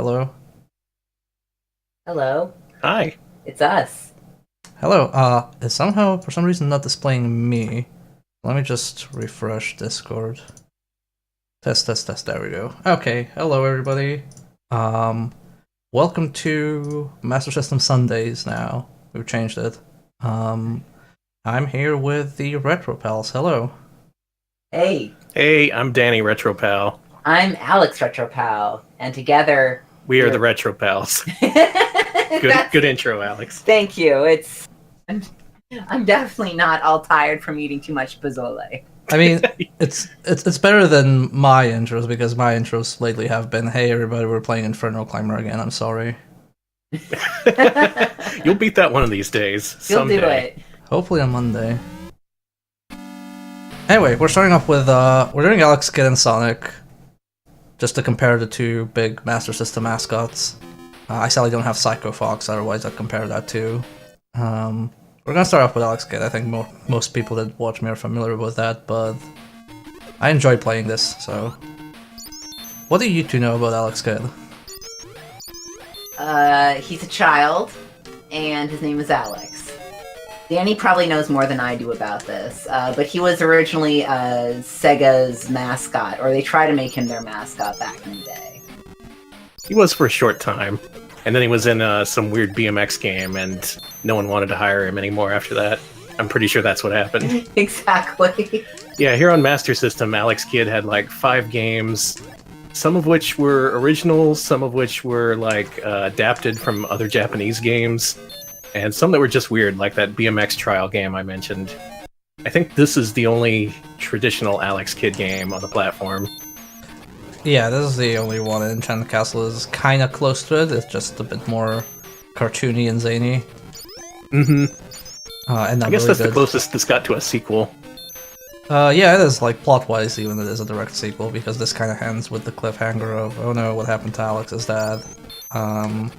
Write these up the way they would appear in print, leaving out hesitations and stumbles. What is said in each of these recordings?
Hello. Hello, Hi. it's us. Hello. It's somehow for some reason not displaying me. Let me just refresh Discord. Test. There we go. Okay. Hello, everybody. Um, Welcome to Master System Sundays. Now we've changed it. Um, I'm here with the Retro Pals. Hello. Hey, Hey, I'm Danny RetroPal. I'm Alex Retropal, and together We are the Retro Pals. Good intro, Alex. Thank you. I'm definitely not all tired from eating too much pozole. I mean, it's better than my intros because my intros lately have been, "Hey everybody, we're playing Inferno Climber again." I'm sorry. You'll beat that one of these days. You'll do Someday. it. Hopefully on Monday. Anyway, we're starting off with we're doing Alex Kidd and Sonic, just to compare the two big Master System mascots. I sadly don't have Psycho Fox, otherwise I'd compare that too. We're gonna start off with Alex Kidd. I think most people that watch me are familiar with that, but I enjoy playing this. So, what do you two know about Alex Kidd? He's a child, and his name is Alex. Danny probably knows more than I do about this, but he was originally Sega's mascot, or they tried to make him their mascot back in the day. He was for a short time. And then he was in some weird BMX game, and no one wanted to hire him anymore after that. I'm pretty sure that's what happened. Exactly. Yeah, here on Master System, Alex Kidd had like 5 games, some of which were originals, some of which were like adapted from other Japanese games, and some that were just weird, like that BMX trial game I mentioned. I think this is the only traditional Alex Kidd game on the platform. Yeah, this is the only one. Enchanted Castle is kind of close to it. It's just a bit more cartoony and zany. Mm-hmm. And I guess that's the closest this got to a sequel. Yeah, it is, like, plot-wise, even it is a direct sequel, because this kind of ends with the cliffhanger of, oh no, what happened to Alex's dad? And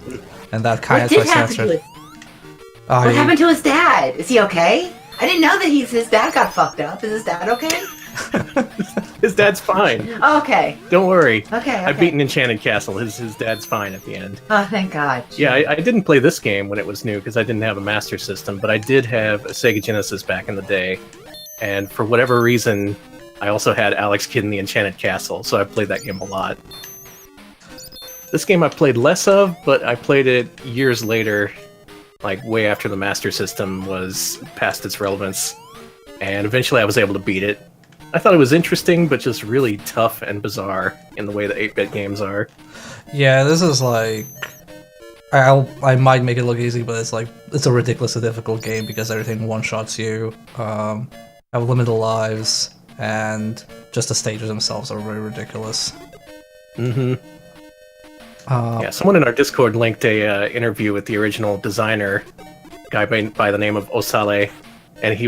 that kind of What did twists happen to answered. his? What happened to his dad? Is he okay? I didn't know that his dad got fucked up. Is his dad okay? His dad's fine. Oh, okay. Don't worry. Okay. I've beaten Enchanted Castle. His dad's fine at the end. Oh, thank God. Yeah, I didn't play this game when it was new because I didn't have a Master System, but I did have a Sega Genesis back in the day. And for whatever reason, I also had Alex Kidd in the Enchanted Castle, so I played that game a lot. This game I played less of, but I played it years later, like way after the Master System was past its relevance. And eventually I was able to beat it. I thought it was interesting, but just really tough and bizarre in the way that 8-bit games are. Yeah, this is like... I might make it look easy, but it's a ridiculously difficult game because everything one-shots you, have limited lives, and just the stages themselves are very ridiculous. Mm-hmm. Yeah, someone in our Discord linked a interview with the original designer, a guy by the name of Osale, and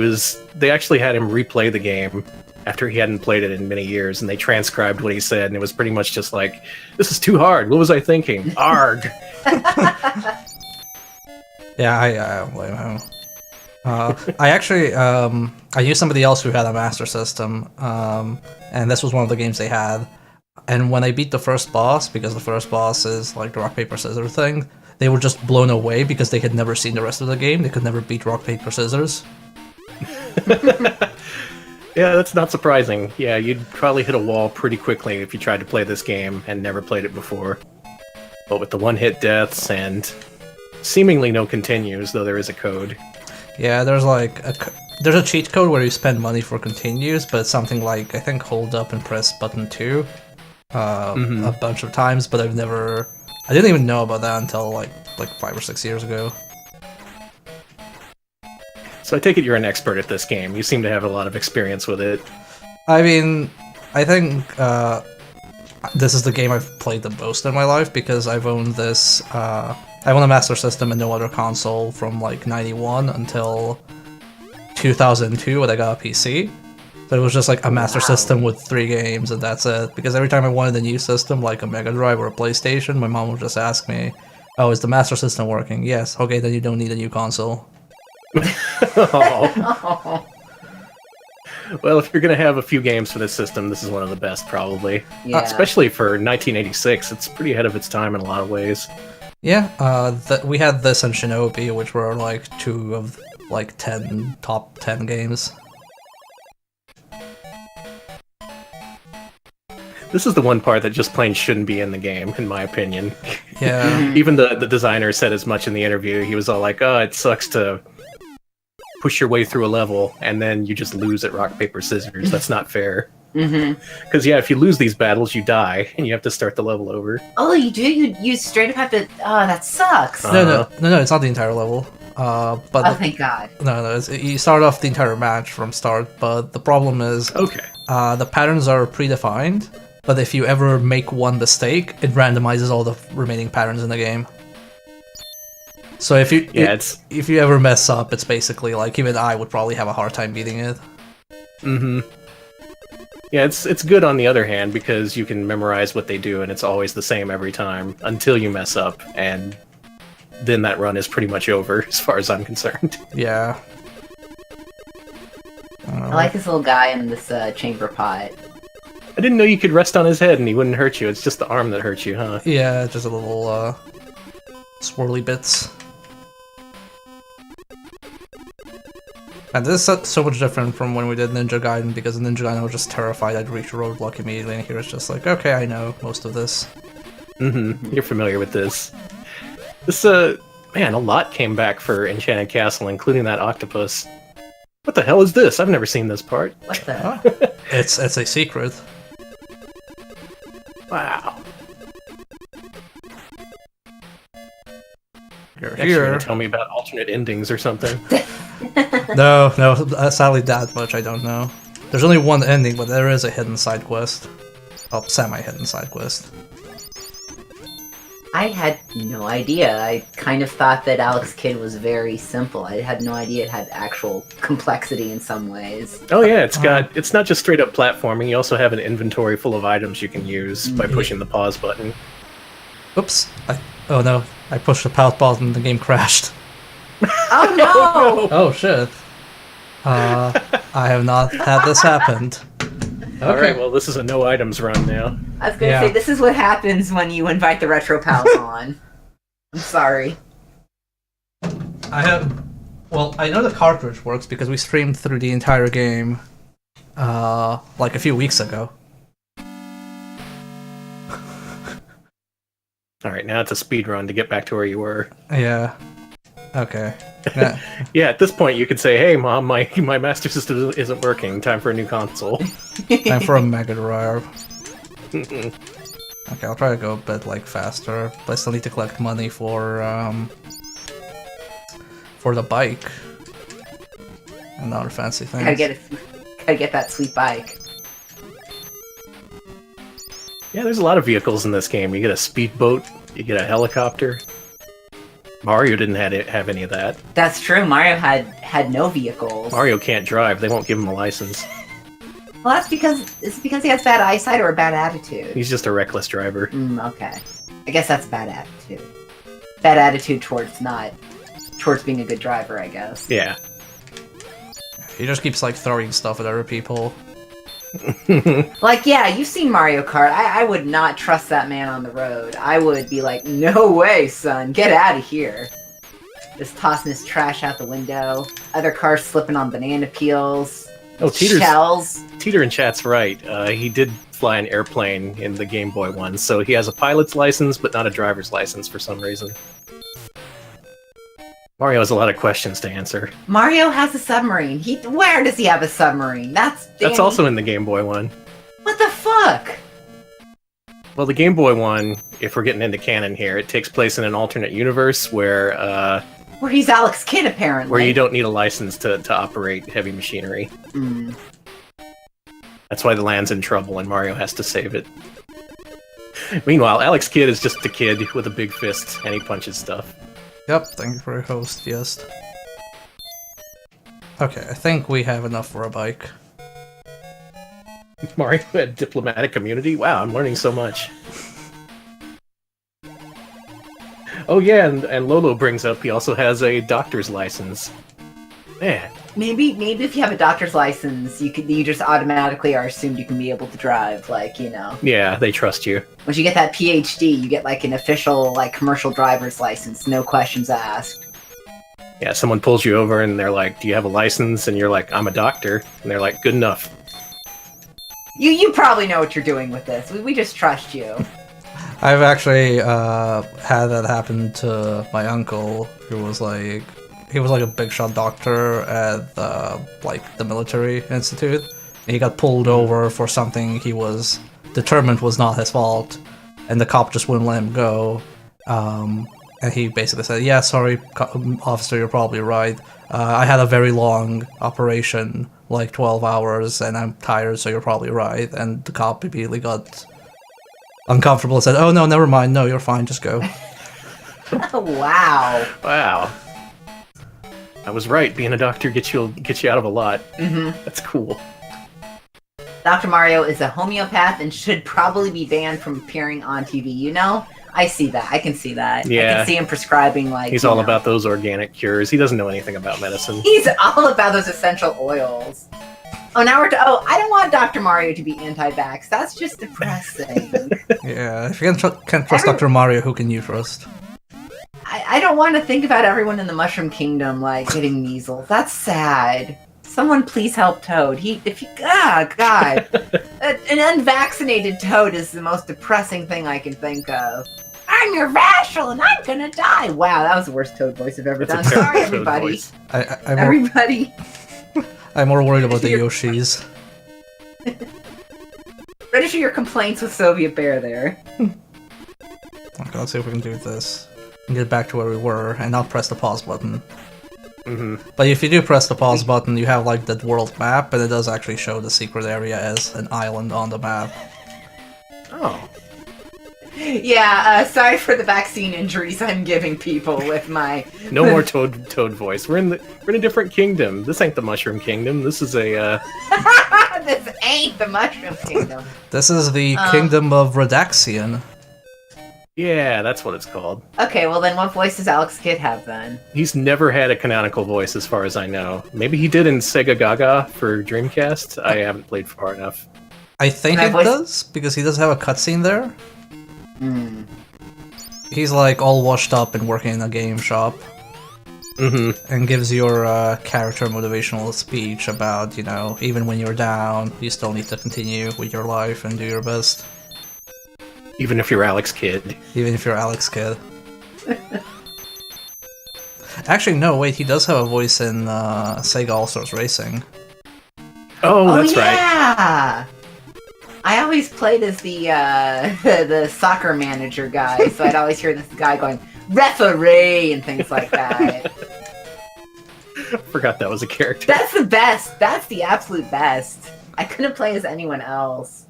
they actually had him replay the game after he hadn't played it in many years, and they transcribed what he said, and it was pretty much just like, "This is too hard. What was I thinking? Arg!" Yeah, I don't blame him. I actually, I knew somebody else who had a Master System, and this was one of the games they had. And when I beat the first boss, because the first boss is like the rock, paper, scissors thing, they were just blown away because they had never seen the rest of the game. They could never beat rock, paper, scissors. Yeah, that's not surprising. Yeah, you'd probably hit a wall pretty quickly if you tried to play this game and never played it before. But with the one-hit deaths and seemingly no continues, though there is a code. Yeah, there's like there's a cheat code where you spend money for continues, but it's something like, I think, hold up and press button 2 a bunch of times, but I didn't even know about that until like 5 or 6 years ago. So I take it you're an expert at this game. You seem to have a lot of experience with it. I mean, I think this is the game I've played the most in my life because I've owned this. I own a Master System and no other console from like '91 until 2002 when I got a PC. So it was just like a Master System with 3 games and that's it. Because every time I wanted a new system, like a Mega Drive or a PlayStation, my mom would just ask me, "Oh, is the Master System working?" "Yes." "Okay, then you don't need a new console." Oh. Well, if you're going to have a few games for this system, this is one of the best, probably. Yeah. Especially for 1986, it's pretty ahead of its time in a lot of ways. Yeah, we had this and Shinobi, which were like 2 of like top 10 games. This is the one part that just plain shouldn't be in the game, in my opinion. Yeah. Even the designer said as much in the interview. He was all like, oh, it sucks to push your way through a level and then you just lose at rock, paper, scissors. That's not fair. Because, yeah, if you lose these battles, you die, and you have to start the level over. Oh, you do? You straight up have to... Oh, that sucks. No, it's not the entire level. But thank God. No, you start off the entire match from start, but the problem is... Okay. The patterns are predefined, but if you ever make one mistake, it randomizes all the remaining patterns in the game. So if you if you ever mess up, it's basically like even I would probably have a hard time beating it. Yeah, it's good on the other hand because you can memorize what they do and it's always the same every time until you mess up, and then that run is pretty much over as far as I'm concerned. Yeah. I like this little guy in this chamber pot. I didn't know you could rest on his head and he wouldn't hurt you. It's just the arm that hurts you, huh? Yeah, just a little swirly bits. And this is so much different from when we did Ninja Gaiden, because in Ninja Gaiden I was just terrified I'd reach a roadblock immediately, and here it's just like, okay, I know most of this. You're familiar with this. This, man, a lot came back for Enchanted Castle, including that octopus. What the hell is this? I've never seen this part. What the? Oh, it's a secret. Wow. You're Next you're gonna tell me about alternate endings or something. No, sadly that much I don't know. There's only one ending, but there is a hidden side quest. Oh, semi-hidden side quest. I had no idea. I kind of thought that Alex Kidd was very simple. I had no idea it had actual complexity in some ways. Oh yeah, it's not just straight up platforming, you also have an inventory full of items you can use by pushing the pause button. Oops. Oh no, I pushed the pause button and the game crashed. Oh no! Oh shit. I have not had this happened. Okay. Alright, well this is a no items run now. I was gonna say, this is what happens when you invite the Retro Pals on. I'm sorry. Well, I know the cartridge works because we streamed through the entire game, like a few weeks ago. Alright, now it's a speed run to get back to where you were. Yeah. Okay. Yeah. Yeah, at this point you could say, hey mom, my Master System isn't working, time for a new console. Time for a Mega Drive. Okay, I'll try to go a bit like faster, but I still need to collect money for the bike and other fancy things. Gotta get that sweet bike. Yeah, there's a lot of vehicles in this game. You get a speedboat, you get a helicopter. Mario didn't have any of that. That's true. Mario had no vehicles. Mario can't drive. They won't give him a license. Well, that's because he has bad eyesight or a bad attitude. He's just a reckless driver. Okay. I guess that's bad attitude. Bad attitude towards being a good driver, I guess. Yeah. He just keeps like throwing stuff at other people. Like, yeah, you've seen Mario Kart. I would not trust that man on the road. I would be like, no way, son, get out of here. Just tossing his trash out the window. Other cars slipping on banana peels. Oh, shells. Teeter in chat's right. He did fly an airplane in the Game Boy one, so he has a pilot's license, but not a driver's license for some reason. Mario has a lot of questions to answer. Mario has a submarine. Where does he have a submarine? That's also in the Game Boy one. What the fuck? Well, the Game Boy one, if we're getting into canon here, it takes place in an alternate universe where he's Alex Kidd, apparently. Where you don't need a license to operate heavy machinery. That's why the land's in trouble and Mario has to save it. Meanwhile, Alex Kidd is just a kid with a big fist and he punches stuff. Yep, thank you for your host, yes. Okay, I think we have enough for a bike. Mario had diplomatic immunity? Wow, I'm learning so much. Oh yeah, and Lolo brings up he also has a doctor's license. Man, Maybe if you have a doctor's license, you just automatically are assumed you can be able to drive. Like, you know. Yeah, they trust you. Once you get that PhD, you get like an official like commercial driver's license, no questions asked. Yeah, someone pulls you over and they're like, "Do you have a license?" And you're like, "I'm a doctor." And they're like, "Good enough." You probably know what you're doing with this. We just trust you. I've actually had that happen to my uncle, who was like, he was like a big shot doctor at like the military institute. And he got pulled over for something he was determined was not his fault, and the cop just wouldn't let him go. And he basically said, "Yeah, sorry, officer, you're probably right. I had a very long operation, like 12 hours, and I'm tired, so you're probably right." And the cop immediately got uncomfortable and said, "Oh, no, never mind. No, you're fine. Just go." Wow. Wow. I was right. Being a doctor gets you out of a lot. Mm-hmm. That's cool. Dr. Mario is a homeopath and should probably be banned from appearing on TV. You know? I see that. I can see that. Yeah. I can see him prescribing, like... He's all about those organic cures. He doesn't know anything about medicine. He's all about those essential oils. Oh, now we're... I don't want Dr. Mario to be anti-vax. That's just depressing. Yeah, if you can't trust Dr. Mario, who can you trust? I don't want to think about everyone in the Mushroom Kingdom, like, getting measles. That's sad. Someone please help Toad. God. An unvaccinated Toad is the most depressing thing I can think of. I'm your vassal and I'm gonna die. Wow, that was the worst Toad voice I've ever done. Sorry, everybody. Everybody. I'm more worried about the Yoshis. Register your complaints with Soviet Bear there. Okay, let's see if we can do this. And get back to where we were, and not press the pause button. Mm-hmm. But if you do press the pause button, you have like that world map, and it does actually show the secret area as an island on the map. Oh. Yeah, sorry for the vaccine injuries I'm giving people with my... No more Toad voice. We're in a different kingdom. This ain't the Mushroom Kingdom. This is a This ain't the Mushroom Kingdom. This is the Kingdom of Redaxian. Yeah, that's what it's called. Okay, well then what voice does Alex Kidd have then? He's never had a canonical voice as far as I know. Maybe he did in Sega Gaga for Dreamcast. I haven't played far enough. I think it does, because he does have a cutscene there. Hmm. He's like all washed up and working in a game shop. Mm-hmm. And gives your character motivational speech about, you know, even when you're down, you still need to continue with your life and do your best. Even if you're Alex Kidd. Even if you're Alex Kidd. Actually, no, wait, he does have a voice in Sega All-Stars Racing. Oh, that's right. Yeah! I always played as the soccer manager guy, so I'd always hear this guy going, "Referee!" and things like that. Forgot that was a character. That's the best! That's the absolute best! I couldn't play as anyone else.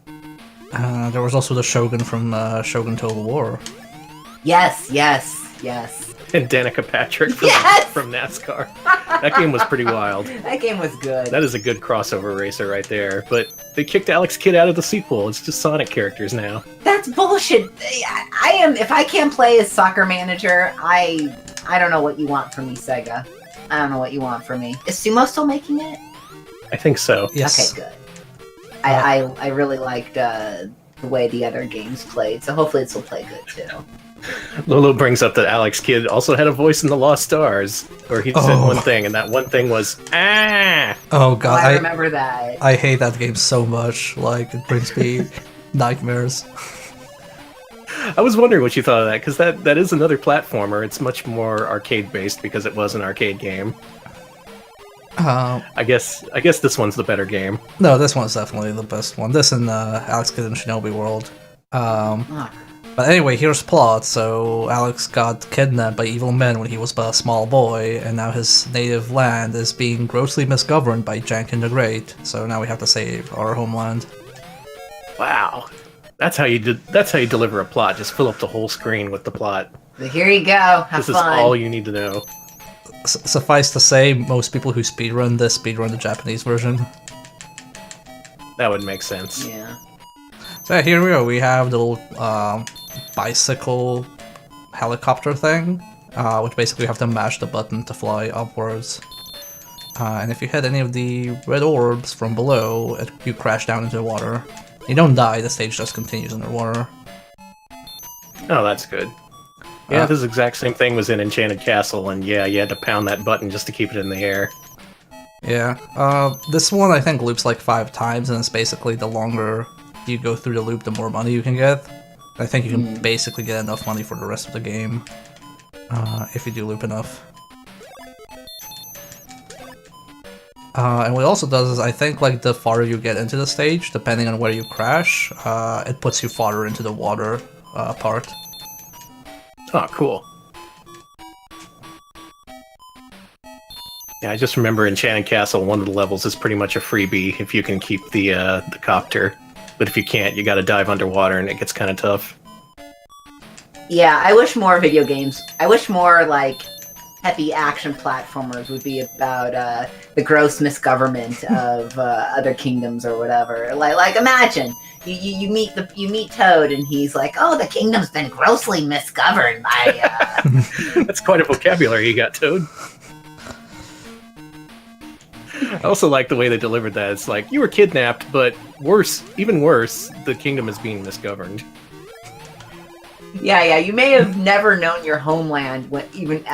There was also the Shogun from Shogun Total War. Yes. And Danica Patrick from NASCAR. That game was pretty wild. That game was good. That is a good crossover racer right there. But they kicked Alex Kidd out of the sequel. It's just Sonic characters now. That's bullshit. If I can't play as soccer manager, I don't know what you want from me, Sega. I don't know what you want from me. Is Sumo still making it? I think so. Yes. Okay, good. I really liked the way the other games played, so hopefully it will play good too. Lolo brings up that Alex Kidd also had a voice in The Lost Stars, where he said one thing, and that one thing was, "Ah!" Oh god, I remember that. I hate that game so much, like, it brings me nightmares. I was wondering what you thought of that, because that is another platformer. It's much more arcade-based, because it was an arcade game. I guess this one's the better game. No, this one's definitely the best one. This and Alex Kidd in Shinobi World. But anyway, here's plot. So Alex got kidnapped by evil men when he was but a small boy, and now his native land is being grossly misgoverned by Jankin the Great. So now we have to save our homeland. Wow, that's how you deliver a plot. Just fill up the whole screen with the plot. Here you go. Have fun. This is all you need to know. Suffice to say, most people who speedrun this speedrun the Japanese version. That would make sense. Yeah. So yeah, here we go. We have the little bicycle helicopter thing, which basically you have to mash the button to fly upwards. And if you hit any of the red orbs from below, you crash down into the water. You don't die, the stage just continues underwater. Oh, that's good. Yeah, this exact same thing was in Enchanted Castle, and yeah, you had to pound that button just to keep it in the air. Yeah, this one I think loops like 5 times, and it's basically the longer you go through the loop, the more money you can get. I think you can basically get enough money for the rest of the game, if you do loop enough. And what it also does is, I think, like, the farther you get into the stage, depending on where you crash, it puts you farther into the water part. Oh, cool. Yeah, I just remember Enchanted Castle, one of the levels is pretty much a freebie if you can keep the copter. But if you can't, you gotta dive underwater and it gets kind of tough. Yeah, I wish more video games, I wish more, like, peppy action platformers would be about the gross misgovernment of other kingdoms or whatever. Like imagine you meet Toad and he's like, "Oh, the kingdom's been grossly misgoverned by." That's quite a vocabulary you got, Toad. I also like the way they delivered that. It's like, you were kidnapped, but worse, even worse, the kingdom is being misgoverned. Yeah, you may have never known your homeland even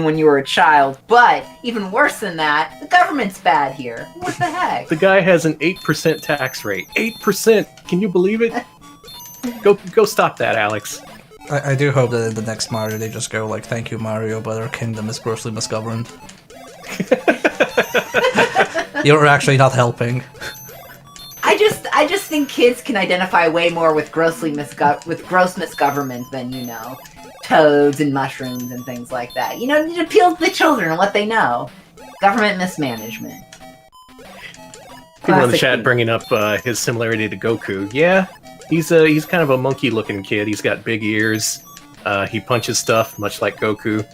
when you were a child, but even worse than that, the government's bad here. What the heck? The guy has an 8% tax rate. 8%! Can you believe it? Go stop that, Alex. I do hope that in the next Mario they just go like, "Thank you, Mario, but our kingdom is grossly misgoverned." You're actually not helping. I just think kids can identify way more with gross misgovernment than, you know, toads and mushrooms and things like that. You know, it appeals to the children and what they know. Government mismanagement. People in the chat bringing up his similarity to Goku. Yeah, he's kind of a monkey-looking kid. He's got big ears. He punches stuff, much like Goku.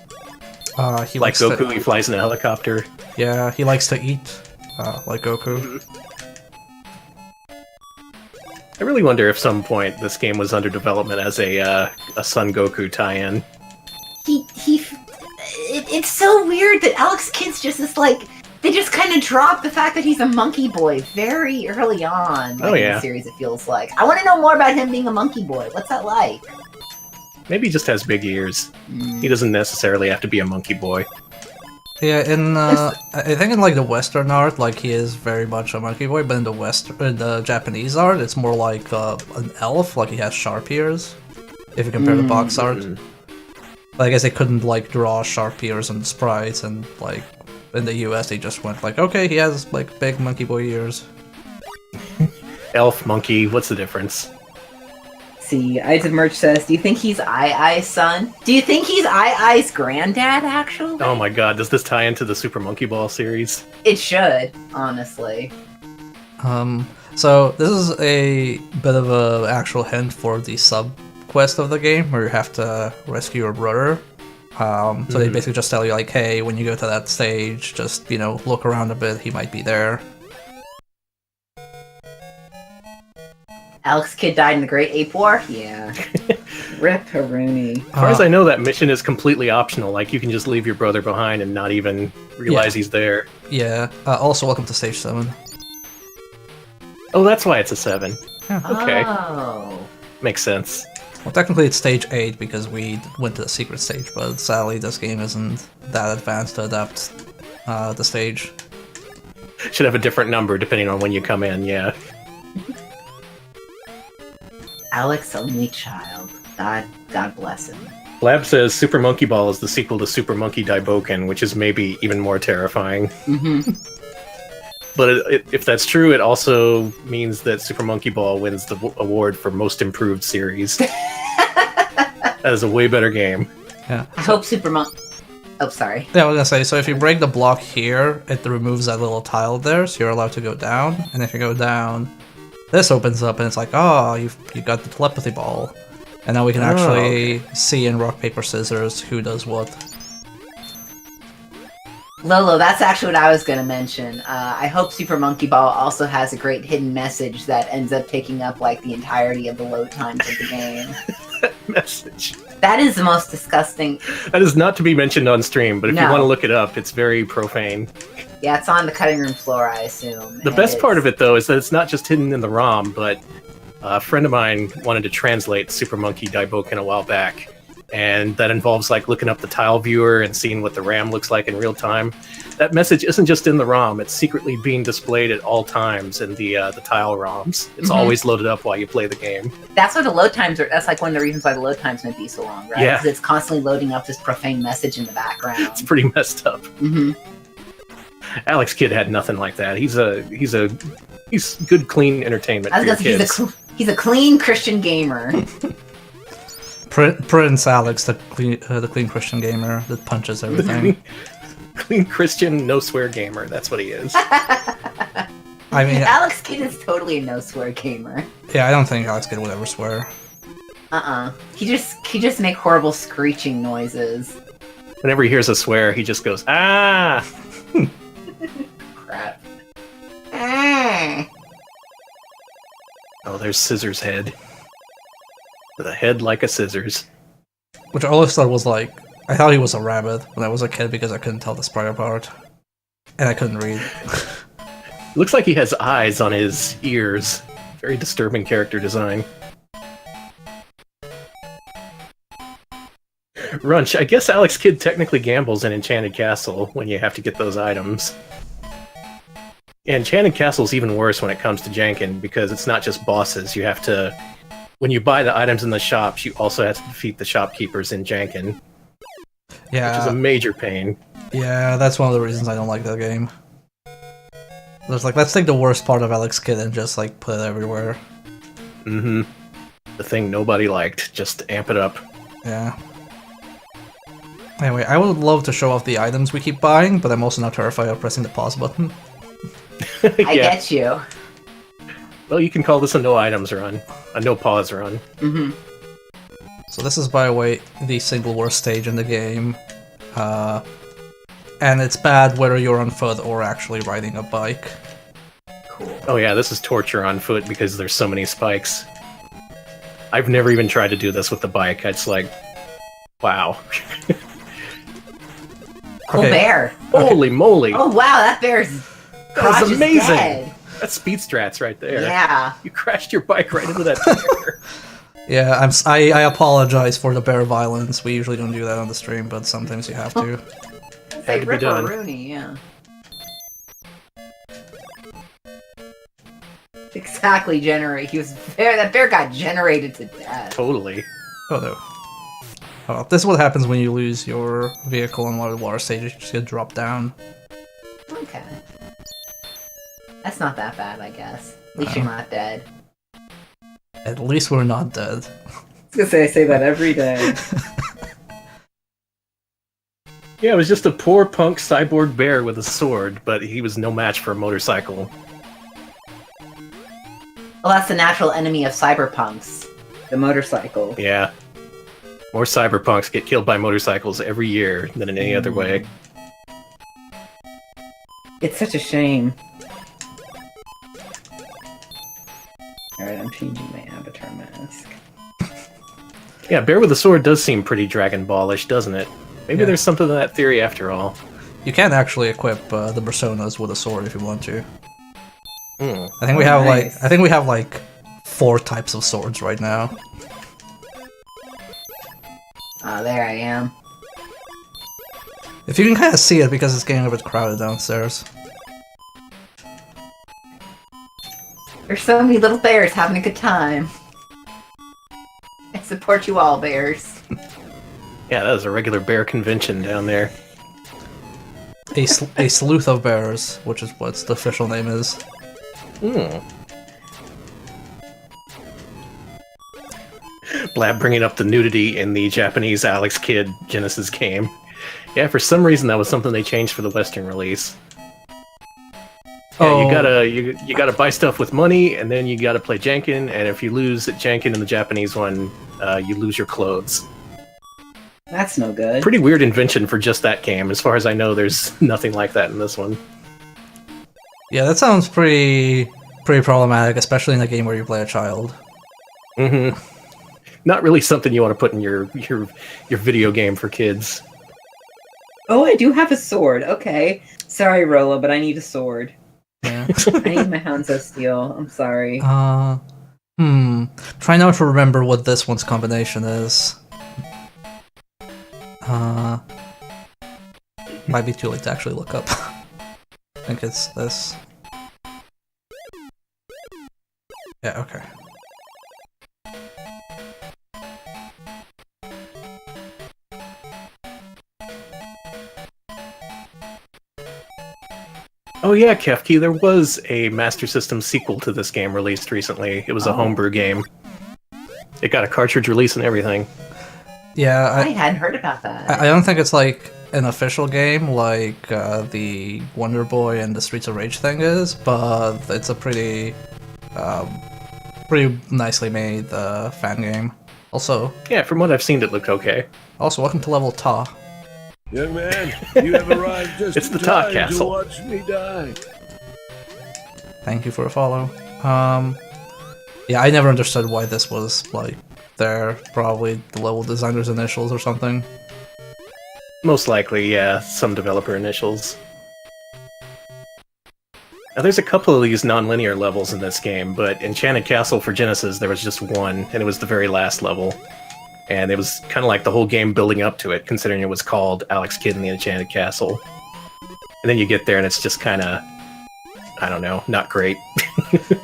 He like Goku, to, he flies in a helicopter. Yeah, he likes to eat, like Goku. I really wonder if some point this game was under development as a Son Goku tie-in. It's so weird that Alex Kidd's just is like, they just kind of dropped the fact that he's a monkey boy very early on in the series, it feels like. I want to know more about him being a monkey boy. What's that like? Maybe he just has big ears. He doesn't necessarily have to be a monkey boy. Yeah, I think in like the Western art, like he is very much a monkey boy, but in the Japanese art, it's more like an elf. Like he has sharp ears. If you compare the box art, but I guess they couldn't like draw sharp ears on the sprites, and like in the US, they just went like, okay, he has like big monkey boy ears. Elf, monkey, what's the difference? See, Isaac Merch says, do you think he's Ai-Ai's son? Do you think he's Ai-Ai's granddad, actually? Oh my god, does this tie into the Super Monkey Ball series? It should, honestly. So this is a bit of an actual hint for the sub-quest of the game, where you have to rescue your brother. So they basically just tell you, like, hey, when you go to that stage, just, you know, look around a bit, he might be there. Alex Kidd died in the Great Ape War? Yeah. Rip Haruni. As far as I know, that mission is completely optional. Like, you can just leave your brother behind and not even realize he's there. Yeah. Also, welcome to Stage 7. Oh, that's why it's a 7. Yeah. Okay. Oh. Makes sense. Well, technically it's Stage 8 because we went to the secret stage, but sadly this game isn't that advanced to adapt the stage. Should have a different number depending on when you come in, yeah. Alex, only child. God bless him. Lab says Super Monkey Ball is the sequel to Super Monkey Daiboken, which is maybe even more terrifying. But if that's true, it also means that Super Monkey Ball wins the award for Most Improved Series. That is a way better game. Yeah. I hope Super Monkey... Oh, sorry. Yeah, I was gonna say, so if you break the block here, it removes that little tile there, so you're allowed to go down. And if you go down, this opens up and it's like, oh, you got the telepathy ball. And now we can actually see in rock, paper, scissors who does what. Lolo, that's actually what I was going to mention. I hope Super Monkey Ball also has a great hidden message that ends up taking up, like, the entirety of the load times of the game. That message. That is the most disgusting... That is not to be mentioned on stream, but if you want to look it up, it's very profane. Yeah, it's on the cutting room floor, I assume. The best part of it, though, is that it's not just hidden in the ROM, but a friend of mine wanted to translate Super Monkey Daiboken a while back, and that involves like looking up the tile viewer and seeing what the RAM looks like in real time. That message isn't just in the ROM; it's secretly being displayed at all times in the tile ROMs. It's always loaded up while you play the game. That's why the load times are. That's like one of the reasons why the load times might be so long, right? Yeah, because it's constantly loading up this profane message in the background. It's pretty messed up. Alex Kidd had nothing like that. He's good, clean entertainment for your kids. He's a clean Christian gamer. Prince Alex, the clean Christian gamer that punches everything. Clean Christian, no swear gamer. That's what he is. I mean, Alex Kidd is totally a no swear gamer. Yeah, I don't think Alex Kidd would ever swear. He just make horrible screeching noises. Whenever he hears a swear, he just goes, ah! Crap. Ah. Oh, there's Scissor's head. With a head like a scissors. Which I always thought was like, I thought he was a rabbit when I was a kid because I couldn't tell the sprite apart. And I couldn't read. Looks like he has eyes on his ears. Very disturbing character design. Runch, I guess Alex Kidd technically gambles in Enchanted Castle when you have to get those items. Yeah, Enchanted Castle's even worse when it comes to Janken, because it's not just bosses. You have to... When you buy the items in the shops, you also have to defeat the shopkeepers in Janken. Yeah. Which is a major pain. Yeah, that's one of the reasons I don't like that game. There's like, let's take the worst part of Alex Kidd and just like put it everywhere. The thing nobody liked. Just amp it up. Yeah. Anyway, I would love to show off the items we keep buying, but I'm also now terrified of pressing the pause button. I get you. Well, you can call this a no items run. A no pause run. So this is, by the way, the single worst stage in the game. And it's bad whether you're on foot or actually riding a bike. Cool. Oh yeah, this is torture on foot because there's so many spikes. I've never even tried to do this with the bike. It's like, wow. Cool bear. Holy moly. Oh wow, that bear's That was amazing. Dead. That's speed strats right there. Yeah. You crashed your bike right into that bear. Yeah, I apologize for the bear violence. We usually don't do that on the stream, but sometimes you have to. Had to be done. Rooney, yeah. Exactly, that bear got generated to death. Totally. Oh no. Oh, this is what happens when you lose your vehicle in one of the water stages. You just get dropped down. Okay. That's not that bad, I guess. At least you're not dead. At least we're not dead. I was gonna say that every day. Yeah, it was just a poor punk cyborg bear with a sword, but he was no match for a motorcycle. Well, that's the natural enemy of cyberpunks. The motorcycle. Yeah. More cyberpunks get killed by motorcycles every year than in any other way. It's such a shame. Alright, I'm changing my avatar mask. Yeah, Bear with a Sword does seem pretty Dragon Ballish, doesn't it? Maybe Yeah. there's something to that theory after all. You can actually equip the personas with a sword if you want to. Hmm. I think we have like 4 types of swords right now. Ah, there I am. If you can kind of see it because it's getting a bit crowded downstairs. There's so many little bears having a good time. I support you all, bears. Yeah, that was a regular bear convention down there. A sleuth of bears, which is what the official name is. Hmm. Blab bringing up the nudity in the Japanese Alex Kidd Genesis game. Yeah, for some reason that was something they changed for the Western release. Yeah, Oh. you gotta buy stuff with money, and then you gotta play Janken, and if you lose at Janken in the Japanese one, you lose your clothes. That's no good. Pretty weird invention for just that game. As far as I know, there's nothing like that in this one. Yeah, that sounds pretty problematic, especially in a game where you play a child. Mm-hmm. Not really something you want to put in your video game for kids. Oh, I do have a sword. Okay. Sorry, Rolla, but I need a sword. Yeah. I need my Hanzo steel. I'm sorry. Try now to remember what this one's combination is. Might be too late to actually look up. I think it's this. Yeah, okay. Oh yeah, Kefki, there was a Master System sequel to this game released recently. It was a homebrew game. It got a cartridge release and everything. Yeah, I hadn't heard about that. I don't think it's like an official game like the Wonder Boy and the Streets of Rage thing is, but it's a pretty nicely made fan game. Also, Yeah, from what I've seen, it looked okay. also welcome to level Ta. Young man, you have arrived just It's in the Talk time Castle. to watch me die. Thank you for a follow. Yeah, I never understood why this was like there. Probably the level designer's initials or something. Most likely, yeah, some developer initials. Now, there's a couple of these non-linear levels in this game, but Enchanted Castle for Genesis, there was just one, and it was the very last level. And it was kind of like the whole game building up to it, considering it was called Alex Kidd and the Enchanted Castle. And then you get there and it's just kind of, I don't know, not great.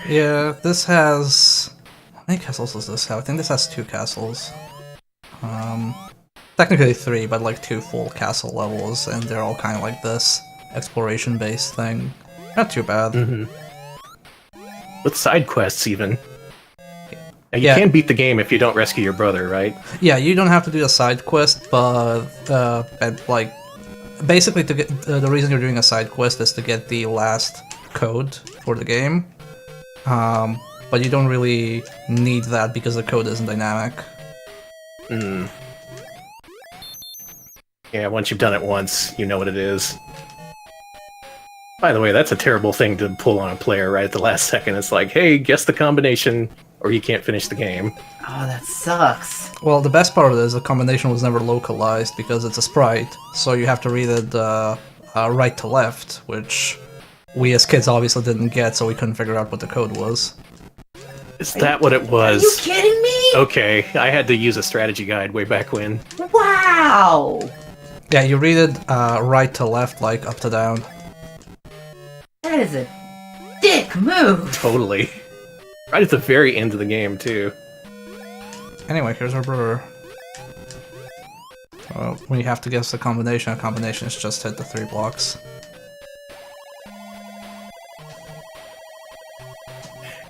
Yeah, this has... How many castles does this have? I think this has 2 castles. Technically 3, but like 2 full castle levels, and they're all kind of like this exploration-based thing. Not too bad. With side quests, even. Now, you Yeah. can't beat the game if you don't rescue your brother, right? Yeah, you don't have to do a side quest, but and, like basically to get the reason you're doing a side quest is to get the last code for the game. But you don't really need that because the code isn't dynamic. Yeah, once you've done it once, you know what it is. By the way, that's a terrible thing to pull on a player right at the last second. It's like, hey, guess the combination, or you can't finish the game. Oh, that sucks. Well, the best part of it is the combination was never localized because it's a sprite, so you have to read it right to left, which we as kids obviously didn't get, so we couldn't figure out what the code was. Is that what it was? Are you kidding me? Okay, I had to use a strategy guide way back when. Wow! Yeah, you read it right to left, like up to down. That is a dick move. Totally. Right at the very end of the game, too. Anyway, here's our brother. When you have to guess the combination, a combination is just hit the 3 blocks.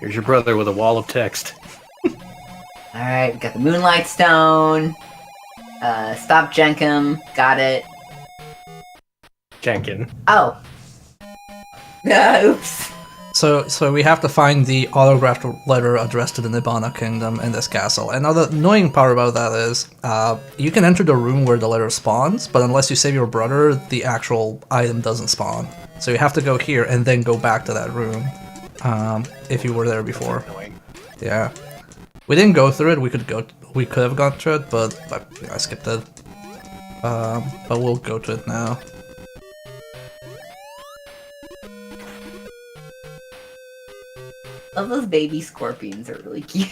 Here's your brother with a wall of text. Alright, we got the Moonlight Stone. Stop Jenkum. Got it. Jenkin. Oh. Oops. So we have to find the autographed letter addressed to the Nibbana Kingdom in this castle. And now the annoying part about that is, you can enter the room where the letter spawns, but unless you save your brother, the actual item doesn't spawn. So you have to go here and then go back to that room, if you were there before. Annoying. Yeah, we didn't go through it. We could have gone through it, but I skipped it. But we'll go to it now. Oh, those baby scorpions are really cute.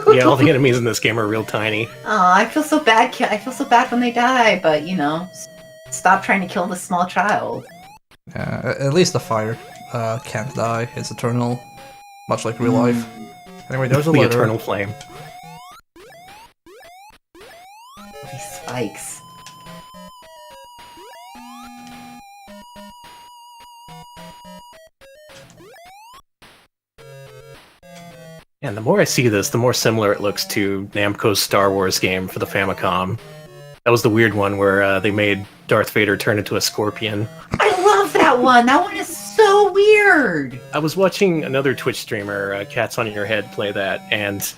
Yeah, all the enemies in this game are real tiny. Oh, I feel so bad. I feel so bad when they die, but you know, stop trying to kill this small child. Yeah, at least the fire can't die. It's eternal, much like real life. Anyway, there's a The letter. eternal flame. These spikes. And the more I see this, the more similar it looks to Namco's Star Wars game for the Famicom. That was the weird one where they made Darth Vader turn into a scorpion. I love that one. That one is so weird. I was watching another Twitch streamer, Cats on Your Head, play that, and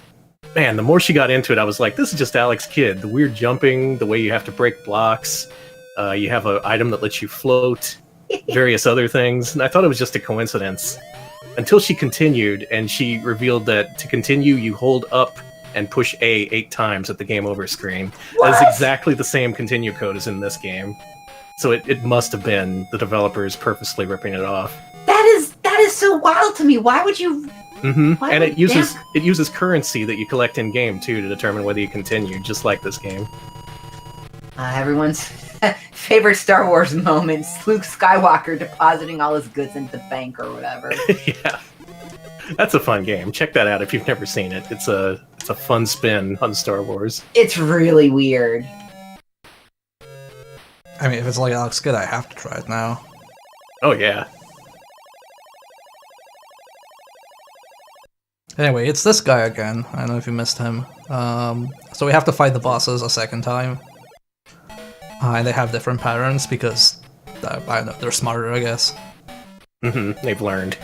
man, the more she got into it, I was like, this is just Alex Kidd. The weird jumping, the way you have to break blocks, you have an item that lets you float, various other things, and I thought it was just a coincidence. Until she continued, and she revealed that to continue, you hold up and push A 8 times at the game over screen. What? That is exactly the same continue code as in this game. So it must have been the developers purposely ripping it off. That is so wild to me. Why would you? Why And would it uses currency that you collect in game too to determine whether you continue, just like this game. Everyone's favorite Star Wars moment: Luke Skywalker depositing all his goods into the bank or whatever. Yeah, that's a fun game. Check that out if you've never seen it. It's a fun spin on Star Wars. It's really weird. I mean, if it's like Alex Kidd, I have to try it now. Oh yeah. Anyway, it's this guy again. I don't know if you missed him. So we have to fight the bosses a second time. And they have different patterns because, I don't know, they're smarter, I guess. They've learned.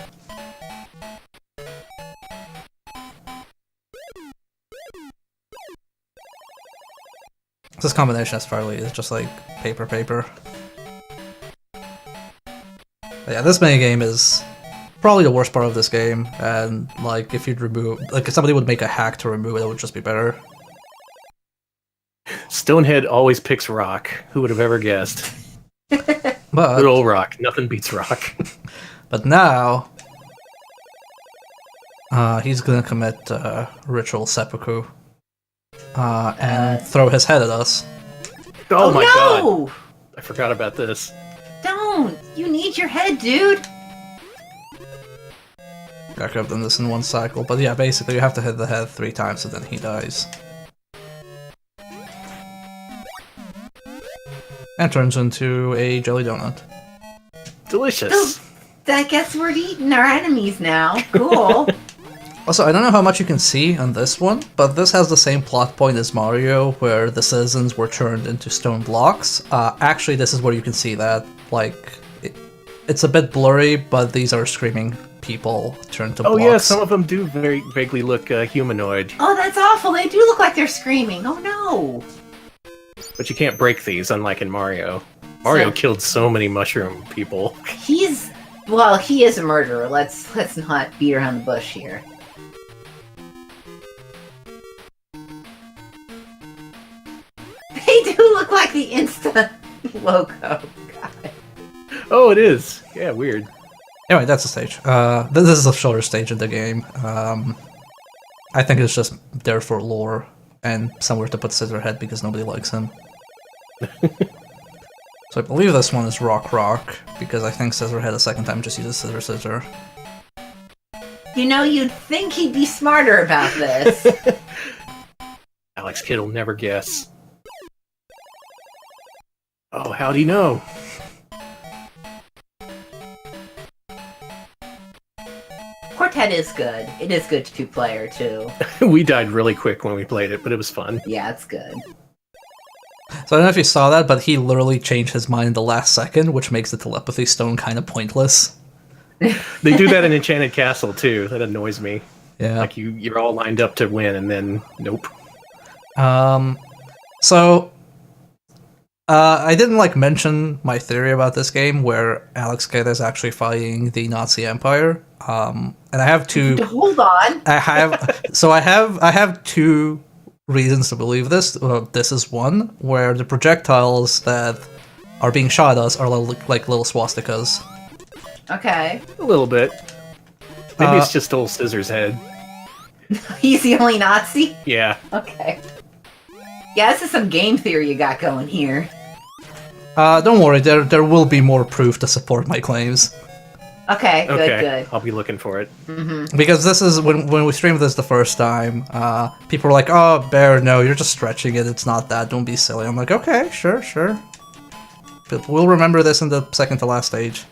This combination is fairly, it's just like paper. But yeah, this minigame is probably the worst part of this game, and like if you'd remove, like if somebody would make a hack to remove it, it would just be better. Stonehead always picks rock. Who would have ever guessed? Good But old rock. Nothing beats rock. but now, he's gonna commit ritual seppuku, and throw his head at us. Oh my no! god! I forgot about this. Don't! You need your head, dude! I could have done this in one cycle, but yeah, basically you have to hit the head 3 times and then he dies. And turns into a jelly donut. Delicious. I guess we're eating our enemies now. Cool. Also, I don't know how much you can see on this one, but this has the same plot point as Mario, where the citizens were turned into stone blocks. Actually, this is where you can see that. Like, it's a bit blurry, but these are screaming people turned to blocks. Oh yeah, some of them do very vaguely look humanoid. Oh, that's awful. They do look like they're screaming. Oh no. But you can't break these, unlike in Mario. Mario So- killed so many mushroom people. He is a murderer. Let's not beat around the bush here. They do look like the Insta logo. God. Oh, it is. Yeah, weird. Anyway, that's the stage. This is a shorter stage of the game. I think it's just there for lore and somewhere to put Scissorhead because nobody likes him. So I believe this one is Rock, because I think Scissorhead a second time just uses Scissor. You know, you'd think he'd be smarter about this. Alex Kidd will never guess. Oh, how do you know? Quartet is good. It is good 2-player too. We died really quick when we played it, but it was fun. Yeah, it's good. So I don't know if you saw that, but he literally changed his mind in the last second, which makes the telepathy stone kind of pointless. They do that in Enchanted Castle too. That annoys me. Yeah. Like you're all lined up to win, and then nope. So I didn't mention my theory about this game where Alex Kidd is actually fighting the Nazi Empire. And I have two. Hold on. I have two reasons to believe this. This is one where the projectiles that are being shot at us are like little swastikas. Okay. A little bit. Maybe it's just old Scissor's head. He's the only Nazi? Yeah. Okay. Yeah, this is some game theory you got going here. Don't worry, there will be more proof to support my claims. Okay, Okay. good. I'll be looking for it. Mm-hmm. Because this is when we streamed this the first time, people were like, "Oh, Bear, no, you're just stretching it. It's not that. Don't be silly." I'm like, "Okay, sure. But we'll remember this in the second to last stage."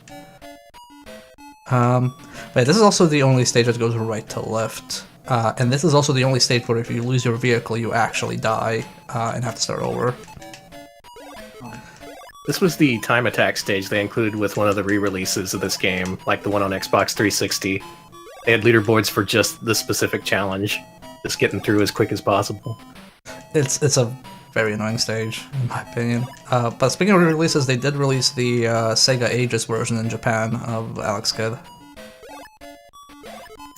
Wait, this is also the only stage that goes right to left, and this is also the only stage where if you lose your vehicle, you actually die and have to start over. This was the time attack stage they included with one of the re-releases of this game, like the one on Xbox 360. They had leaderboards for just this specific challenge, just getting through as quick as possible. It's a very annoying stage, in my opinion. But speaking of re-releases, they did release the Sega Ages version in Japan of Alex Kidd.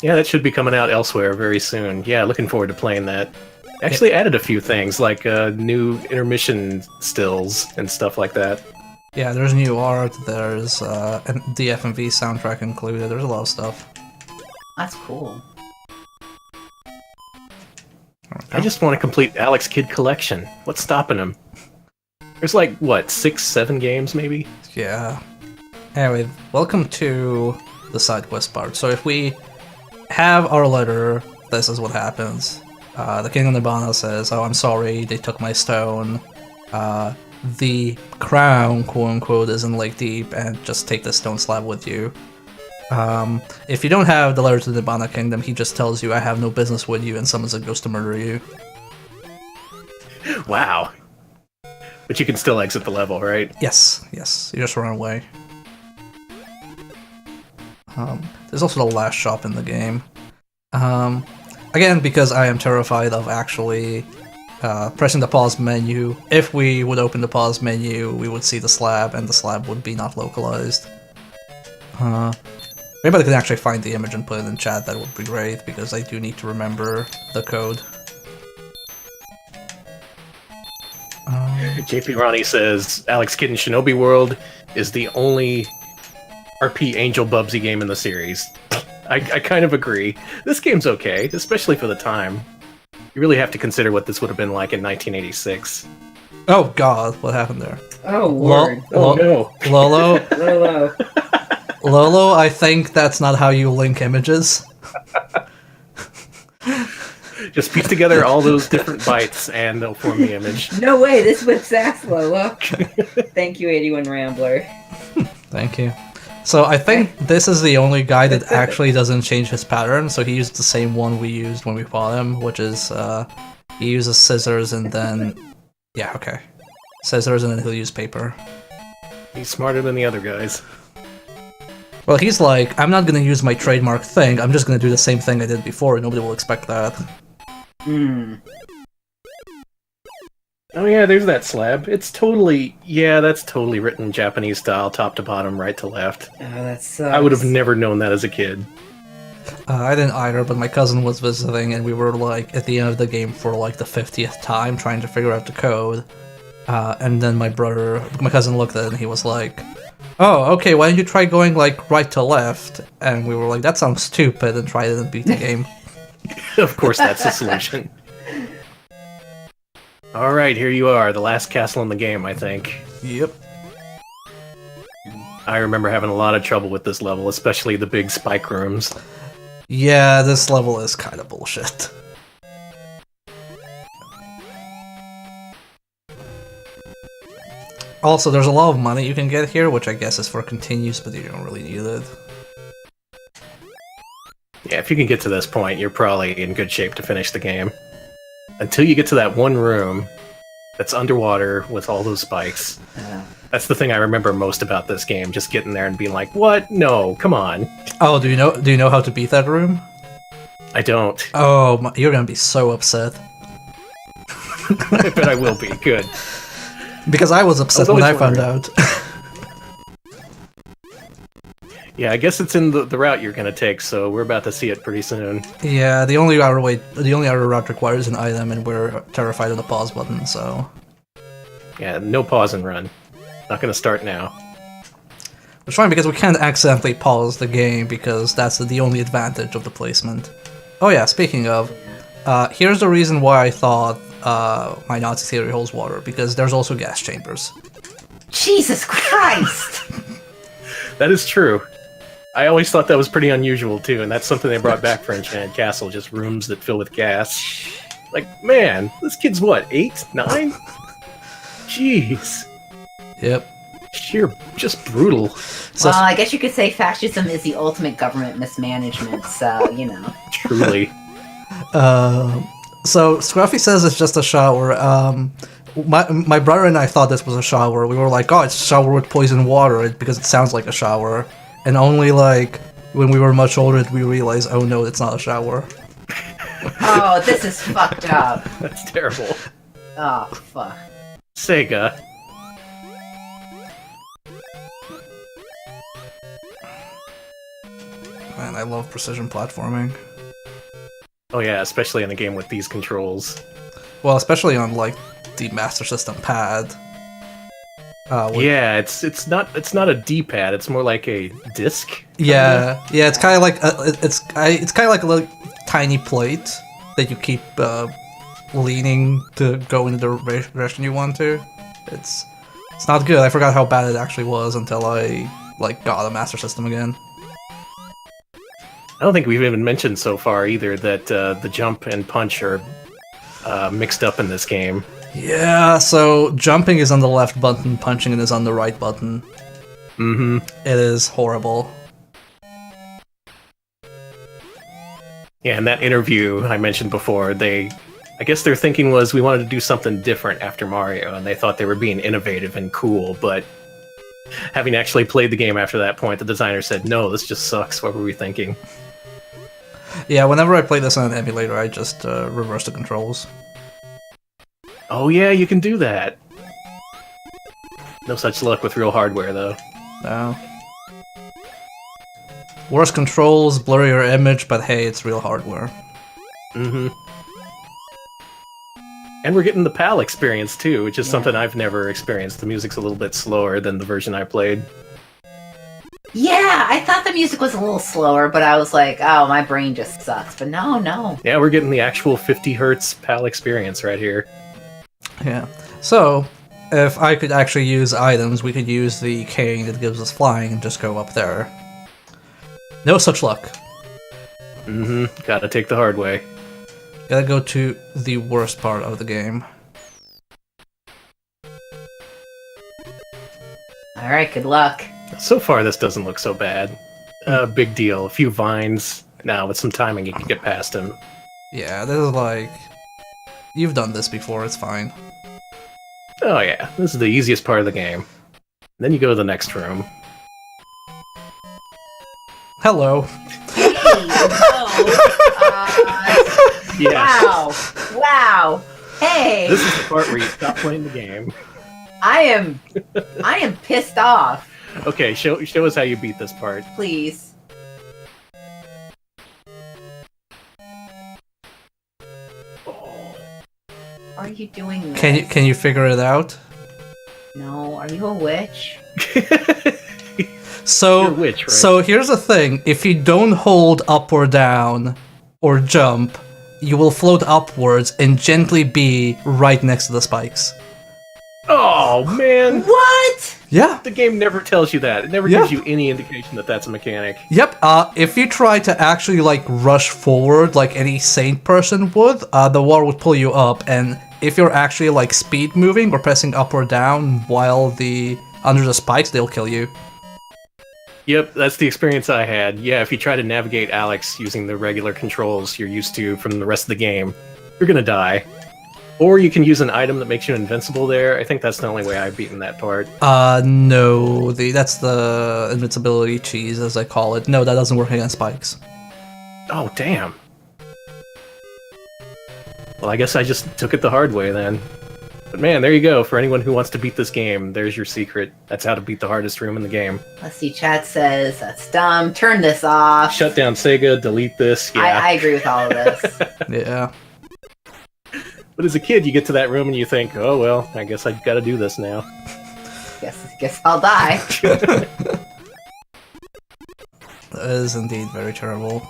Yeah, that should be coming out elsewhere very soon. Yeah, looking forward to playing that. Actually added a few things, like new intermission stills and stuff like that. Yeah, there's new art, there's the FMV soundtrack included, there's a lot of stuff. That's cool. I just want to complete Alex Kidd collection. What's stopping him? There's like, what, 6, 7 games maybe? Yeah. Anyway, welcome to the side quest part. So if we have our letter, this is what happens. The King of Nibbana says, "Oh, I'm sorry, they took my stone. The crown, quote-unquote, is in Lake Deep, and just take this stone slab with you." If you don't have the letter to the Nibbana Kingdom, he just tells you, "I have no business with you," and summons a ghost to murder you. Wow. But you can still exit the level, right? Yes, you just run away. There's also the last shop in the game. Again, because I am terrified of actually pressing the pause menu. If we would open the pause menu, we would see the slab, and the slab would be not localized. Maybe I can actually find the image and put it in chat, that would be great, because I do need to remember the code. JP Ronnie says, Alex Kidd in Shinobi World is the only RP Angel Bubsy game in the series. I kind of agree. This game's okay, especially for the time. You really have to consider what this would have been like in 1986. Oh god, what happened there? Oh, Lord. No. Lolo? Lolo. Lolo, I think that's not how you link images. Just piece together all those different bytes and they'll form the image. No way, this whips ass, Lolo. Thank you, 81 Rambler. Thank you. So I think this is the only guy that actually doesn't change his pattern, so he used the same one we used when we fought him, which is, he uses scissors and then... Yeah, okay. Scissors and then he'll use paper. He's smarter than the other guys. Well, he's like, I'm not gonna use my trademark thing, I'm just gonna do the same thing I did before, and nobody will expect that. Oh yeah, there's that slab. It's totally... Yeah, that's totally written Japanese style, top to bottom, right to left. Oh, that sucks. I would have never known that as a kid. I didn't either, but my cousin was visiting, and we were, like, at the end of the game for, like, the 50th time trying to figure out the code. And then my cousin looked at it, and he was like, "Oh, okay, why don't you try going, like, right to left?" And we were like, "That sounds stupid," and tried it and beat the game. Of course, that's the solution. Alright, here you are, the last castle in the game, I think. Yep. I remember having a lot of trouble with this level, especially the big spike rooms. Yeah, this level is kind of bullshit. Also, there's a lot of money you can get here, which I guess is for continues, but you don't really need it. Yeah, if you can get to this point, you're probably in good shape to finish the game. Until you get to that one room that's underwater with all those spikes. That's the thing I remember most about this game, just getting there and being like, "What? No, come on." Oh, do you know how to beat that room? I don't. Oh, you're gonna be so upset. I bet I will be. Good. Because I was upset when I found out. Yeah, I guess it's in the route you're gonna take, so we're about to see it pretty soon. Yeah, the only other route requires an item, and we're terrified of the pause button, so... Yeah, no pause and run. Not gonna start now. It's fine, because we can't accidentally pause the game, because that's the only advantage of the placement. Oh yeah, speaking of, here's the reason why I thought my Nazi theory holds water, because there's also gas chambers. Jesus Christ! That is true. I always thought that was pretty unusual, too, and that's something they brought back for Enchanted Castle, just rooms that fill with gas. Like, man, this kid's what, 8? 9? Jeez. Yep. Just brutal. So, Well, I guess you could say fascism is the ultimate government mismanagement, so, you know. Truly. So Scruffy says it's just a shower. My brother and I thought this was a shower. We were like, "Oh, it's a shower with poison water," because it sounds like a shower. And only like when we were much older did we realize, oh no, it's not a shower. Oh, this is fucked up. That's terrible. Oh, fuck. Sega. Man, I love precision platforming. Oh yeah, especially in a game with these controls. Well, especially on like the Master System pad. Yeah, it's not a D-pad. It's more like a disc. Yeah, it's kind of like it's kind of like a little tiny plate that you keep leaning to go in the direction you want to. It's not good. I forgot how bad it actually was until I got a Master System again. I don't think we've even mentioned so far either that the jump and punch are mixed up in this game. Yeah, so jumping is on the left button, punching is on the right button. Mm-hmm. It is horrible. Yeah, in that interview I mentioned before, I guess their thinking was we wanted to do something different after Mario, and they thought they were being innovative and cool, but having actually played the game after that point, the designer said, no, this just sucks, what were we thinking? Yeah, whenever I play this on an emulator, I just reverse the controls. Oh yeah, you can do that! No such luck with real hardware, though. No. Worse controls, blurrier image, but hey, it's real hardware. Mm-hmm. And we're getting the PAL experience, too, which is something I've never experienced. The music's a little bit slower than the version I played. Yeah, I thought the music was a little slower, but I was like, oh, my brain just sucks. But no. Yeah, we're getting the actual 50 hertz PAL experience right here. Yeah. So, if I could actually use items, we could use the cane that gives us flying and just go up there. No such luck. Mm-hmm. Gotta take the hard way. Gotta go to the worst part of the game. Alright, good luck. So far, this doesn't look so bad. Big deal. A few vines. Now, with some timing, you can get past them. Yeah, this is like... You've done this before, it's fine. Oh yeah, this is the easiest part of the game. Then you go to the next room. Hello. Hey, Yes. Wow. Hey. This is the part where you stop playing the game. I am pissed off. Okay, show us how you beat this part. Please. Are you doing this? Can you figure it out? No, are you a witch? So, You're a witch, right? So here's the thing, if you don't hold up or down, or jump, you will float upwards and gently be right next to the spikes. Oh, man! What? Yeah. The game never tells you that. It never gives you any indication that that's a mechanic. Yep, if you try to actually, rush forward like any sane person would, the wall would pull you up, and if you're actually, speed moving or pressing up or down while under the spikes, they'll kill you. Yep, that's the experience I had. Yeah, if you try to navigate Alex using the regular controls you're used to from the rest of the game, you're gonna die. Or you can use an item that makes you invincible there. I think that's the only way I've beaten that part. No, that's the invincibility cheese, as I call it. No, that doesn't work against spikes. Oh, damn. Well, I guess I just took it the hard way then. But man, there you go. For anyone who wants to beat this game, there's your secret. That's how to beat the hardest room in the game. Let's see, chat says, that's dumb, turn this off. Shut down Sega, delete this, yeah. I agree with all of this. Yeah. But as a kid, you get to that room and you think, oh well, I guess I've got to do this now. Guess I'll die. That is indeed very terrible.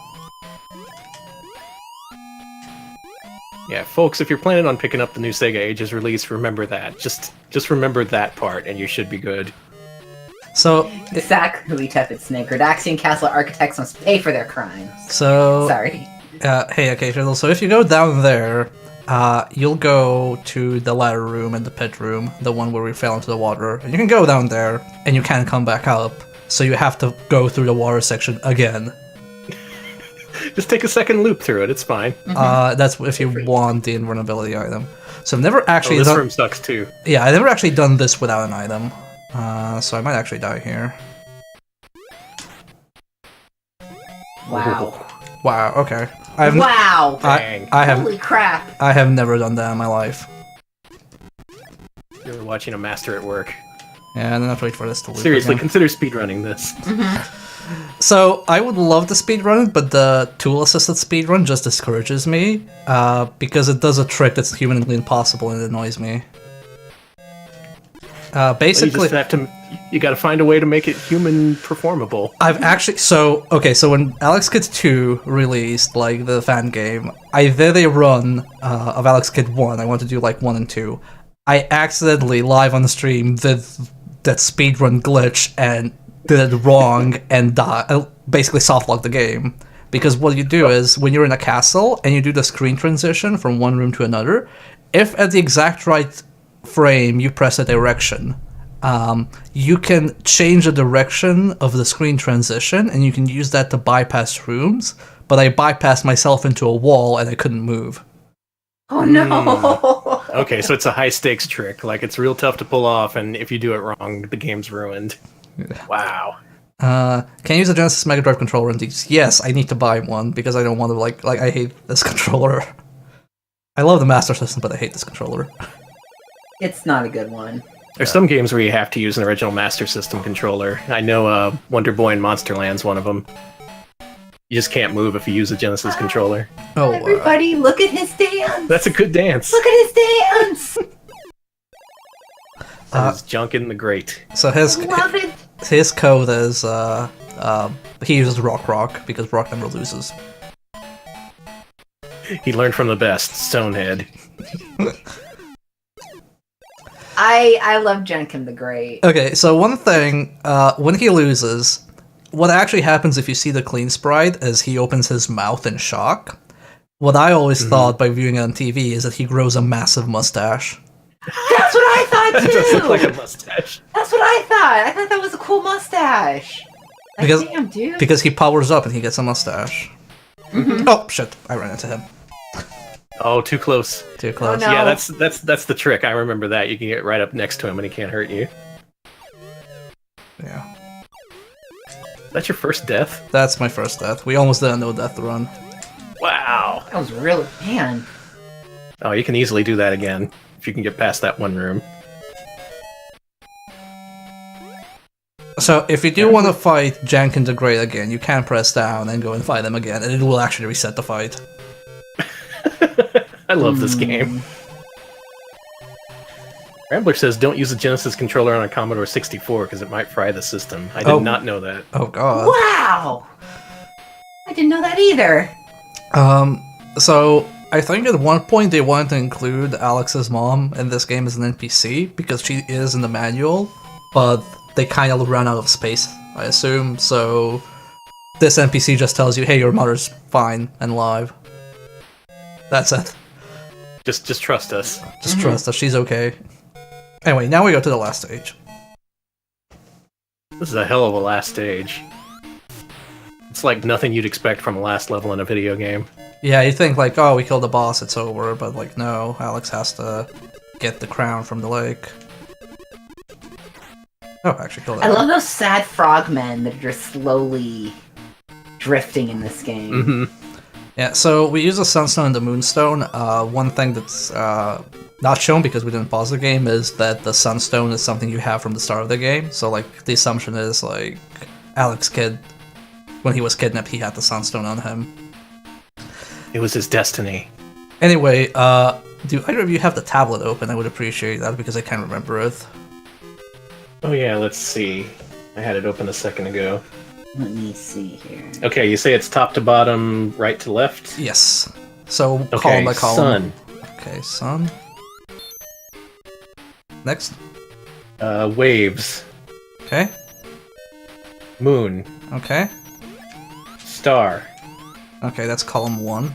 Yeah, folks, if you're planning on picking up the new Sega Ages release, remember that. Just remember that part, and you should be good. So, Exactly, Tepid Snake. Redaxian Castle architects must pay for their crimes. So, Sorry. Hey, okay, Turtle. So if you go down there, you'll go to the ladder room and the pit room, the one where we fell into the water. And you can go down there, and you can't come back up. So you have to go through the water section again. Just take a second loop through it, it's fine. That's if you want the invulnerability item. So I've never actually this done... room sucks too. Yeah, I've never actually done this without an item. So I might actually die here. Wow. Wow, okay. Wow! Dang. Holy crap! I have never done that in my life. You're watching a master at work. Yeah, and then I have to wait for this to loop Seriously, again. consider speedrunning this. So, I would love to speedrun it, but the tool-assisted speedrun just discourages me, because it does a trick that's humanly impossible and it annoys me. You Basically, just have to. You got to find a way to make it human performable. I've actually so when Alex Kidd 2 released, like the fan game, I did a run of Alex Kidd 1. I wanted to do like 1 and 2. I accidentally live on the stream did that speedrun glitch and did it wrong and basically softlocked the game. Because what you do is when you're in a castle and you do the screen transition from one room to another, if at the exact right frame you press a direction, you can change the direction of the screen transition and you can use that to bypass rooms. But I bypassed myself into a wall and I couldn't move. Oh no! Okay, so it's a high stakes trick. Like it's real tough to pull off, and if you do it wrong, the game's ruined. Wow. Can you use a Genesis Mega Drive controller in these? Yes, I need to buy one because I don't want to like I hate this controller. I love the Master System, but I hate this controller. It's not a good one. There's some games where you have to use an original Master System controller. I know Wonder Boy and Monsterland's one of them. You just can't move if you use a Genesis controller. Oh, Everybody, look at his dance! That's a good dance. Look at his dance! That is junk in the grate. so Love it! his code is he uses Rock because Rock never loses. He learned from the best, Stonehead. I love Jenkin the Great. Okay, so one thing, when he loses, what actually happens if you see the clean sprite is he opens his mouth in shock. What I always thought by viewing it on TV is that he grows a massive mustache. That's what I thought too! That does look like a mustache. That's what I thought! I thought that was a cool mustache! Like, Because- damn, dude. Because he powers up and he gets a mustache. Oh, shit, I ran into him. Oh, too close. Too close. no. Yeah, that's the trick. I remember that. You can get right up next to him and he can't hurt you. Yeah. That's your first death? That's my first death. We almost did a no-death run. Wow. That was really... Man. Oh, you can easily do that again if you can get past that one room. So, if you do want to fight Jankin the Great again, you can press down and go and fight him again, and it will actually reset the fight. I love this game. Rambler says don't use a Genesis controller on a Commodore 64 because it might fry the system. I did not know that. Oh god. Wow! I didn't know that either. So, I think at one point they wanted to include Alex's mom in this game as an NPC, because she is in the manual, but they kind of ran out of space, I assume, so this NPC just tells you, hey, your mother's fine and alive. That's it. Just trust us. Just trust us, she's okay. Anyway, now we go to the last stage. This is a hell of a last stage. It's like nothing you'd expect from a last level in a video game. Yeah, you think like, oh, we killed the boss, it's over, but like, no, Alex has to get the crown from the lake. Oh, actually killed that. I love those sad frogmen that are just slowly drifting in this game. Mm-hmm. Yeah, so we use the Sunstone and the Moonstone. One thing that's not shown because we didn't pause the game is that the Sunstone is something you have from the start of the game. So, like, the assumption is, like, Alex Kidd, when he was kidnapped, he had the Sunstone on him. It was his destiny. Anyway, do either of you have the tablet open? I would appreciate that because I can't remember it. Oh yeah, let's see. I had it open a second ago. Let me see here. Okay, you say it's top to bottom, right to left? Yes. So, Okay, column by column. sun. Okay, sun. Next. Waves. Okay. Moon. Okay. Star. Okay, that's column 1.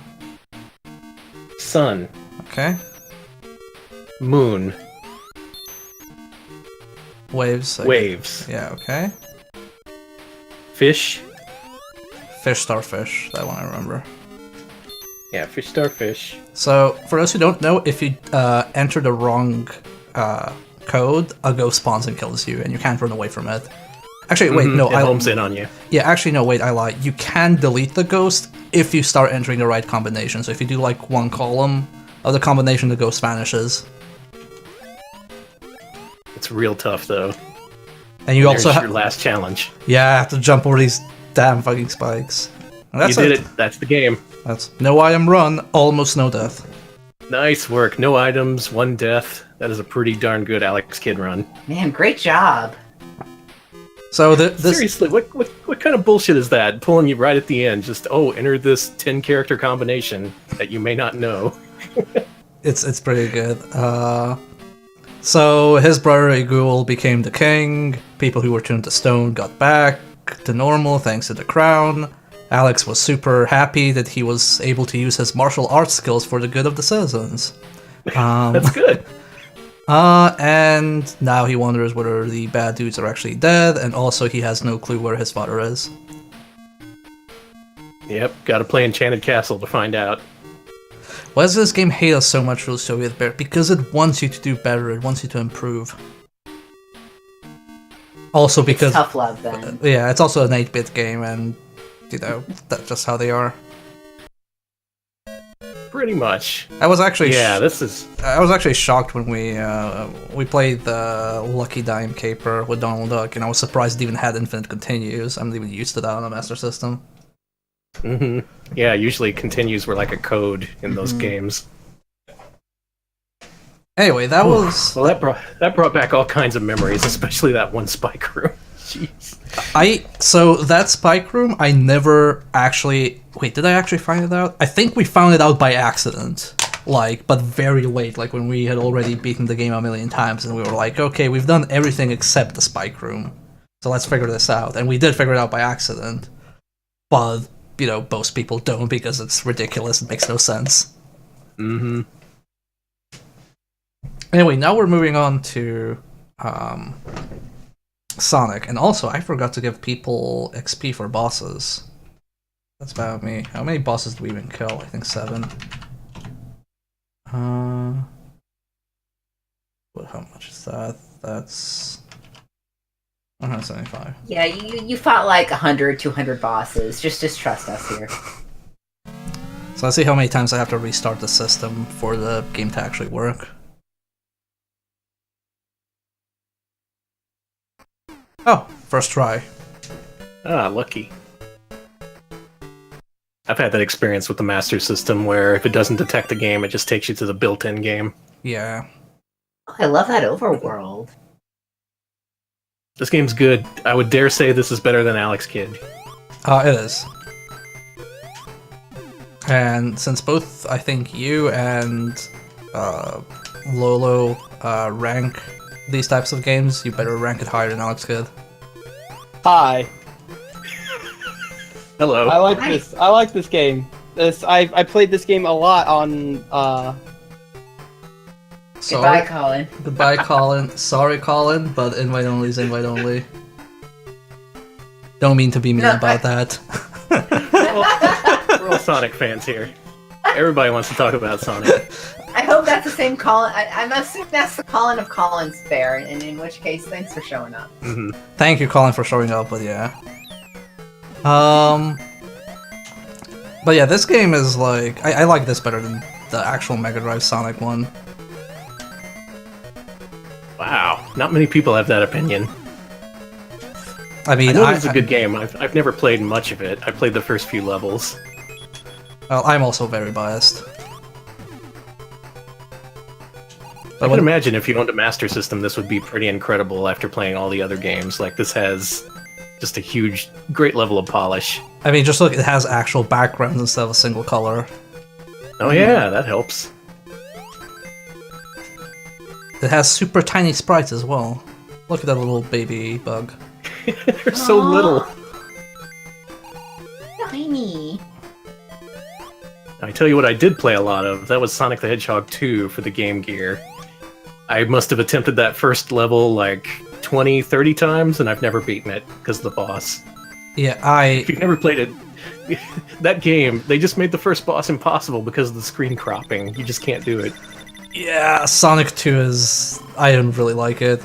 Sun. Okay. Moon. Waves. Waves. Yeah, okay. Fish. Fish, starfish. That one I remember. Yeah, fish, starfish. So, for those who don't know, if you enter the wrong code, a ghost spawns and kills you, and you can't run away from it. Actually, wait, no, it homes in on you. Yeah, actually, no, wait, I lied. You can delete the ghost if you start entering the right combination. So if you do, like, one column of the combination, the ghost vanishes. It's real tough, though. And you also There's have... your last challenge. Yeah, I have to jump over these damn fucking spikes. And that's You did it. That's the game. That's no item run, almost no death. Nice work. No items, 1 death. That is a pretty darn good Alex Kidd run. Man, great job. So this Seriously, what kind of bullshit is that? Pulling you right at the end, just enter this 10-character combination that you may not know. it's pretty good. So his brother Egul became the king. People who were turned to stone got back to normal thanks to the crown. Alex was super happy that he was able to use his martial arts skills for the good of the citizens. That's good. And now he wonders whether the bad dudes are actually dead, and also he has no clue where his father is. Yep, gotta play Enchanted Castle to find out. Why does this game hate us so much for the Soviet Bear? Because it wants you to do better, it wants you to improve. Also because... It's tough love, then. Yeah, it's also an 8-bit game, and, you know, that's just how they are. Pretty much. I was actually I was actually shocked when we played the Lucky Dime Caper with Donald Duck, and I was surprised it even had infinite continues. I'm not even used to that on a Master System. Mm-hmm. Yeah, usually continues were like a code in those games. Anyway, that was... Well, that brought back all kinds of memories, especially that one spike room. Jeez. So that spike room, I never actually... Wait, did I actually find it out? I think we found it out by accident. Like, but very late, like when we had already beaten the game a million times, and we were like, okay, we've done everything except the spike room. So let's figure this out. And we did figure it out by accident. But, you know, most people don't because it's ridiculous, it makes no sense. Mm-hmm. Anyway, now we're moving on to Sonic. And also, I forgot to give people XP for bosses. That's about me. How many bosses do we even kill? I think 7. How much is that? That's 175. Yeah, you fought like 100, 200 bosses. Just trust us here. So let's see how many times I have to restart the system for the game to actually work. Oh, first try. Ah, lucky. I've had that experience with the Master System where if it doesn't detect the game, it just takes you to the built-in game. Yeah. Oh, I love that overworld. This game's good. I would dare say this is better than Alex Kidd. It is. And since both, I think you and Lolo rank these types of games, you better rank it higher than Alex Kidd. Hi. Hello. I like this game. I played this game a lot on Goodbye, Colin. Goodbye, Colin. Sorry, Colin, but invite only is invite only. Don't mean to be mean about that. We're all Sonic fans here. Everybody wants to talk about Sonic. I hope that's the same Colin. I'm assuming that's the Colin of Colin's Fair, and in which case, thanks for showing up. Mm-hmm. Thank you, Colin, for showing up, but yeah. But yeah, this game is like... I like this better than the actual Mega Drive Sonic one. Wow, not many people have that opinion. I mean, I know it's a good game. I've never played much of it. I played the first few levels. Well, I'm also very biased. I can imagine if you owned a Master System, this would be pretty incredible after playing all the other games. Like, this has just a huge, great level of polish. I mean, just look, it has actual backgrounds instead of a single color. Oh yeah, that helps. It has super tiny sprites as well. Look at that little baby bug. They're so little. Tiny. I tell you what I did play a lot of. That was Sonic the Hedgehog 2 for the Game Gear. I must have attempted that first level like 20, 30 times, and I've never beaten it because of the boss. Yeah, If you've never played it, that game, they just made the first boss impossible because of the screen cropping. You just can't do it. Yeah, Sonic 2 is... I don't really like it.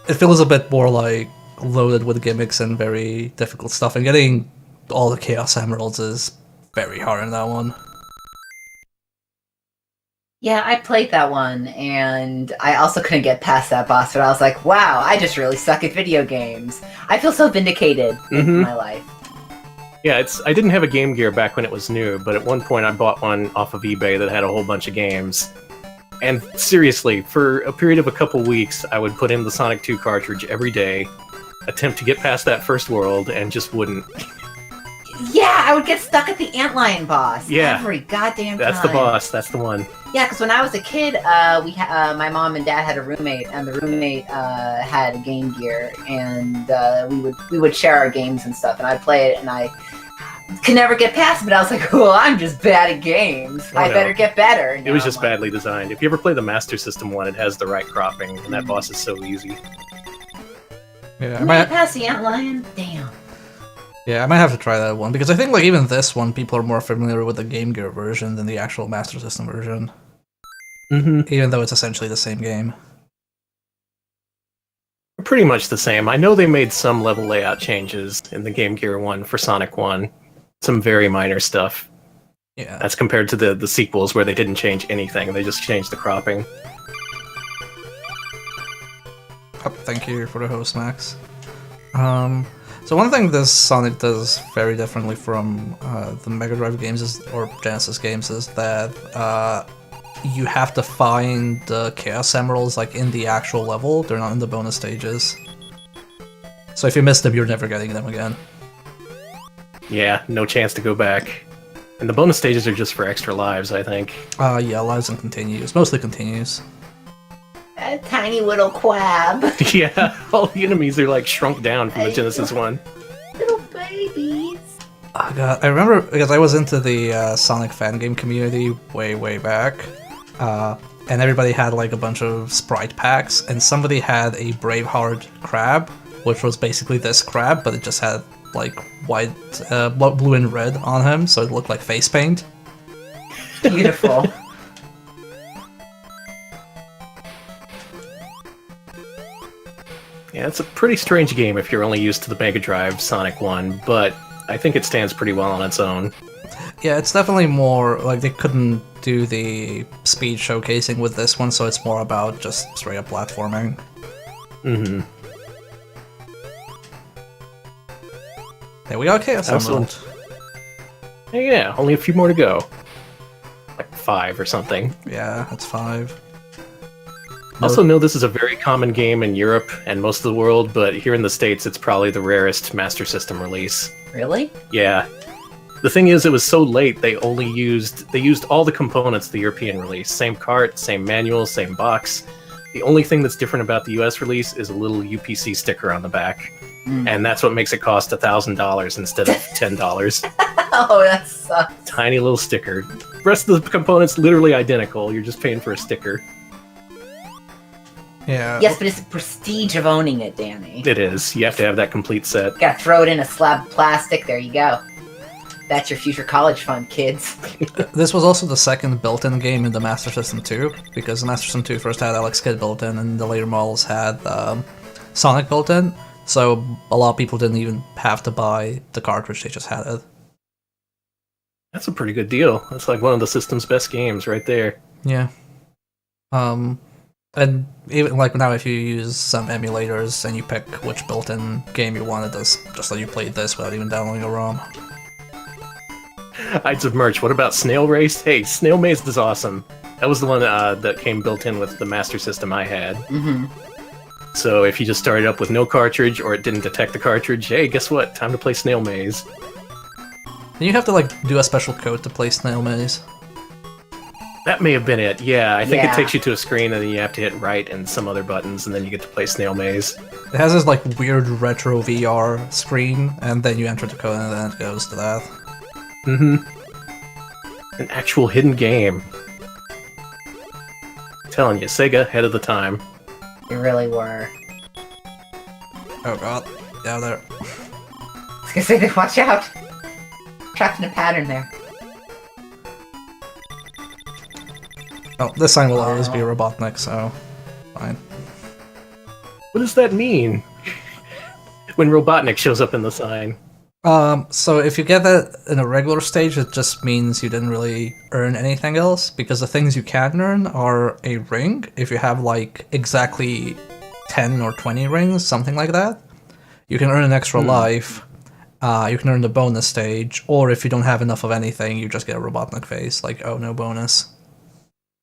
It feels a bit more like loaded with gimmicks and very difficult stuff, and getting all the Chaos Emeralds is very hard in that one. Yeah, I played that one, and I also couldn't get past that boss, but I was like, wow, I just really suck at video games. I feel so vindicated in my life. Yeah, I didn't have a Game Gear back when it was new, but at one point I bought one off of eBay that had a whole bunch of games. And seriously, for a period of a couple weeks, I would put in the Sonic 2 cartridge every day, attempt to get past that first world, and just wouldn't. Yeah, I would get stuck at the antlion boss. Yeah. Every goddamn time. That's the boss, that's the one. Yeah, because when I was a kid, my mom and dad had a roommate, and the roommate had a Game Gear, and we would share our games and stuff, and I'd play it, and I could never get past it, but I was like, well, I'm just bad at games. Oh, I no. better get better. It was just badly designed. If you ever play the Master System one, it has the right cropping, and that boss is so easy. Yeah, I You made might, it past the antlion? Damn. yeah, I might have to try that one because I think like even this one, people are more familiar with the Game Gear version than the actual Master System version. Mm-hmm. Even though it's essentially the same game. Pretty much the same. I know they made some level layout changes in the Game Gear one for Sonic 1. Some very minor stuff. Yeah. That's compared to the sequels where they didn't change anything. They just changed the cropping. Oh, thank you for the host, Max. So one thing this Sonic does very differently from the Mega Drive games or Genesis games is that you have to find the Chaos Emeralds like in the actual level. They're not in the bonus stages. So if you miss them, you're never getting them again. Yeah, no chance to go back. And the bonus stages are just for extra lives, I think. Yeah, lives and continues. Mostly continues. A tiny little quab. Yeah, all the enemies are like shrunk down from the Genesis one. Little babies. Oh god, I remember because I was into the Sonic fan game community way back, and everybody had like a bunch of sprite packs, and somebody had a Braveheart crab, which was basically this crab, but it just had like white, blue and red on him, so it looked like face paint. Beautiful. Yeah, it's a pretty strange game if you're only used to the Mega Drive Sonic 1, but I think it stands pretty well on its own. Yeah, it's definitely more like they couldn't do the speed showcasing with this one, so it's more about just straight up platforming. Mm-hmm. There we got Chaos Emerald. Yeah, only a few more to go. Like 5 or something. Yeah, that's 5. Also know this is a very common game in Europe and most of the world, but here in the States it's probably the rarest Master System release. Really? Yeah. The thing is, it was so late, they used all the components of the European release. Same cart, same manual, same box. The only thing that's different about the US release is a little UPC sticker on the back. And that's what makes it cost $1,000 instead of $10. Oh, that sucks. Tiny little sticker. The rest of the components literally identical, you're just paying for a sticker. Yeah. Yes, but it's the prestige of owning it, Danny. It is. You have to have that complete set. Gotta throw it in a slab of plastic, there you go. That's your future college fund, kids. This was also the second built-in game in the Master System 2, because the Master System 2 first had Alex Kidd built-in, and the later models had Sonic built-in, so a lot of people didn't even have to buy the cartridge, they just had it. That's a pretty good deal. That's like one of the system's best games right there. Yeah. And even like now if you use some emulators and you pick which built-in game you want, it does just let you play this without even downloading a ROM. Ides of Merch, what about Snail Race? Hey, Snail Maze is awesome. That was the one that came built in with the Master System I had. Mm-hmm. So if you just started up with no cartridge or it didn't detect the cartridge, hey, guess what? Time to play Snail Maze. And you have to like do a special code to play Snail Maze. That may have been it, yeah. I think Yeah. it takes you to a screen and then you have to hit right and some other buttons and then you get to play Snail Maze. It has this like weird retro VR screen, and then you enter the code and then it goes to that. Mm-hmm. An actual hidden game. Telling you, Sega, ahead of the time. They really were. Oh god, down there. I was gonna say, watch out! Trapped in a pattern there. Oh, this sign will always be Robotnik, so fine. What does that mean? When Robotnik shows up in the sign. So if you get that in a regular stage, it just means you didn't really earn anything else, because the things you can earn are a ring, if you have like exactly 10 or 20 rings, something like that. You can earn an extra life, you can earn the bonus stage, or if you don't have enough of anything, you just get a Robotnik face, like, oh, no bonus.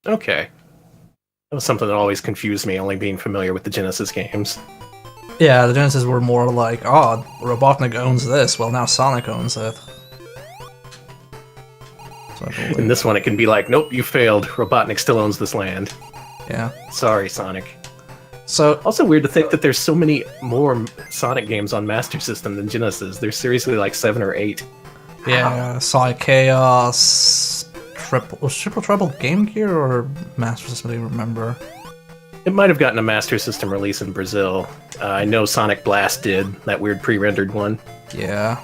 Okay. That was something that always confused me, only being familiar with the Genesis games. Yeah, the Genesis were more like, oh, Robotnik owns this, well, now Sonic owns it. So I believe- In this one, it can be like, nope, you failed. Robotnik still owns this land. Yeah. Sorry, Sonic. So, Also weird to think that there's so many more Sonic games on Master System than Genesis. There's seriously like 7 or 8. yeah, Sonic Chaos, Triple Trouble Game Gear or Master System, I don't remember. It might have gotten a Master System release in Brazil. I know Sonic Blast did, that weird pre-rendered one. Yeah.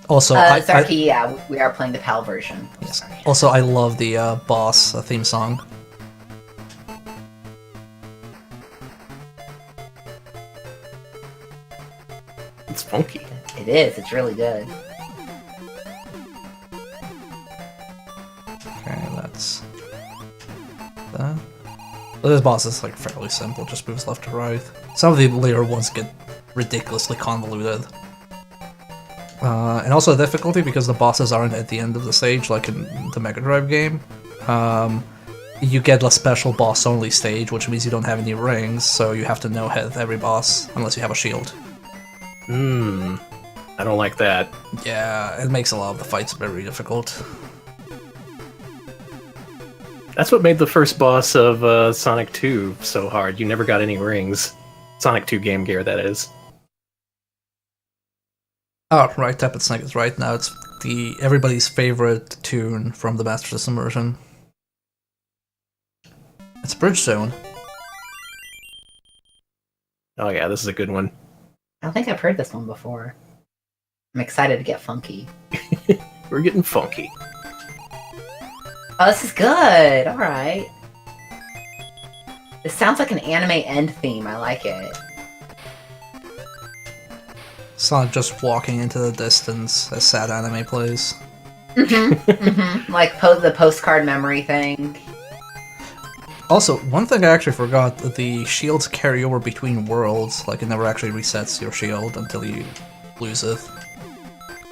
Also, Zarky, yeah, we are playing the PAL version. yes. Sorry. Also, I love the boss theme song. It's funky. It is. It's really good. Okay, that's that. But this boss is like fairly simple, just moves left to right. Some of the later ones get ridiculously convoluted. And also the difficulty, because the bosses aren't at the end of the stage like in the Mega Drive game. You get a special boss-only stage, which means you don't have any rings, so you have to no-hit every boss unless you have a shield. I don't like that. Yeah, it makes a lot of the fights very difficult. That's what made the first boss of Sonic 2 so hard. You never got any rings. Sonic 2 Game Gear, that is. Oh, right, Tepid Snake is right now. It's everybody's favorite tune from the Master System version. It's Bridge Zone. Oh yeah, this is a good one. I don't think I've heard this one before. I'm excited to get funky. We're getting funky. Oh, this is good. All right. This sounds like an anime end theme. I like it. Sonic just walking into the distance as sad anime plays. Like the postcard memory thing. Also, one thing I actually forgot, the shields carry over between worlds, like it never actually resets your shield until you lose it.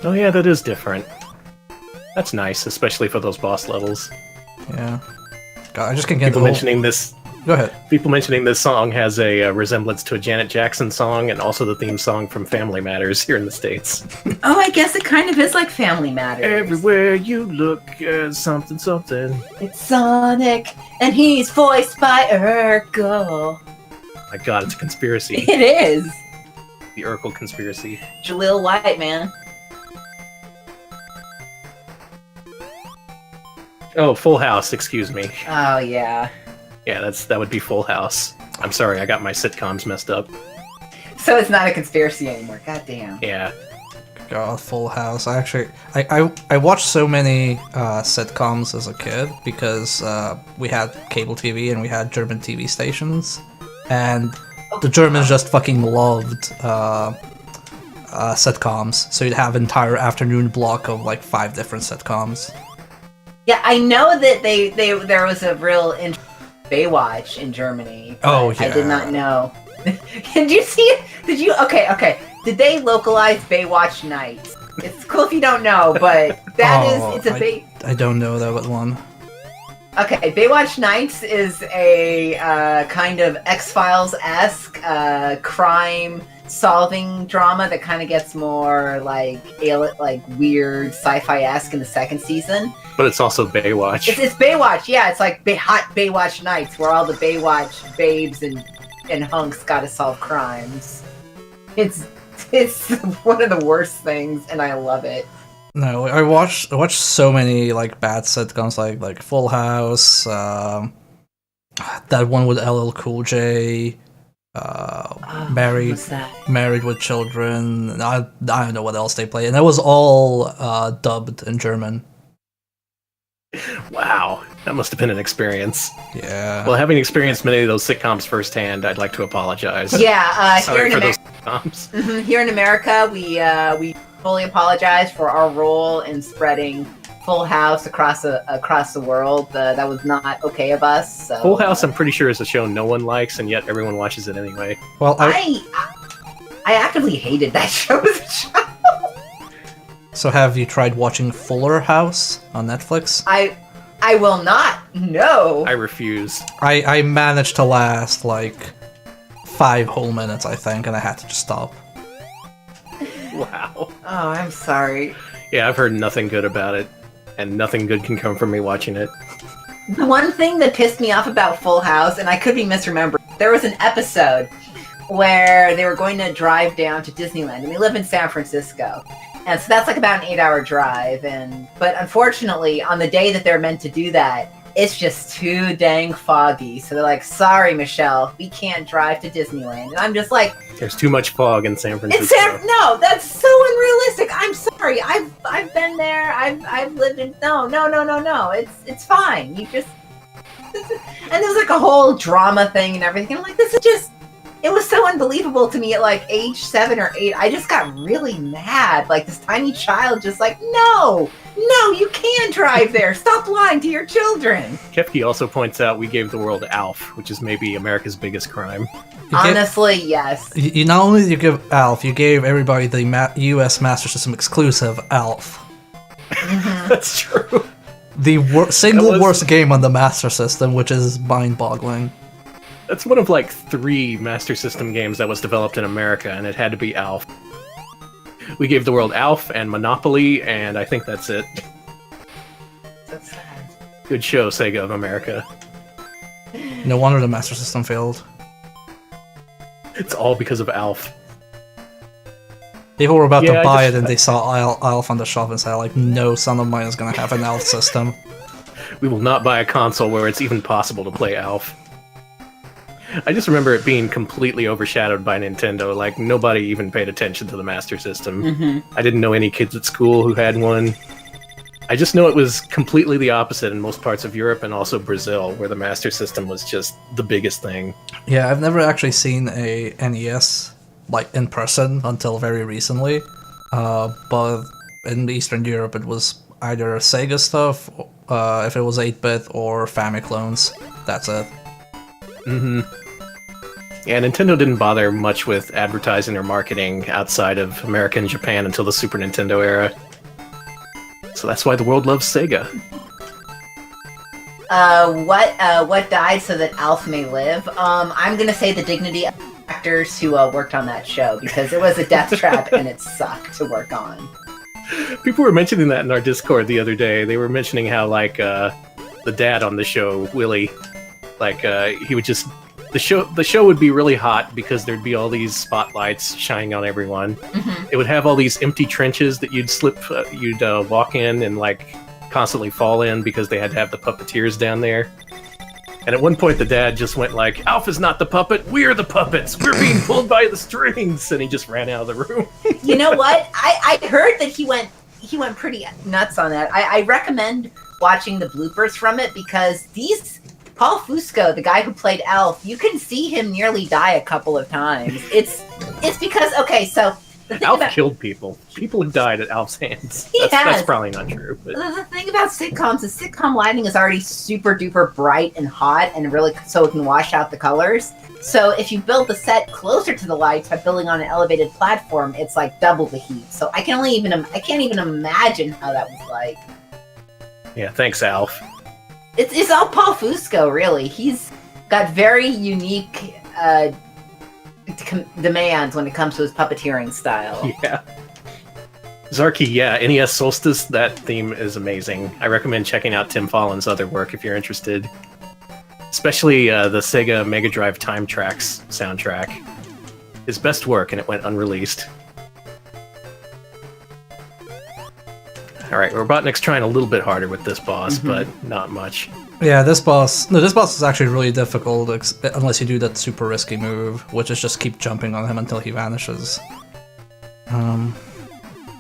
Oh yeah, that is different. That's nice, especially for those boss levels. Yeah. God, I just can't get People the whole... mentioning this. Go ahead. People mentioning this song has a resemblance to a Janet Jackson song, and also the theme song from Family Matters here in the States. Oh, I guess it kind of is like Family Matters. Everywhere you look, something, something. It's Sonic, and he's voiced by Urkel. My God, it's a conspiracy. It is. The Urkel conspiracy. Jaleel White, man. Oh, Full House. Excuse me. Oh, yeah. Yeah, that would be Full House. I'm sorry, I got my sitcoms messed up. So it's not a conspiracy anymore. God damn. Yeah. God, Full House. I watched so many sitcoms as a kid because we had cable TV and we had German TV stations, and the Germans just fucking loved sitcoms. So you'd have an entire afternoon block of like 5 different sitcoms. Yeah, I know that there was a real interest in Baywatch in Germany. Oh, yeah. I did not know. Did you see it? Did you? Okay. Did they localize Baywatch Nights? It's cool if you don't know, but I don't know that one. Okay, Baywatch Nights is a kind of X-Files-esque crime-solving drama that kind of gets more like weird sci-fi-esque in the second season. But it's also Baywatch. It's Baywatch, yeah. It's like hot Baywatch Nights, where all the Baywatch babes and hunks gotta solve crimes. It's one of the worst things, and I love it. No, I watched so many like bad sitcoms like Full House, that one with LL Cool J, What's that? Married with Children. I don't know what else they play, and it was all dubbed in German. Wow, that must have been an experience. Yeah. Well, having experienced many of those sitcoms firsthand, I'd like to apologize. Yeah, Sorry for those sitcoms. Here in America, we fully apologize for our role in spreading Full House across the world. That was not okay of us. So, Full House, I'm pretty sure, is a show no one likes, and yet everyone watches it anyway. Well, I actively hated that show as a child. So have you tried watching Fuller House on Netflix? I will not. No. I refuse. I managed to last like 5 whole minutes, I think, and I had to just stop. Wow. Oh, I'm sorry. Yeah, I've heard nothing good about it, and nothing good can come from me watching it. The one thing that pissed me off about Full House, and I could be misremembering, there was an episode where they were going to drive down to Disneyland, and they live in San Francisco. And so that's like about an 8-hour drive. But unfortunately, on the day that they're meant to do that, it's just too dang foggy. So they're like, sorry, Michelle, we can't drive to Disneyland. And I'm just like, There's too much fog in San Francisco. no, that's so unrealistic. I'm sorry. I've been there. I've lived in no. It's fine. You just and there's like a whole drama thing and everything. I'm like, this is just it was so unbelievable to me at like age 7 or 8. I just got really mad. Like this tiny child just like, no, you can drive there. Stop lying to your children. Kefke also points out we gave the world ALF, which is maybe America's biggest crime. Honestly, yes. You not only did you give ALF, you gave everybody the US Master System exclusive ALF. That's true. The single worst game on the Master System, which is mind-boggling. That's one of like 3 Master System games that was developed in America, and it had to be ALF. We gave the world ALF and Monopoly, and I think that's it. That's sad. Good show, Sega of America. No wonder the Master System failed. It's all because of ALF. People were about to buy it and they saw ALF on the shelf and said, like, no son of mine is gonna have an ALF system. We will not buy a console where it's even possible to play ALF. I just remember it being completely overshadowed by Nintendo. Like, nobody even paid attention to the Master System. I didn't know any kids at school who had one. I just know it was completely the opposite in most parts of Europe and also Brazil, where the Master System was just the biggest thing. Yeah, I've never actually seen a NES, like, in person until very recently. But in Eastern Europe, it was either Sega stuff, if it was 8-bit, or Famiclones. That's it. Yeah, Nintendo didn't bother much with advertising or marketing outside of America and Japan until the Super Nintendo era. So that's why the world loves Sega. What died so that Alf may live? I'm gonna say the dignity of actors who worked on that show, because it was a death trap and it sucked to work on. People were mentioning that in our Discord the other day. They were mentioning how, like, the dad on the show, Willie, like, he would just... The show would be really hot because there'd be all these spotlights shining on everyone. It would have all these empty trenches that you'd walk in and, like, constantly fall in because they had to have the puppeteers down there. And at one point the dad just went like, Alpha's not the puppet, we're the puppets! We're being pulled by the strings! And he just ran out of the room. You know what? I heard that he went pretty nuts on that. I recommend watching the bloopers from it, because Paul Fusco, the guy who played Alf, you can see him nearly die a couple of times. It's because, okay, so... Alf killed people. People have died at Alf's hands. That's probably not true. But... The thing about sitcoms is sitcom lighting is already super duper bright and hot, and really so it can wash out the colors. So if you build the set closer to the lights by building on an elevated platform, it's like double the heat. So I can't even imagine how that was like. Yeah, thanks, Alf. It's all Paul Fusco, really. He's got very unique demands when it comes to his puppeteering style. Yeah. Zarky, yeah, NES Solstice, that theme is amazing. I recommend checking out Tim Follin's other work if you're interested. Especially the Sega Mega Drive Time Tracks soundtrack. His best work, and it went unreleased. Alright, Robotnik's trying a little bit harder with this boss, but not much. Yeah, this boss is actually really difficult, unless you do that super risky move, which is just keep jumping on him until he vanishes. But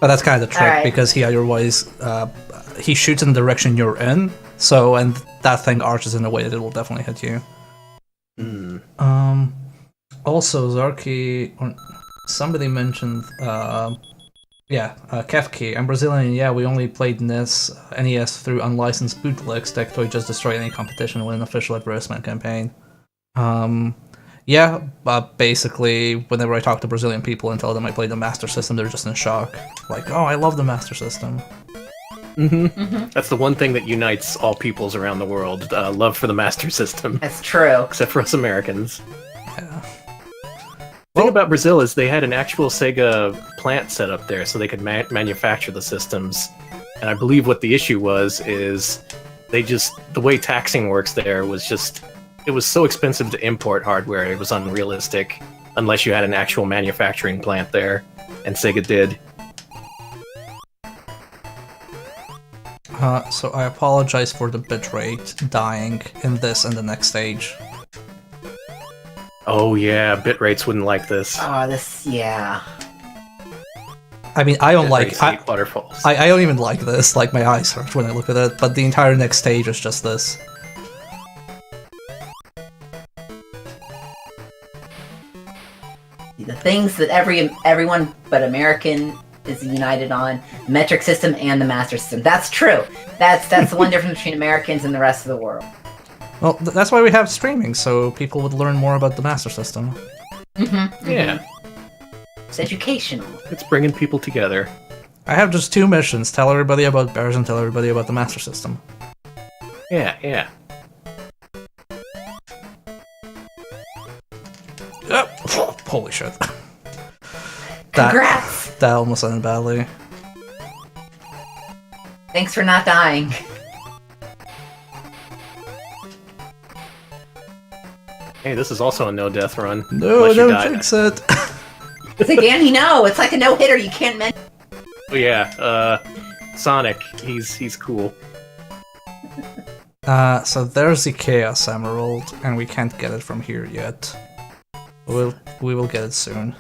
that's kind of the trick, because he otherwise, he shoots in the direction you're in, so, and that thing arches in a way that it will definitely hit you. Also, Zarky, or somebody mentioned, Kefke. I'm Brazilian, yeah, we only played NES through unlicensed bootlegs. Tectoy just destroyed any competition with an official advertisement campaign. Yeah, but basically, whenever I talk to Brazilian people and tell them I play the Master System, they're just in shock. Like, oh, I love the Master System. That's the one thing that unites all peoples around the world, love for the Master System, That's true. except for us Americans. Yeah. The thing about Brazil is they had an actual Sega plant set up there so they could manufacture the systems. And I believe what the issue was is the way taxing works there was just, it was so expensive to import hardware, it was unrealistic unless you had an actual manufacturing plant there, and Sega did. So I apologize for the bitrate dying in this and the next stage. Oh yeah, bitrates wouldn't like this. Oh, this, yeah. I mean, I don't like... Bitrates hate waterfalls. I don't even like this, like my eyes hurt when I look at it, but the entire next stage is just this. The things that everyone but American is united on, the metric system and the master system. That's true. That's the one difference between Americans and the rest of the world. Well, that's why we have streaming, so people would learn more about the Master System. Yeah, It's educational. it's bringing people together. I have just 2 missions, tell everybody about bears and tell everybody about the Master System. Yeah. Holy shit. Congrats! That almost ended badly. Thanks for not dying. Hey, this is also a no-death run. No, unless you don't die. jinx it! It's like, Danny, no, it's like a no-hitter, you can't mention. Oh yeah, Sonic, he's cool. So there's the Chaos Emerald, and we can't get it from here yet. We will get it soon.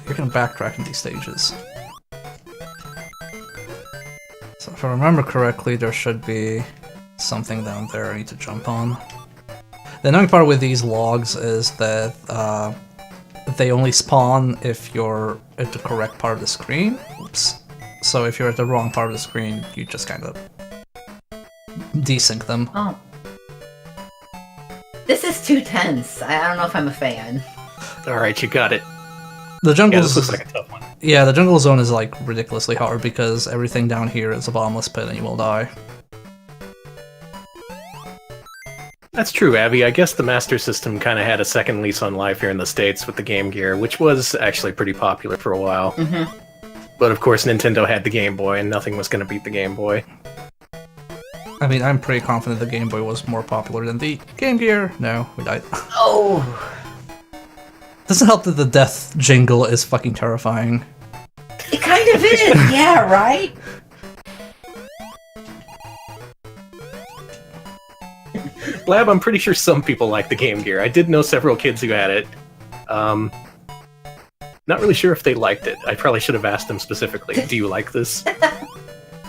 You can backtrack in these stages. So if I remember correctly, there should be something down there I need to jump on. The annoying part with these logs is that they only spawn if you're at the correct part of the screen. Oops. So if you're at the wrong part of the screen, you just kind of desync them. Oh. This is too tense. I don't know if I'm a fan. Alright, you got it. The Yeah, jungle this looks like a tough one. yeah, the jungle zone is like ridiculously hard because everything down here is a bottomless pit and you will die. That's true, Abby. I guess the Master System kind of had a second lease on life here in the States with the Game Gear, which was actually pretty popular for a while. Mm-hmm. But of course, Nintendo had the Game Boy, and nothing was going to beat the Game Boy. I mean, I'm pretty confident the Game Boy was more popular than the Game Gear. No, we died. Oh! Doesn't help that the death jingle is fucking terrifying. It kind of is, yeah, right? Blab, I'm pretty sure some people like the Game Gear. I did know several kids who had it. Not really sure if they liked it. I probably should have asked them specifically. Do you like this?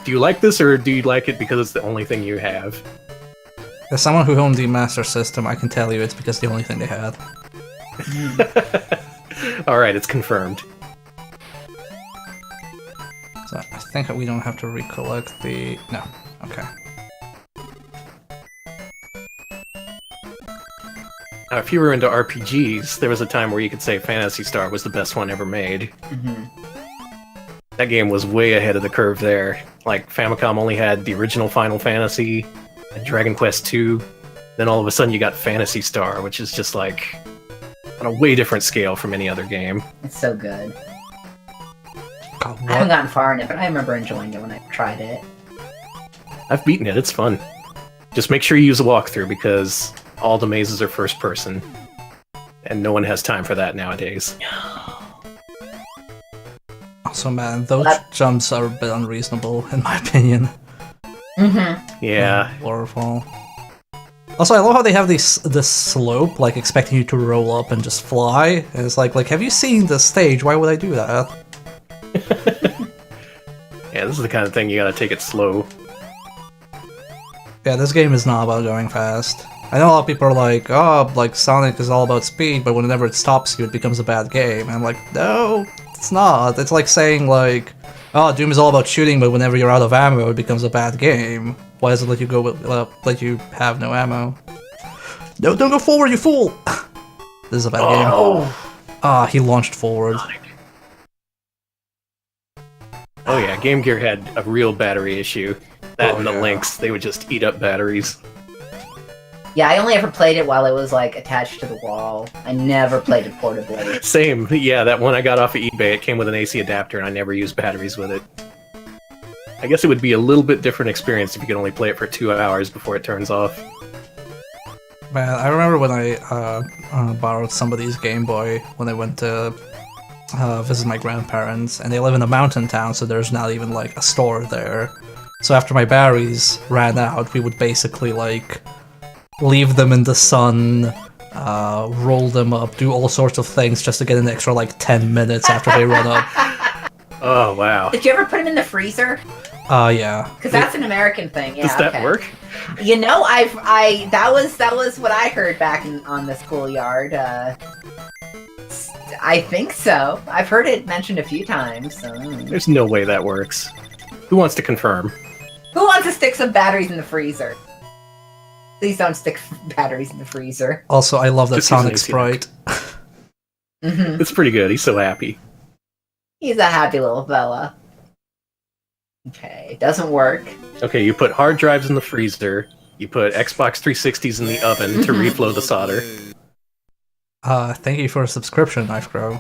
Do you like this, or do you like it because it's the only thing you have? As someone who owned the Master System, I can tell you it's because the only thing they had. Alright, it's confirmed. So I think we don't have to recollect the... No. Okay. Now, if you were into RPGs, there was a time where you could say Phantasy Star was the best one ever made. Mm-hmm. That game was way ahead of the curve there. Like, Famicom only had the original Final Fantasy and Dragon Quest II. Then all of a sudden you got Phantasy Star, which is just like on a way different scale from any other game. It's so good. God, I haven't gotten far in it, but I remember enjoying it when I tried it. I've beaten it, it's fun. Just make sure you use a walkthrough because all the mazes are first person. And no one has time for that nowadays. Also, man, those jumps are a bit unreasonable, in my opinion. Mm-hmm. Yeah. Waterfall. Also, I love how they have this slope, like expecting you to roll up and just fly. And it's like, have you seen the stage? Why would I do that? Yeah, this is the kind of thing you gotta take it slow. Yeah, this game is not about going fast. I know a lot of people are like, oh, like Sonic is all about speed, but whenever it stops you, it becomes a bad game. And I'm like, no, it's not. It's like saying like, oh, Doom is all about shooting, but whenever you're out of ammo, it becomes a bad game. Why does it let you go with, let you have no ammo? No, don't go forward, you fool! This is a bad game. Ah, he launched forward. Oh yeah, Game Gear had a real battery issue. That and the yeah. Lynx, they would just eat up batteries. Yeah, I only ever played it while it was like attached to the wall. I never played it portably. Same, yeah, that one I got off of eBay, it came with an AC adapter and I never used batteries with it. I guess it would be a little bit different experience if you could only play it for 2 hours before it turns off. Man, I remember when I borrowed somebody's Game Boy when I went to visit my grandparents, and they live in a mountain town, so there's not even like a store there. So after my batteries ran out, we would basically like leave them in the sun, roll them up, do all sorts of things just to get an extra like 10 minutes after they run up. Oh, wow. Did you ever put them in the freezer? Yeah. Because that's an American thing. Yeah, Does that work? You know, that was what I heard back on the schoolyard. I think so. I've heard it mentioned a few times. So. There's no way that works. Who wants to confirm? Who wants to stick some batteries in the freezer? Please don't stick batteries in the freezer. Also, I love that Just use an Sonic AC sprite. It's pretty good, he's so happy. He's a happy little fella. Okay, it doesn't work. Okay, you put hard drives in the freezer, you put Xbox 360s in the oven to reflow the solder. Thank you for a subscription, Knife Crow.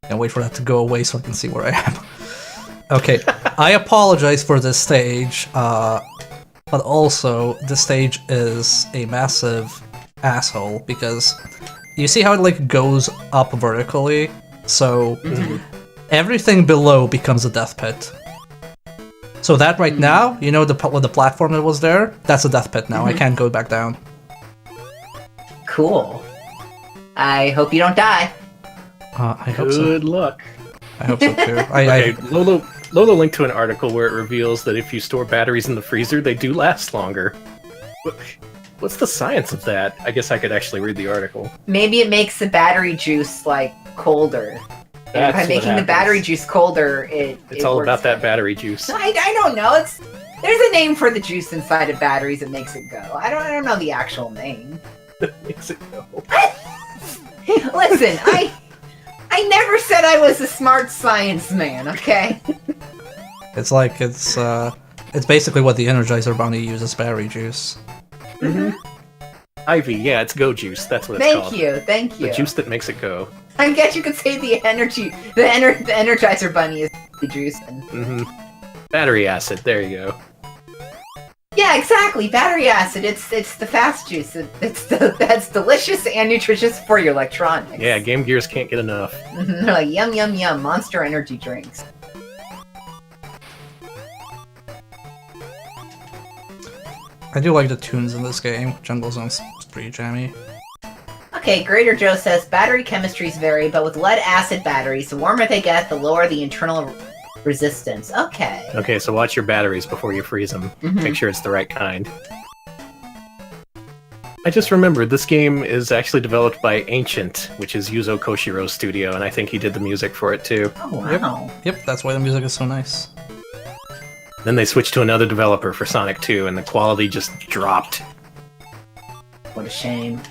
Can't wait for that to go away so I can see where I am. Okay, I apologize for this stage, but also, this stage is a massive asshole, because you see how it like goes up vertically? So, everything below becomes a death pit. So that right now, you know the platform that was there? That's a death pit now, I can't go back down. Cool. I hope you don't die. I hope so. Good luck. I hope so too. Okay, Lolo linked to an article where it reveals that if you store batteries in the freezer, they do last longer. What's the science of that? I guess I could actually read the article. Maybe it makes the battery juice like colder. And by That's making what the battery happens. juice colder, It's it all works about that better. battery juice. I don't know. There's a name for the juice inside of batteries that makes it go. I don't know the actual name. Makes it go. Listen, I never said I was a smart science man. Okay. It's like, it's basically what the Energizer Bunny uses, battery juice. Ivy, yeah, it's go juice. That's what it's called. Thank you. The juice that makes it go. I guess you could say the Energizer Bunny is the juice. Battery acid, there you go. Yeah, exactly. Battery acid. It's the fast juice. That's delicious and nutritious for your electronics. Yeah, Game Gears can't get enough. They're like yum yum yum. Monster energy drinks. I do like the tunes in this game. Jungle Zone's pretty jammy. Okay, Greater Joe says battery chemistries vary, but with lead acid batteries, the warmer they get, the lower the internal resistance. Okay. Okay, so watch your batteries before you freeze them. Make sure it's the right kind. I just remembered, this game is actually developed by Ancient, which is Yuzo Koshiro's studio, and I think he did the music for it too. Oh, wow. Yep, that's why the music is so nice. Then they switched to another developer for Sonic 2, and the quality just dropped. What a shame.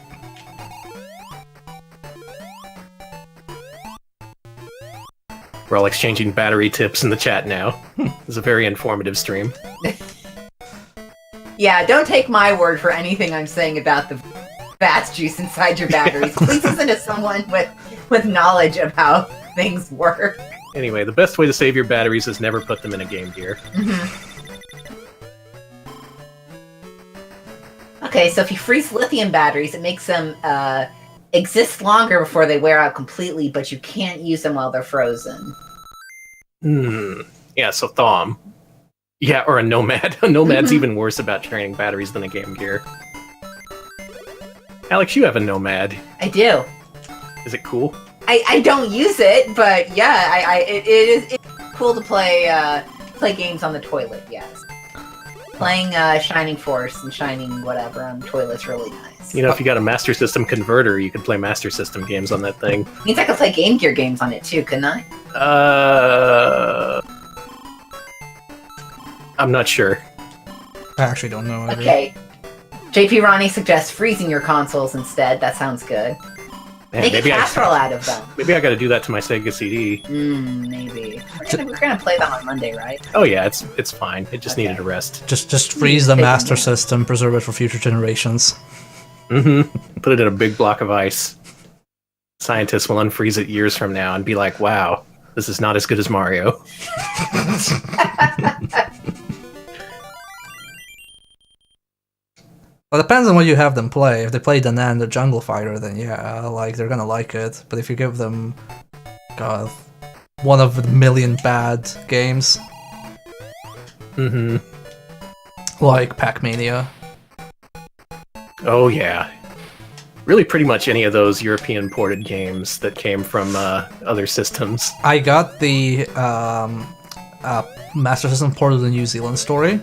We're all exchanging battery tips in the chat now. It's a very informative stream. Yeah, don't take my word for anything I'm saying about the fast juice inside your batteries. Please listen to someone with knowledge of how things work. Anyway, the best way to save your batteries is never put them in a Game Gear. Okay, so if you freeze lithium batteries, it makes them exist longer before they wear out completely, but you can't use them while they're frozen. Yeah, so thaw 'em. Yeah, or a Nomad. A Nomad's even worse about draining batteries than a Game Gear. Alex, you have a Nomad. I do. Is it cool? I don't use it, but yeah, it's cool to play games on the toilet. Yes, playing Shining Force and Shining whatever on the toilet's really nice. You know, if you got a Master System converter, you could play Master System games on that thing. Means I could play Game Gear games on it too, couldn't I? I'm not sure. I actually don't know. Okay. JP Ronnie suggests freezing your consoles instead. That sounds good. Man, Make a maybe casserole out of them. Maybe I got to do that to my Sega CD. Maybe. We're gonna play that on Monday, right? Oh yeah, it's fine. It just needed a rest. Just freeze the Master System, preserve it for future generations. Put it in a big block of ice. Scientists will unfreeze it years from now and be like, "Wow, this is not as good as Mario." Well, it depends on what you have them play. If they play Danan the Jungle Fighter, then yeah, like they're gonna like it. But if you give them, God, one of the million bad games, like Pac-Mania. Oh yeah, really, pretty much any of those European ported games that came from other systems. I got the Master System port of the New Zealand story.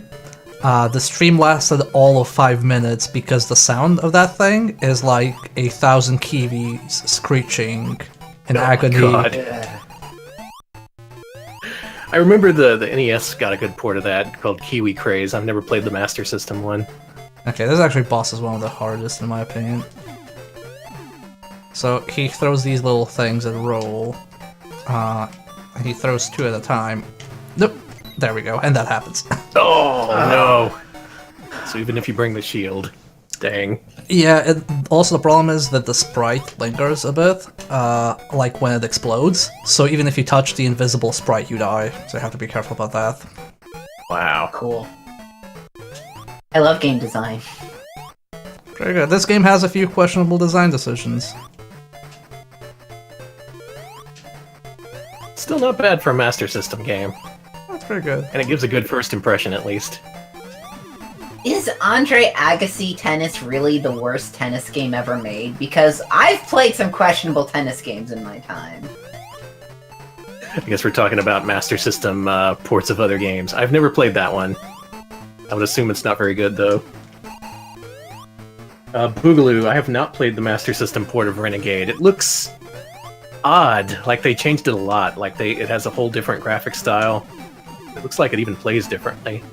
The stream lasted all of 5 minutes because the sound of that thing is like 1,000 Kiwis screeching in agony. God. I remember the NES got a good port of that called Kiwi Craze. I've never played the Master System one. Okay, this actually boss is one of the hardest in my opinion. So he throws these little things that roll. And he throws 2 at a time. Nope. There we go, and that happens. Oh no! So even if you bring the shield, dang. Yeah, also the problem is that the sprite lingers a bit, like when it explodes. So even if you touch the invisible sprite, you die. So you have to be careful about that. Wow. Cool. I love game design. Very good. This game has a few questionable design decisions. Still not bad for a Master System game. That's pretty good. And it gives a good first impression, at least. Is Andre Agassi Tennis really the worst tennis game ever made? Because I've played some questionable tennis games in my time. I guess we're talking about Master System ports of other games. I've never played that one. I would assume it's not very good, though. Boogaloo, I have not played the Master System port of Renegade. It looks odd, like they changed it a lot. Like it has a whole different graphic style. It looks like it even plays differently.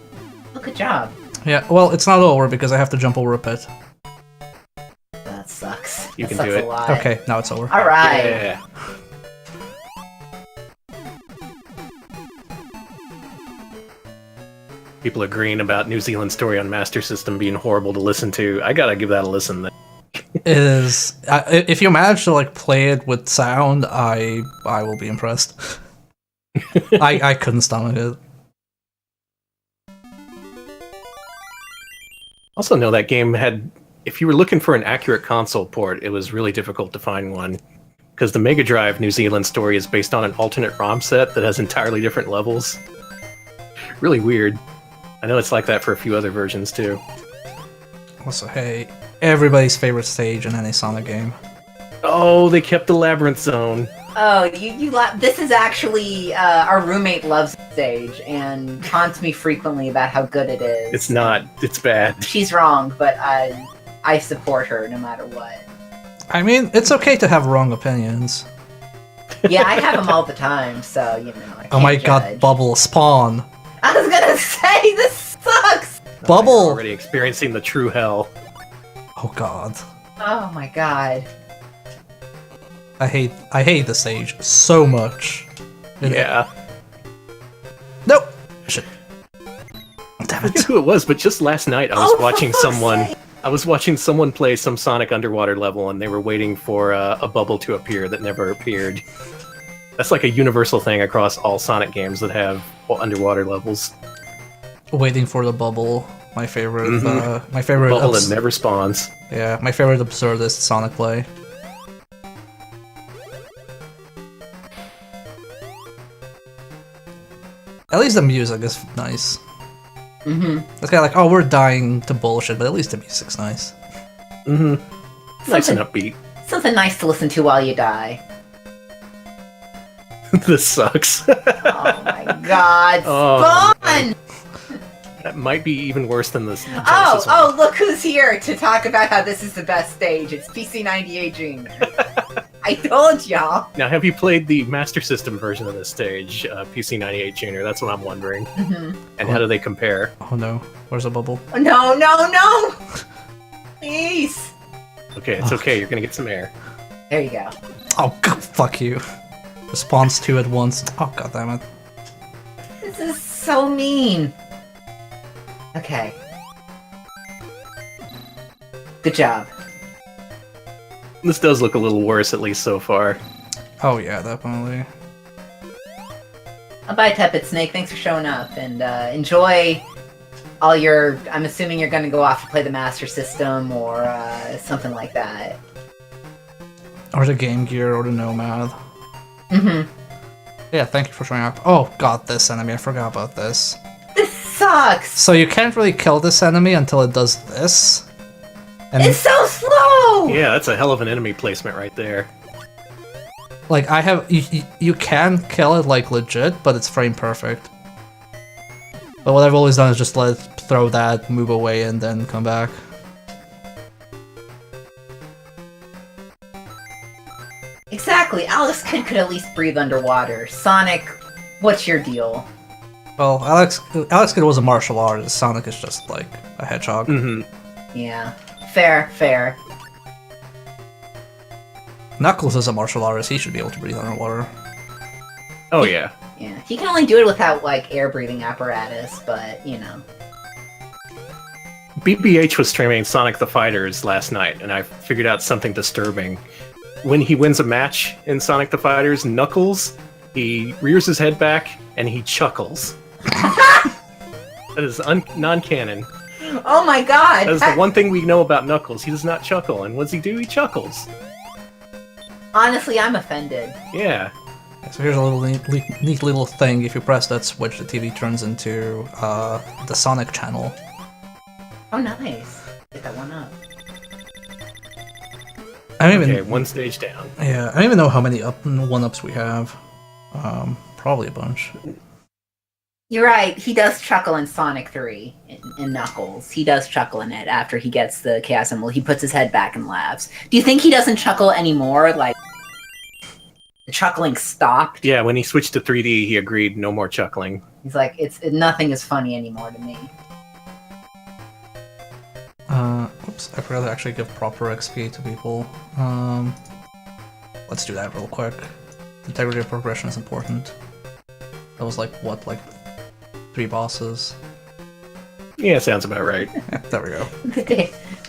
Oh, good job. Yeah, well, it's not over because I have to jump over a pit. That sucks. You That can sucks do it. a lot. Okay, now it's over. Alright. Yeah. People agreeing about New Zealand story on Master System being horrible to listen to. I gotta give that a listen then. It is. If you manage to like play it with sound, I will be impressed. I couldn't stomach it. Also know that game had, if you were looking for an accurate console port, it was really difficult to find one. Because the Mega Drive New Zealand story is based on an alternate ROM set that has entirely different levels. Really weird. I know it's like that for a few other versions too. Also, hey, everybody's favorite stage in any Sonic game. Oh, they kept the Labyrinth Zone. Oh, this is actually our roommate loves the stage and taunts me frequently about how good it is. It's not. It's bad. She's wrong, but I support her no matter what. I mean, it's okay to have wrong opinions. Yeah, I have them all the time, so you know. I Oh my can't god, judge. Bubble, spawn! I was gonna say this sucks. Bubble! You're already experiencing the true hell. Oh god. Oh my god. I hate the stage so much. Yeah. Nope! Shit. Damn I forget it. who it was, but just last night I was Oh, watching for fuck's someone. sake. I was watching someone play some Sonic underwater level, and they were waiting for a bubble to appear that never appeared. That's like a universal thing across all Sonic games that have underwater levels. Waiting for the bubble. My favorite. Mhm. My favorite. Bubble that never spawns. Yeah, my favorite absurdist Sonic play. At least the music is nice. Mm-hmm. It's kind of like, oh, we're dying to bullshit, but at least the music's nice. Mm-hmm. Nice and upbeat. Something nice to listen to while you die. This sucks. Oh my god. Oh, Spawn! That might be even worse than this. Oh, look who's here to talk about how this is the best stage. It's PC98 Junior. I told y'all. Now, have you played the Master System version of this stage, PC98 Junior? That's what I'm wondering. Mm-hmm. And how do they compare? Oh no, where's the bubble? No. Please. Okay, it's okay. You're gonna get some air. There you go. Oh, God, fuck you. Response 2 at once. Oh, god damn it. This is so mean. Okay. Good job. This does look a little worse, at least so far. Oh, yeah, definitely. Bye, Tepid Snake. Thanks for showing up, and enjoy all your... I'm assuming you're going to go off to play the Master System or something like that. Or the Game Gear or the Nomad. Mm-hmm. Yeah, thank you for showing up. Oh, god, this enemy. I forgot about this. This sucks! So you can't really kill this enemy until it does this. And It's so slow! Yeah, that's a hell of an enemy placement right there. like, I have... You can kill it, like, legit, but it's frame perfect. But what I've always done is just let it throw that, move away, and then come back. Exactly. Alex Kidd could at least breathe underwater. Sonic, what's your deal? Well, Alex Kidd was a martial artist. Sonic is just, like, a hedgehog. Mm-hmm. Yeah. Fair, fair. Knuckles is a martial artist. He should be able to breathe underwater. Oh yeah. Yeah. He can only do it without, like, air breathing apparatus, but, you know. BBH was streaming Sonic the Fighters last night, and I figured out something disturbing. When he wins a match in Sonic the Fighters, Knuckles, he rears his head back and he chuckles. That is non-canon. Oh my god! That is the one thing we know about Knuckles. He does not chuckle, and what does he do? He chuckles. Honestly, I'm offended. Yeah. So here's a little neat little thing. If you press that switch, the TV turns into the Sonic channel. Oh, nice. Get that one up. I don't even. Okay, one stage down. Yeah, I don't even know how many one-ups we have. Probably a bunch. You're right. He does chuckle in Sonic 3 in Knuckles. He does chuckle in it after he gets the Chaos Emerald. He puts his head back and laughs. Do you think he doesn't chuckle anymore? Like, the chuckling stopped? Yeah, when he switched to 3D, he agreed no more chuckling. He's like, nothing is funny anymore to me. Oops, I forgot to actually give proper XP to people. Let's do that real quick. Integrity of progression is important. That was like, what, like 3 bosses? Yeah, sounds about right. Yeah, there we go.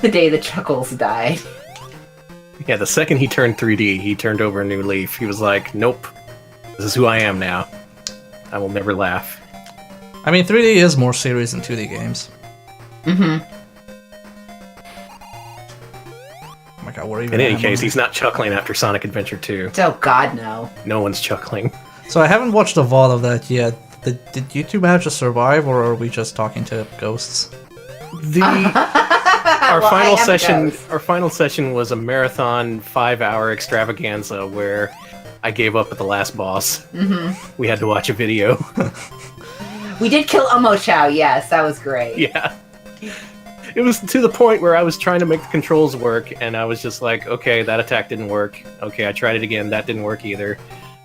The day the chuckles died. Yeah, the second he turned 3D, he turned over a new leaf. He was like, nope, this is who I am now. I will never laugh. I mean, 3D is more serious than 2D games. Mm-hmm. Oh my god, we're even... In any case, he's not chuckling after Sonic Adventure 2. Oh god, no. No one's chuckling. So I haven't watched the VOD of that yet. Did you two manage to survive, or are we just talking to ghosts? Our Well, final I am a session. ghost. Our final session was a marathon 5-hour extravaganza where I gave up at the last boss. Mm-hmm. We had to watch a video. We did kill Omo Chow, yes, that was great. Yeah. It was to the point where I was trying to make the controls work, and I was just like, okay, that attack didn't work. Okay, I tried it again, that didn't work either.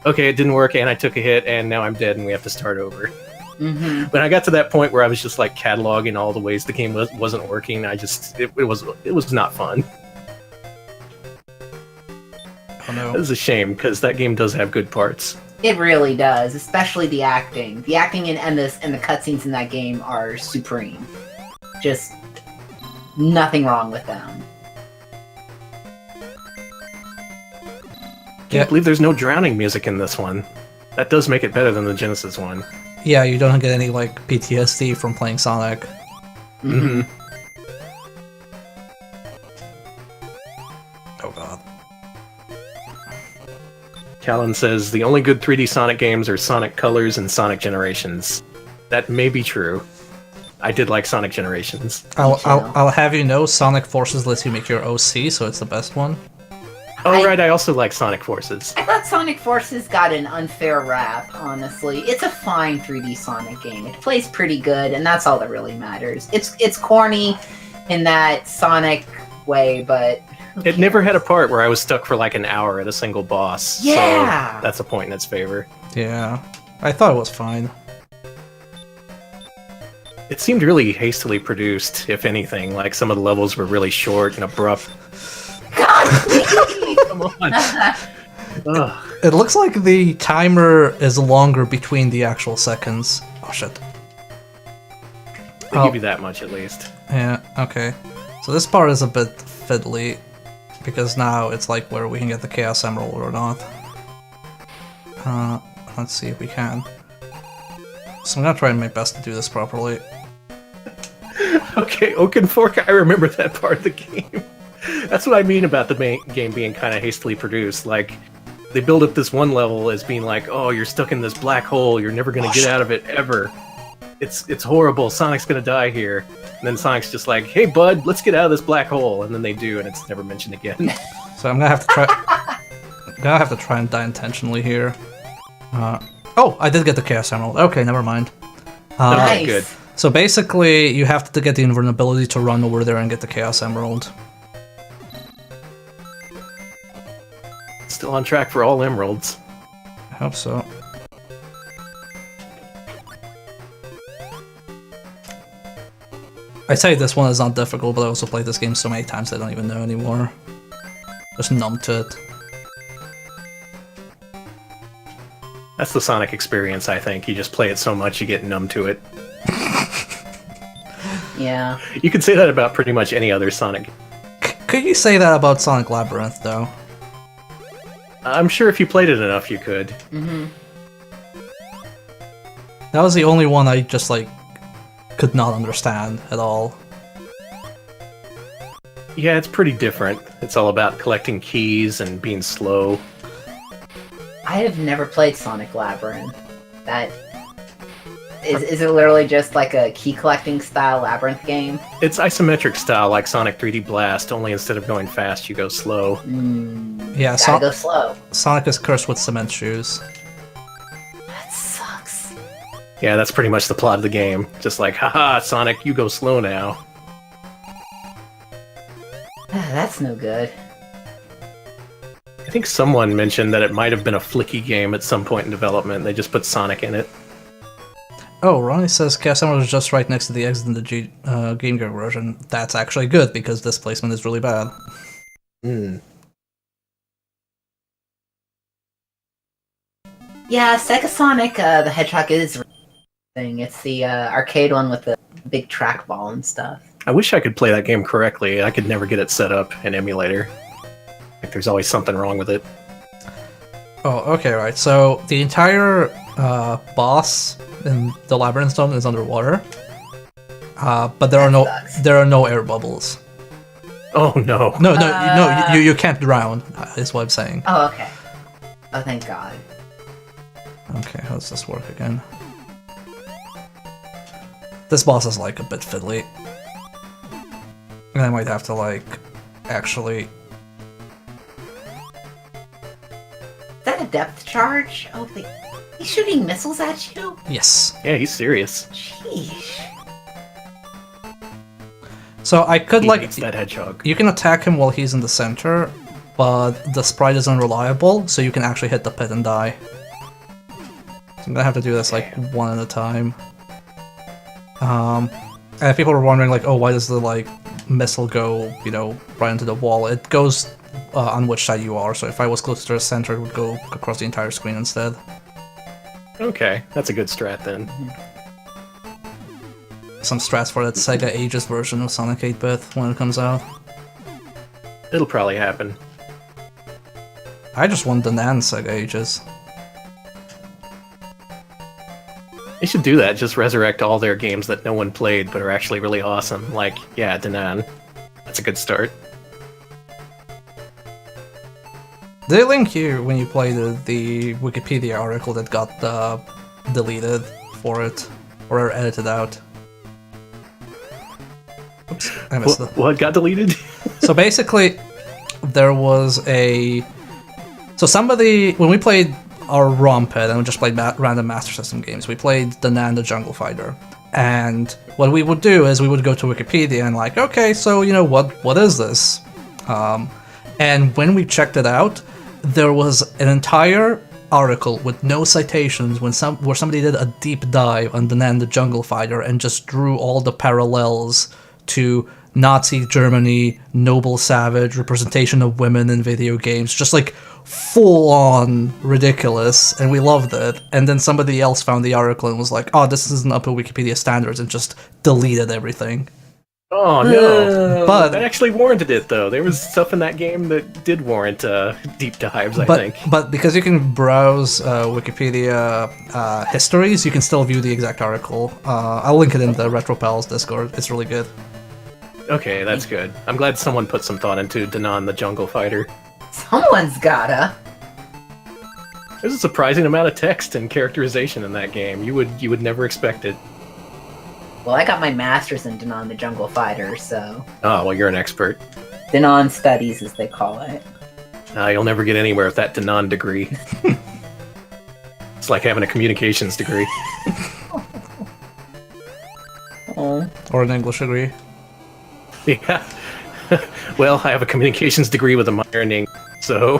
Okay, it didn't work, and I took a hit, and now I'm dead, and we have to start over. Mm-hmm. When I got to that point where I was just like cataloging all the ways the game wasn't working, it was not fun. Oh no. It was a shame because that game does have good parts. It really does, especially the acting. The acting and the cutscenes in that game are supreme. Just nothing wrong with them. Can't believe there's no drowning music in this one. That does make it better than the Genesis one. Yeah, you don't get any, like, PTSD from playing Sonic. Mm-hmm. Oh god. Callan says the only good 3D Sonic games are Sonic Colors and Sonic Generations. That may be true. I did like Sonic Generations. I'll have you know, Sonic Forces lets you make your OC, so it's the best one. Oh, right, I also like Sonic Forces. I thought Sonic Forces got an unfair rap, honestly. It's a fine 3D Sonic game. It plays pretty good, and that's all that really matters. It's corny in that Sonic way, but... It never had a part where I was stuck for like an hour at a single boss. Yeah! So that's a point in its favor. Yeah. I thought it was fine. It seemed really hastily produced, if anything. Like some of the levels were really short and abrupt. Come on. Ugh. It looks like the timer is longer between the actual seconds. Oh shit. They give you that much at least. Yeah, okay. So this part is a bit fiddly, because now it's like where we can get the Chaos Emerald or not. Let's see if we can. So I'm gonna try my best to do this properly. Okay, Oaken Fork, I remember that part of the game. That's what I mean about the game being kind of hastily produced. Like, they build up this one level as being like, oh, you're stuck in this black hole, you're never gonna get out of it, ever. It's horrible, Sonic's gonna die here. And then Sonic's just like, hey bud, let's get out of this black hole, and then they do, and it's never mentioned again. So I'm gonna have to try. I'm gonna have to try and die intentionally here. Oh, I did get the Chaos Emerald. Okay, never mind. Okay, good. So basically, you have to get the invulnerability to run over there and get the Chaos Emerald. Still on track for all emeralds. I hope so. I say this one is not difficult, but I also played this game so many times I don't even know anymore. Just numb to it. That's the Sonic experience, I think. You just play it so much you get numb to it. Yeah. You could say that about pretty much any other Sonic. Could you say that about Sonic Labyrinth, though? I'm sure if you played it enough, you could. Mm-hmm. That was the only one I just, like, could not understand at all. Yeah, it's pretty different. It's all about collecting keys and being slow. I have never played Sonic Labyrinth. That is it literally just like a key collecting style labyrinth game? It's isometric style, like Sonic 3D Blast, only instead of going fast, you go slow. Yeah, Gotta go slow. Sonic is cursed with cement shoes. That sucks. Yeah, that's pretty much the plot of the game. Just like, haha, Sonic, you go slow now. That's no good. I think someone mentioned that it might have been a flicky game at some point in development. They just put Sonic in it. Oh, Ronnie says Chaos Emerald is just right next to the exit in the Game Gear version. That's actually good, because this placement is really bad. Yeah, Sega Sonic the Hedgehog is thing. It's the arcade one with the big trackball and stuff. I wish I could play that game correctly. I could never get it set up in emulator. Like, there's always something wrong with it. Oh, okay, right. So the entire boss in the Labyrinth Zone is underwater, but there are no air bubbles. Oh no! No, you can't drown. Is what I'm saying. Oh, okay. Oh, thank God. Okay, how does this work again? This boss is like a bit fiddly, and I might have to like actually. Is that a depth charge? Oh, he's shooting missiles at you? Yes. Yeah, he's serious. Sheesh. So I could He like hates that hedgehog. you can attack him while he's in the center, but the sprite is unreliable, so you can actually hit the pit and die. So I'm gonna have to do this like one at a time. And people were wondering like, oh, why does the like missile go, you know, right into the wall? It goes on which side you are. So if I was closer to the center, it would go across the entire screen instead. Okay, that's a good strat then. Some strats for that Sega Ages version of Sonic 8-bit when it comes out. It'll probably happen. I just want the NAN Sega Ages. They should do that, just resurrect all their games that no one played but are actually really awesome. Like, yeah, Danan. That's a good start. They link here when you play the Wikipedia article that got deleted for it, or edited out. Oops, I missed it. What got deleted? So basically, there was a... So somebody, when we played our ROM pit and we just played random Master System games, we played the Nan the Jungle Fighter. And what we would do is we would go to Wikipedia and like, okay, so you know, what is this? And when we checked it out, there was an entire article with no citations where somebody did a deep dive on Danan the Jungle Fighter and just drew all the parallels to Nazi Germany, noble savage, representation of women in video games, just like full on ridiculous, and we loved it. And then somebody else found the article and was like, oh, this isn't up to Wikipedia standards, and just deleted everything. Oh no! But That actually warranted it, though. There was stuff in that game that did warrant deep dives, I think. But because you can browse Wikipedia histories, you can still view the exact article. I'll link it in the RetroPals Discord. It's really good. Okay, that's good. I'm glad someone put some thought into Danan the Jungle Fighter. Someone's gotta. There's a surprising amount of text and characterization in that game. You would never expect it. Well, I got my master's in Danan the Jungle Fighter, so... Oh, well, you're an expert. Danan Studies, as they call it. You'll never get anywhere with that Danan degree. It's like having a communications degree. Oh. Or an English degree. Yeah. Well, I have a communications degree with a minor in English, so...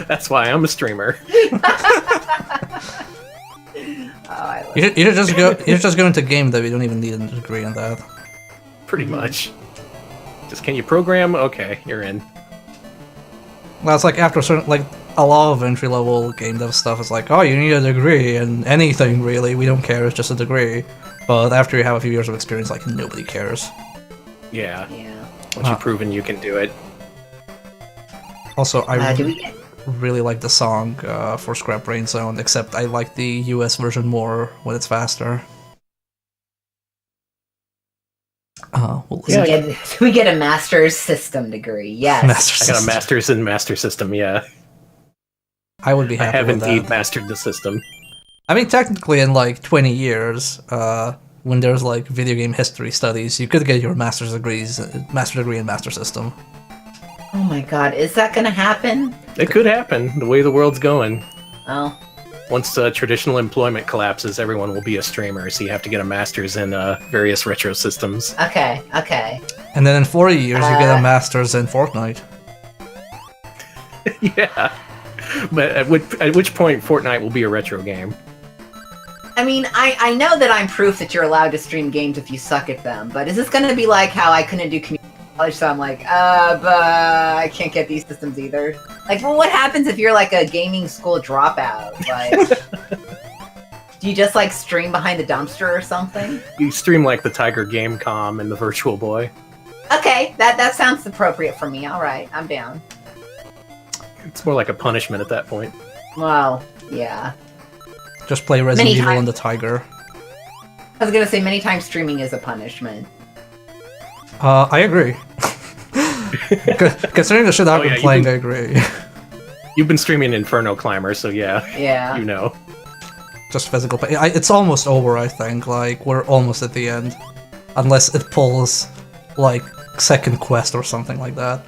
That's why I'm a streamer. You should just go into game that you don't even need a degree in that. Pretty much. Just, can you program? Okay, you're in. Well, it's like after a certain, like, a lot of entry-level game dev stuff is like, oh, you need a degree in anything, really. We don't care, it's just a degree. But after you have a few years of experience, like, nobody cares. Yeah. Yeah. Once you've proven you can do it. Also, I Do we get... really like the song for Scrap Brain Zone, except I like the US version more when it's faster. We get a master's system degree, yes. Master I got a System. master's in Master System, yeah. I would be I happy have with that. indeed mastered the system. I mean, technically, in like 20 years, when there's like video game history studies, you could get your master's degree in Master System. Oh my god, is that gonna happen? It could happen, the way the world's going. Oh. Once traditional employment collapses, everyone will be a streamer, so you have to get a master's in various retro systems. Okay. And then in 40 years, you get a master's in Fortnite. Yeah. But at which point Fortnite will be a retro game. I mean, I know that I'm proof that you're allowed to stream games if you suck at them, but is this gonna be like how I couldn't do community college, so I'm like, but I can't get these systems either? Like, well, what happens if you're like a gaming school dropout? Like, do you just like stream behind the dumpster or something? You stream like the Tiger Gamecom and the Virtual Boy. Okay, that sounds appropriate for me. All right, I'm down. It's more like a punishment at that point. Well, yeah. Just play Resident Many Evil times. and the Tiger. I was gonna say many times streaming is a punishment. I agree. Considering the shit I've been playing, I agree. You've been streaming Inferno Climber, so yeah. Yeah. You know. Just physical play. It's almost over, I think. Like, we're almost at the end. Unless it pulls, like, second quest or something like that.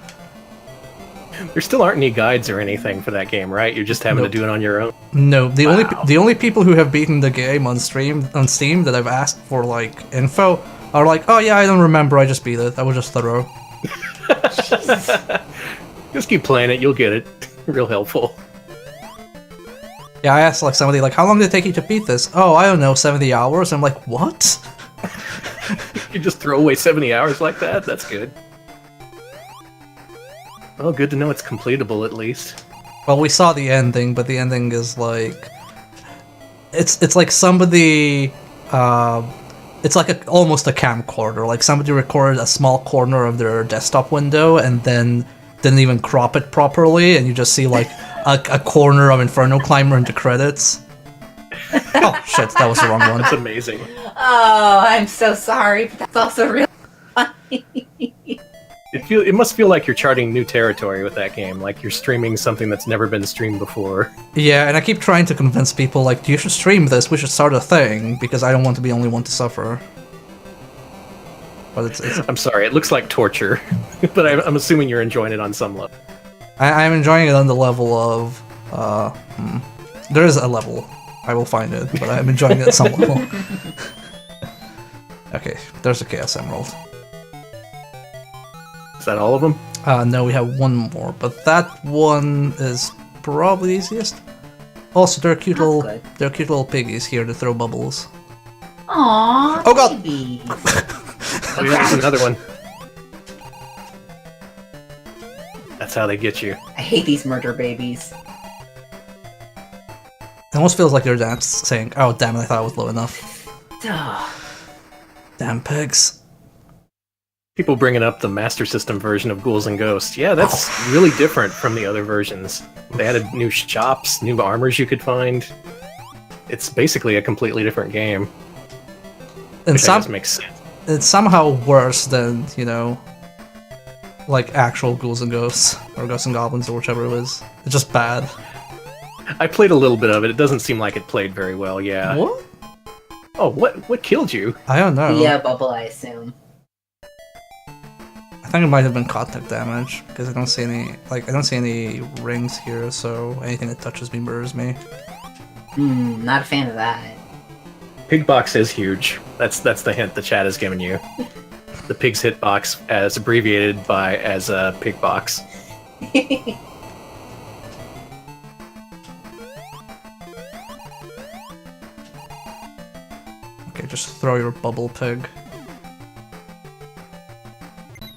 There still aren't any guides or anything for that game, right? You're just having Nope. to do it on your own. No, the Wow. only people who have beaten the game on Steam that I've asked for, like, info are like, oh yeah, I don't remember, I just beat it. I was just thorough. Just keep playing it, you'll get it. Real helpful. Yeah, I asked, like, somebody, like, how long did it take you to beat this? Oh, I don't know, 70 hours? I'm like, what? You just throw away 70 hours like that? That's good. Well, good to know it's completable at least. Well, we saw the ending, but the ending is like... It's like somebody... it's like almost a camcorder. Like somebody recorded a small corner of their desktop window and then didn't even crop it properly, and you just see like a corner of Inferno Climber in the credits. Oh shit, that was the wrong one. That's amazing. Oh, I'm so sorry, but that's also really funny. It must feel like you're charting new territory with that game, like you're streaming something that's never been streamed before. Yeah, and I keep trying to convince people, like, you should stream this, we should start a thing, because I don't want to be the only one to suffer. But it's I'm sorry, it looks like torture, but I'm assuming you're enjoying it on some level. I'm enjoying it on the level of, there is a level. I will find it, but I'm enjoying it at some level. Okay, there's a Chaos Emerald. Is that all of them? No, we have one more, but that one is probably the easiest. Also, there are cute That's little piggies here to throw bubbles. Aww, Oh, God. babies. Oh, here's another one. That's how they get you. I hate these murder babies. It almost feels like they're saying, "Oh damn it, I thought I was low enough." Duh. Damn pigs. People bringing up the Master System version of Ghouls and Ghosts. Yeah, that's really different from the other versions. They added new shops, new armors you could find. It's basically a completely different game. And Which I guess makes sense. it's somehow worse than, like actual Ghouls and Ghosts, or Ghosts and Goblins, or whichever it was. It's just bad. I played a little bit of it. It doesn't seem like it played very well, yeah. What? Oh, what killed you? I don't know. Yeah, bubble, I assume. I think it might have been contact damage, because I don't see any rings here, so anything that touches me murders me. Not a fan of that. Pigbox is huge. That's the hint the chat has given you. The pig's hitbox, as abbreviated as a pigbox. Okay, just throw your bubble pig.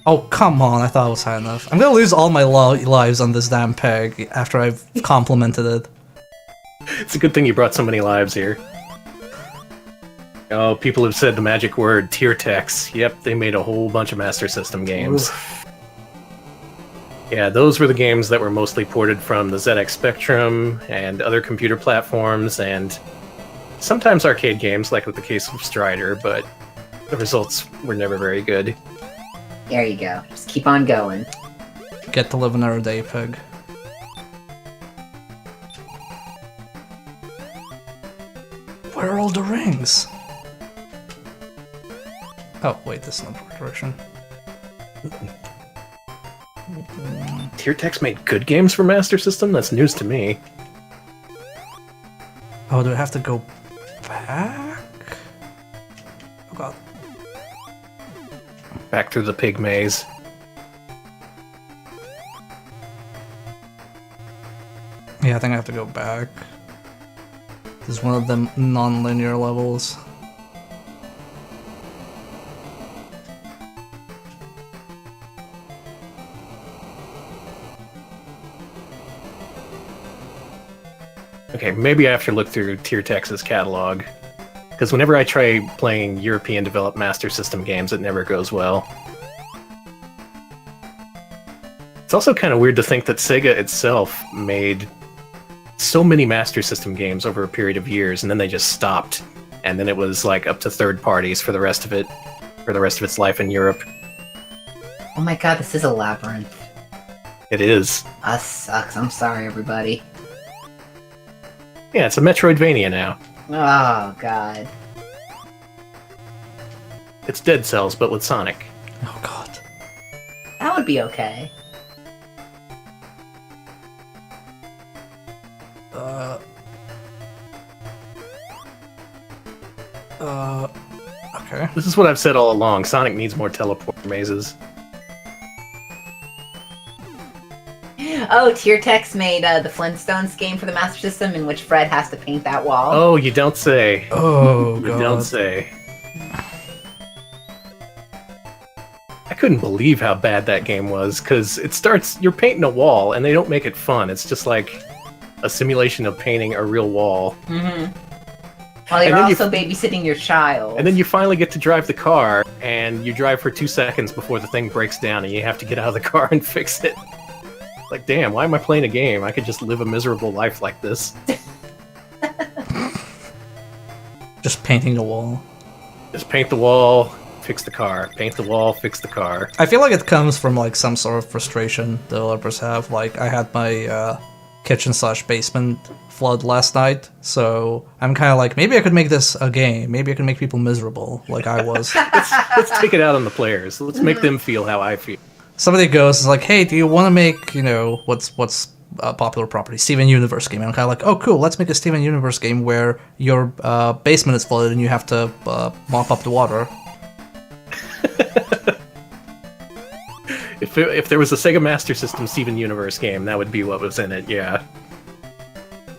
Oh, come on, I thought it was high enough. I'm gonna lose all my lives on this damn pig after I've complimented it. It's a good thing you brought so many lives here. Oh, people have said the magic word, tier text. Yep, they made a whole bunch of Master System games. Oof. Yeah, those were the games that were mostly ported from the ZX Spectrum and other computer platforms, and sometimes arcade games, like with the case of Strider, but the results were never very good. There you go. Just keep on going. Get to live another day, pig. Where are all the rings? Oh, wait, this is not the right direction. Tier text made good games for Master System? That's news to me. Oh, do I have to go back? Oh god. Back through the pig maze. Yeah, I think I have to go back. This is one of them non-linear levels. Okay, maybe I have to look through Tier Tex's catalog. Because whenever I try playing European-developed Master System games, it never goes well. It's also kind of weird to think that Sega itself made so many Master System games over a period of years, and then they just stopped. And then it was like up to third parties for the rest of it, for the rest of its life in Europe. Oh my god, this is a labyrinth. It is. Us sucks. I'm sorry, everybody. Yeah, it's a Metroidvania now. Oh god. It's Dead Cells, but with Sonic. Oh god. That would be okay. Okay. This is what I've said all along. Sonic needs more teleport mazes. Oh, Tier Text made the Flintstones game for the Master System in which Fred has to paint that wall. Oh, you don't say. Oh You god. don't say. I couldn't believe how bad that game was, because it starts, you're painting a wall, and they don't make it fun. It's just like a simulation of painting a real wall. Mm-hmm. While you're And then also babysitting your child. And then you finally get to drive the car, and you drive for 2 seconds before the thing breaks down, and you have to get out of the car and fix it. Like, damn, why am I playing a game? I could just live a miserable life like this. Just painting the wall. Just paint the wall, fix the car. Paint the wall, fix the car. I feel like it comes from like some sort of frustration developers have. Like I had my kitchen/basement flood last night, so I'm kind of like, maybe I could make this a game. Maybe I could make people miserable, like I was. Let's take it out on the players. Let's make them feel how I feel. Somebody goes, is like, hey, do you want to make, what's a popular property? Steven Universe game. And I'm kind of like, oh, cool, let's make a Steven Universe game where your basement is flooded and you have to mop up the water. If there was a Sega Master System Steven Universe game, that would be what was in it, yeah.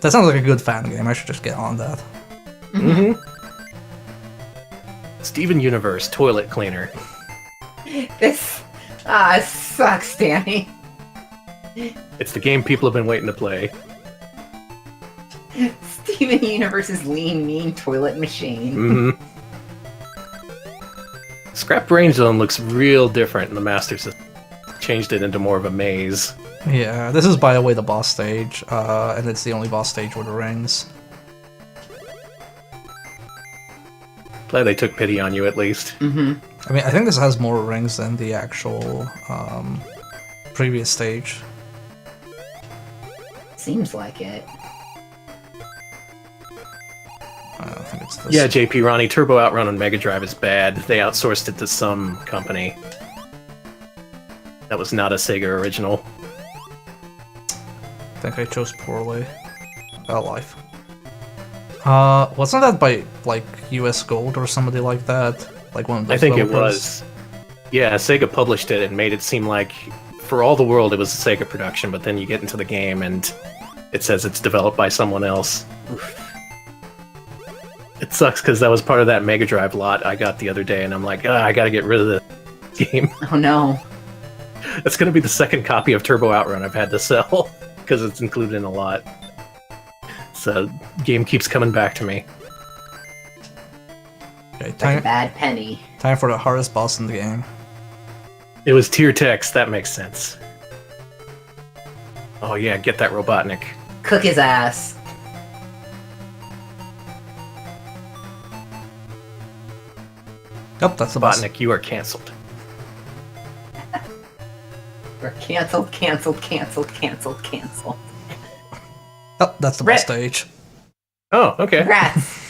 That sounds like a good fan game. I should just get on that. Steven Universe Toilet Cleaner. This sucks, Danny. It's the game people have been waiting to play. Steven Universe's lean, mean toilet machine. Mm-hmm. Scrap Brain Zone looks real different in the Master System. Changed it into more of a maze. Yeah, this is by the way the boss stage, and it's the only boss stage with the rings. Glad they took pity on you at least. Mm-hmm. I mean, I think this has more rings than the actual previous stage. Seems like it. I don't think it's this. Yeah, JP Ronnie, Turbo Outrun on Mega Drive is bad. They outsourced it to some company. That was not a Sega original. I think I chose poorly. Life. Wasn't that by, like, US Gold or somebody like that? Like one of those I think it developers? was. Yeah, Sega published it and made it seem like, for all the world, it was a Sega production, but then you get into the game and it says it's developed by someone else. It sucks because that was part of that Mega Drive lot I got the other day, and I'm like, I gotta get rid of this game. Oh no. It's gonna be the second copy of Turbo Outrun I've had to sell, because it's included in a lot. So, game keeps coming back to me. Okay, Like a time, bad penny. time for the hardest boss in the game. It was tier text, that makes sense. Oh yeah, get that Robotnik. Cook his ass. Yep, that's the boss. Robotnik, you are cancelled. We're canceled, canceled, canceled, canceled, canceled. Yep, that's the boss stage. Oh, okay. Congrats.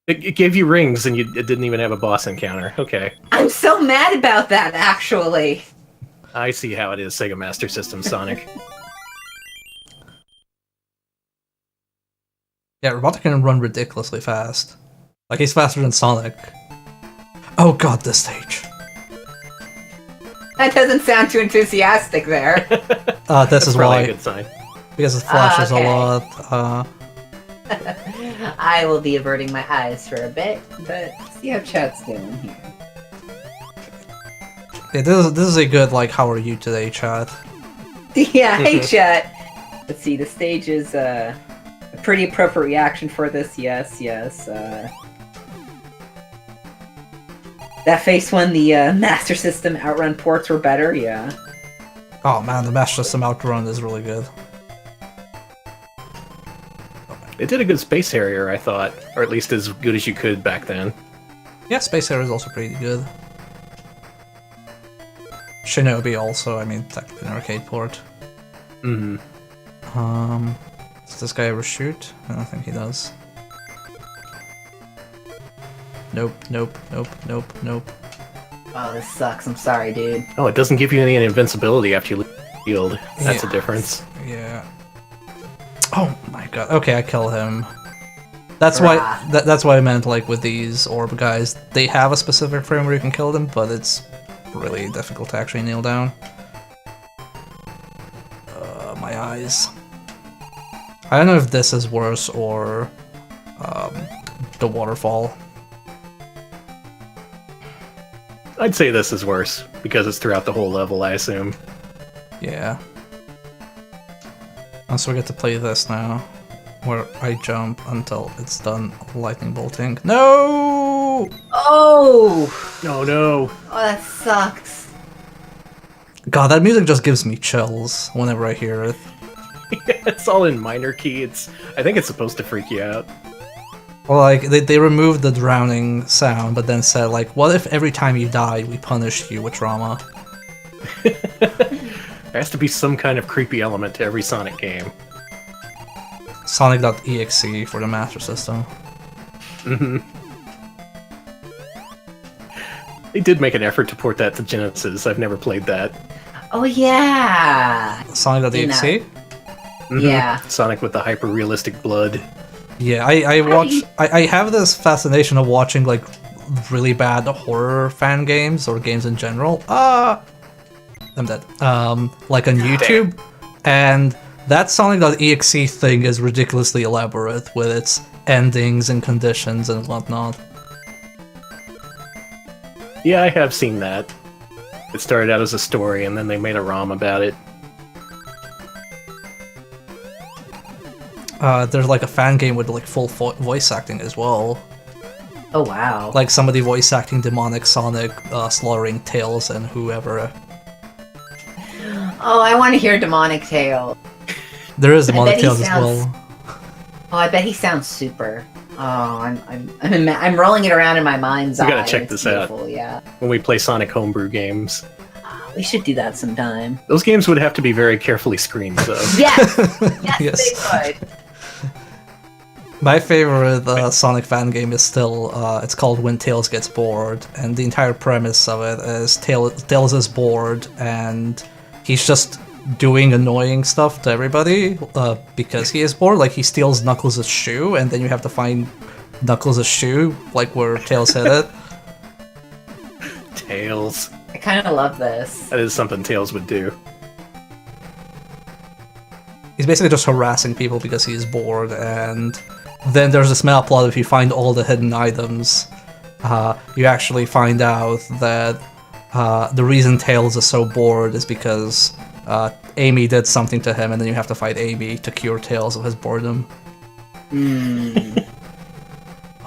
It gave you rings and it didn't even have a boss encounter. Okay. I'm so mad about that, actually. I see how it is, Sega Master System, Sonic. Yeah, Robotnik can run ridiculously fast. Like, he's faster than Sonic. Oh god, this stage. That doesn't sound too enthusiastic there. This is Probably why. a good sign. Because it flashes okay. a lot. I will be averting my eyes for a bit, but see how chat's doing here. Yeah, this is a good, like, how are you today, chat. Yeah, hey chat. Let's see, the stage is a pretty appropriate reaction for this. Yes. That face when the Master System Outrun ports were better. Yeah. Oh man, the Master System Outrun is really good. It did a good Space Harrier, I thought. Or at least as good as you could back then. Yeah, Space Harrier is also pretty good. Shinobi also, I mean, technically an arcade port. Mm-hmm. Does this guy ever shoot? I don't think he does. Nope. Oh, this sucks. I'm sorry, dude. Oh, it doesn't give you any invincibility after you leave the field. That's Yeah. a difference. Yeah. Oh my god. Okay, I kill him. That's why. That's why I meant, like, with these orb guys, they have a specific frame where you can kill them, but it's really difficult to actually nail down. My eyes. I don't know if this is worse or the waterfall. I'd say this is worse, because it's throughout the whole level, I assume. Yeah. And so we get to play this now, where I jump until it's done lightning bolting. No! Oh! No, no. Oh, that sucks. God, that music just gives me chills whenever I hear it. It's all in minor key. I think it's supposed to freak you out. Well, like, they removed the drowning sound, but then said, like, what if every time you die, we punished you with trauma? There has to be some kind of creepy element to every Sonic game. Sonic.exe for the Master System. Mm-hmm. They did make an effort to port that to Genesis. I've never played that. Oh, yeah. Sonic.exe? Mhm. Yeah. Sonic with the hyper-realistic blood. Yeah, I watch. I have this fascination of watching, like, really bad horror fan games or games in general. I'm dead. Like on YouTube, and That Sonic.exe thing is ridiculously elaborate with its endings and conditions and whatnot. Yeah, I have seen that. It started out as a story, and then they made a ROM about it. There's like a fan game with like full voice acting as well. Oh wow. Like somebody voice acting demonic Sonic, slaughtering Tails and whoever. Oh, I want to hear Demonic Tail. There is I demonic bet he Tails as sounds- well. Oh, I bet he sounds super. Oh, I'm rolling it around in my mind's eye. We gotta check It's this out. beautiful, yeah. When we play Sonic homebrew games. We should do that sometime. Those games would have to be very carefully screened, though. Yes, yes, Yes. they would. My favorite Sonic fan game is still, it's called When Tails Gets Bored, and the entire premise of it is Tails is bored, and he's just doing annoying stuff to everybody, because he is bored. Like, he steals Knuckles' shoe, and then you have to find Knuckles' shoe, like where Tails hid it. Tails. I kind of love this. That is something Tails would do. He's basically just harassing people because he is bored, and then there's this meta plot. If you find all the hidden items, you actually find out that the reason Tails is so bored is because Amy did something to him, and then you have to fight Amy to cure Tails of his boredom.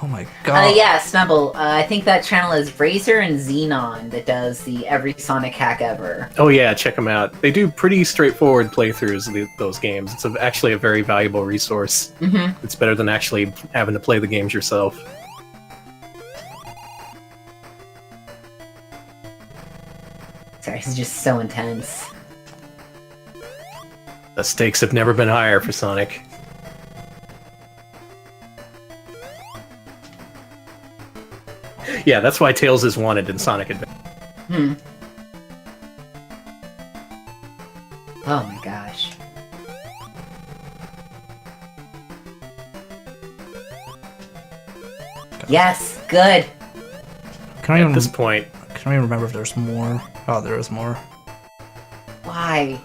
Oh my god. Yeah, Snubble. I think that channel is Razor and Xenon that does the every Sonic hack ever. Oh yeah, check them out. They do pretty straightforward playthroughs of those games. It's actually a very valuable resource. Mm-hmm. It's better than actually having to play the games yourself. Sorry, this is just so intense. The stakes have never been higher for Sonic. Yeah, that's why Tails is wanted in Sonic Adventure. Oh my gosh. Yes, good. Can I At even, this point, can I even remember if there's more? Oh, there is more. Why?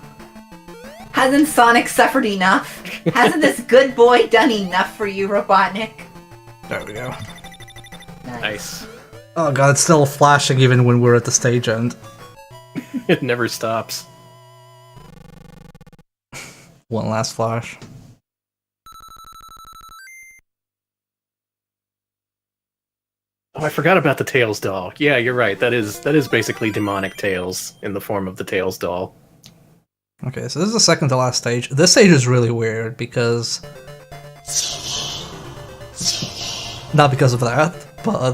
Hasn't Sonic suffered enough? Hasn't this good boy done enough for you, Robotnik? There we go. nice. Oh god, it's still flashing even when we're at the stage end. It never stops. One last flash. Oh, I forgot about the Tails doll. Yeah, you're right. That is basically demonic Tails in the form of the Tails doll. Okay, so this is the second to last stage. This stage is really weird because... Not because of that, but...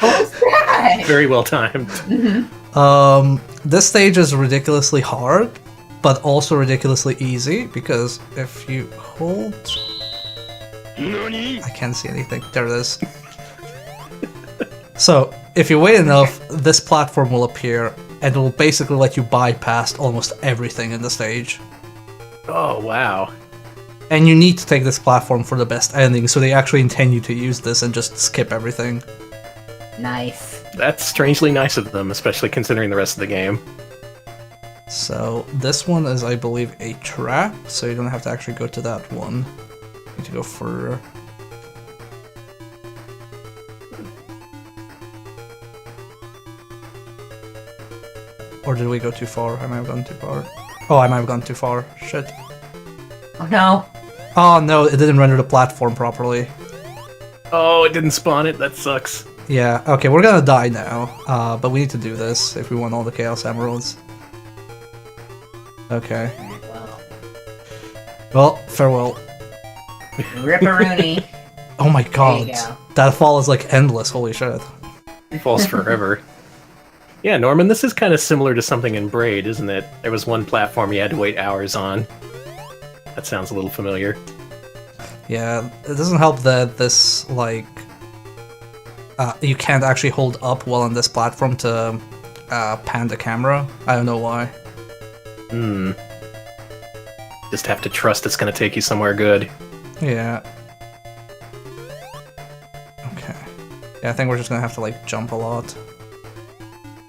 What's that? Very well timed. This stage is ridiculously hard, but also ridiculously easy, because if you hold... I can't see anything. There it is. So, if you wait enough, this platform will appear, and it will basically let you bypass almost everything in the stage. Oh, wow. And you need to take this platform for the best ending, so they actually intend you to use this and just skip everything. Nice. That's strangely nice of them, especially considering the rest of the game. So, this one is, I believe, a trap, so you don't have to actually go to that one. You need to go further. Or did we go too far? I might have gone too far. Oh, I might have gone too far. Shit. Oh no. Oh no, it didn't render the platform properly. Oh, it didn't spawn it? That sucks. Yeah, okay, we're gonna die now. But we need to do this if we want all the Chaos Emeralds. Okay. Well, Well, farewell. ripperoonie. Oh my There god. you go. That fall is like endless, holy shit. Falls forever. Yeah, Norman, this is kind of similar to something in Braid, isn't it? There was one platform you had to wait hours on. That sounds a little familiar. Yeah, it doesn't help that this, like... you can't actually hold up while on this platform to pan the camera. I don't know why. Just have to trust it's going to take you somewhere good. Yeah. Okay. Yeah, I think we're just gonna have to, like, jump a lot.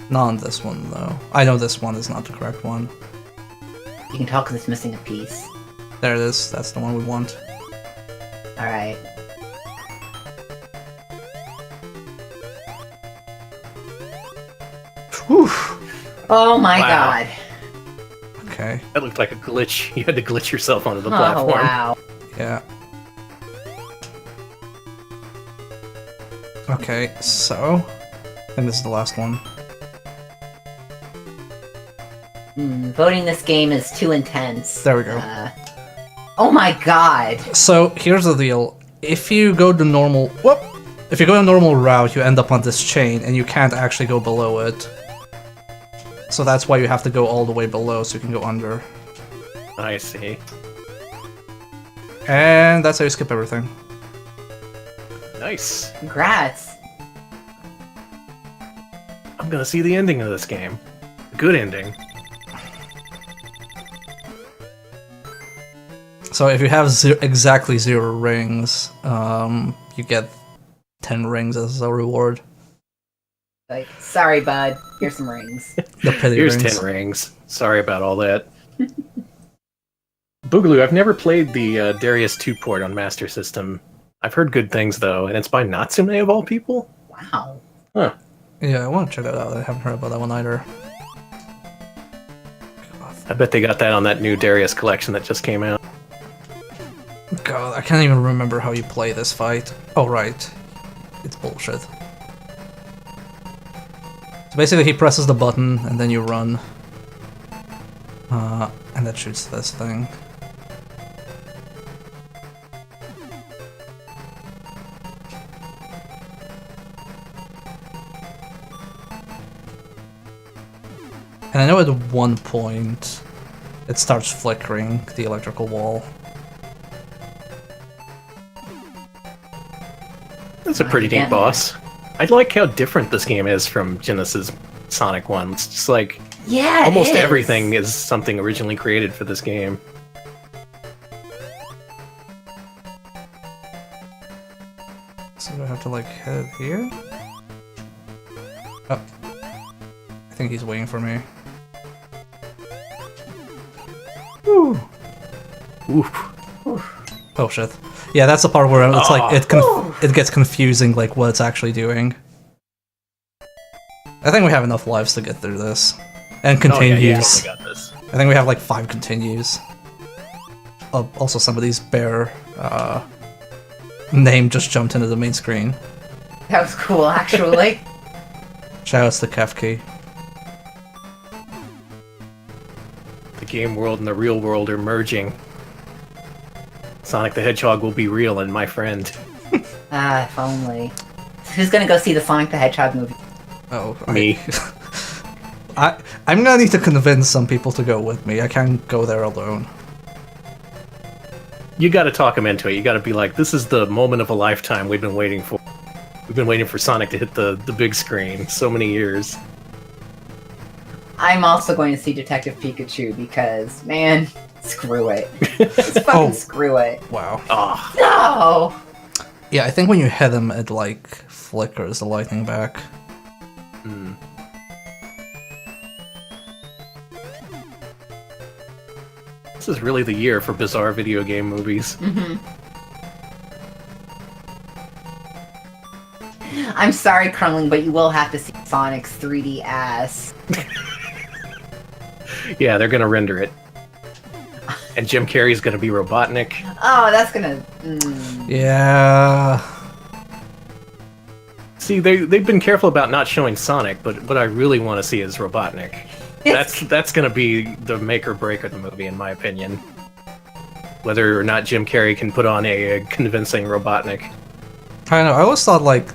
Not on this one, though. I know this one is not the correct one. You can tell because it's missing a piece. There it is. That's the one we want. Alright. Whew. Oh my Wow. god. Okay. That looked like a glitch. You had to glitch yourself onto the Oh platform. wow. Yeah. Okay, so I think this is the last one. Voting this game is too intense. There we go. Oh my god. So here's the deal: if you go the normal, if you go the normal route, you end up on this chain, and you can't actually go below it. So that's why you have to go all the way below, so you can go under. I see. And that's how you skip everything. Nice. Congrats. I'm gonna see the ending of this game. A good ending. So if you have exactly 0 rings, you get 10 rings as a reward. Like, sorry, bud. Here's some rings. The pity Here's rings. 10 rings. Sorry about all that. Boogaloo, I've never played the Darius 2 port on Master System. I've heard good things, though, and it's by Natsume of all people? Wow. Huh. Yeah, I want to check that out. I haven't heard about that one either. I bet they got that on that new Darius collection that just came out. God, I can't even remember how you play this fight. Oh, right. It's bullshit. So basically he presses the button and then you run. And that shoots this thing. And I know at one point it starts flickering the electrical wall. That's a pretty neat Yeah. boss. I like how different this game is from Genesis Sonic 1. It's just like, Yeah, it almost is. everything is something originally created for this game. So do I have to like head here? Oh. I think he's waiting for me. Woo. Oof. Oh shit. Yeah, that's the part where it's like Oh. it gets confusing like what it's actually doing. I think we have enough lives to get through this. And Oh, yeah, continues. you totally got this. I think we have like 5 continues. Also somebody's bear name just jumped into the main screen. That was cool, actually. Shoutouts to Kefki. The game world and the real world are merging. Sonic the Hedgehog will be real and my friend. If only. Who's gonna go see the Sonic the Hedgehog movie? Oh, Me. I'm gonna need to convince some people to go with me. I can't go there alone. You gotta talk him into it. You gotta be like, this is the moment of a lifetime we've been waiting for. We've been waiting for Sonic to hit the big screen so many years. I'm also going to see Detective Pikachu because, man, screw it. Just fucking Oh. screw it. Wow. Ah, No! Yeah, I think when you hit him, it like flickers the lightning back. this is really the year for bizarre video game movies. I'm sorry, Krungling, but you will have to see Sonic's 3D ass. Yeah, they're gonna render it. And Jim Carrey's gonna be Robotnik. Oh, that's gonna... Yeah. See, they've been careful about not showing Sonic, but what I really want to see is Robotnik. That's gonna be the make or break of the movie, in my opinion. Whether or not Jim Carrey can put on a convincing Robotnik. I don't know, I always thought like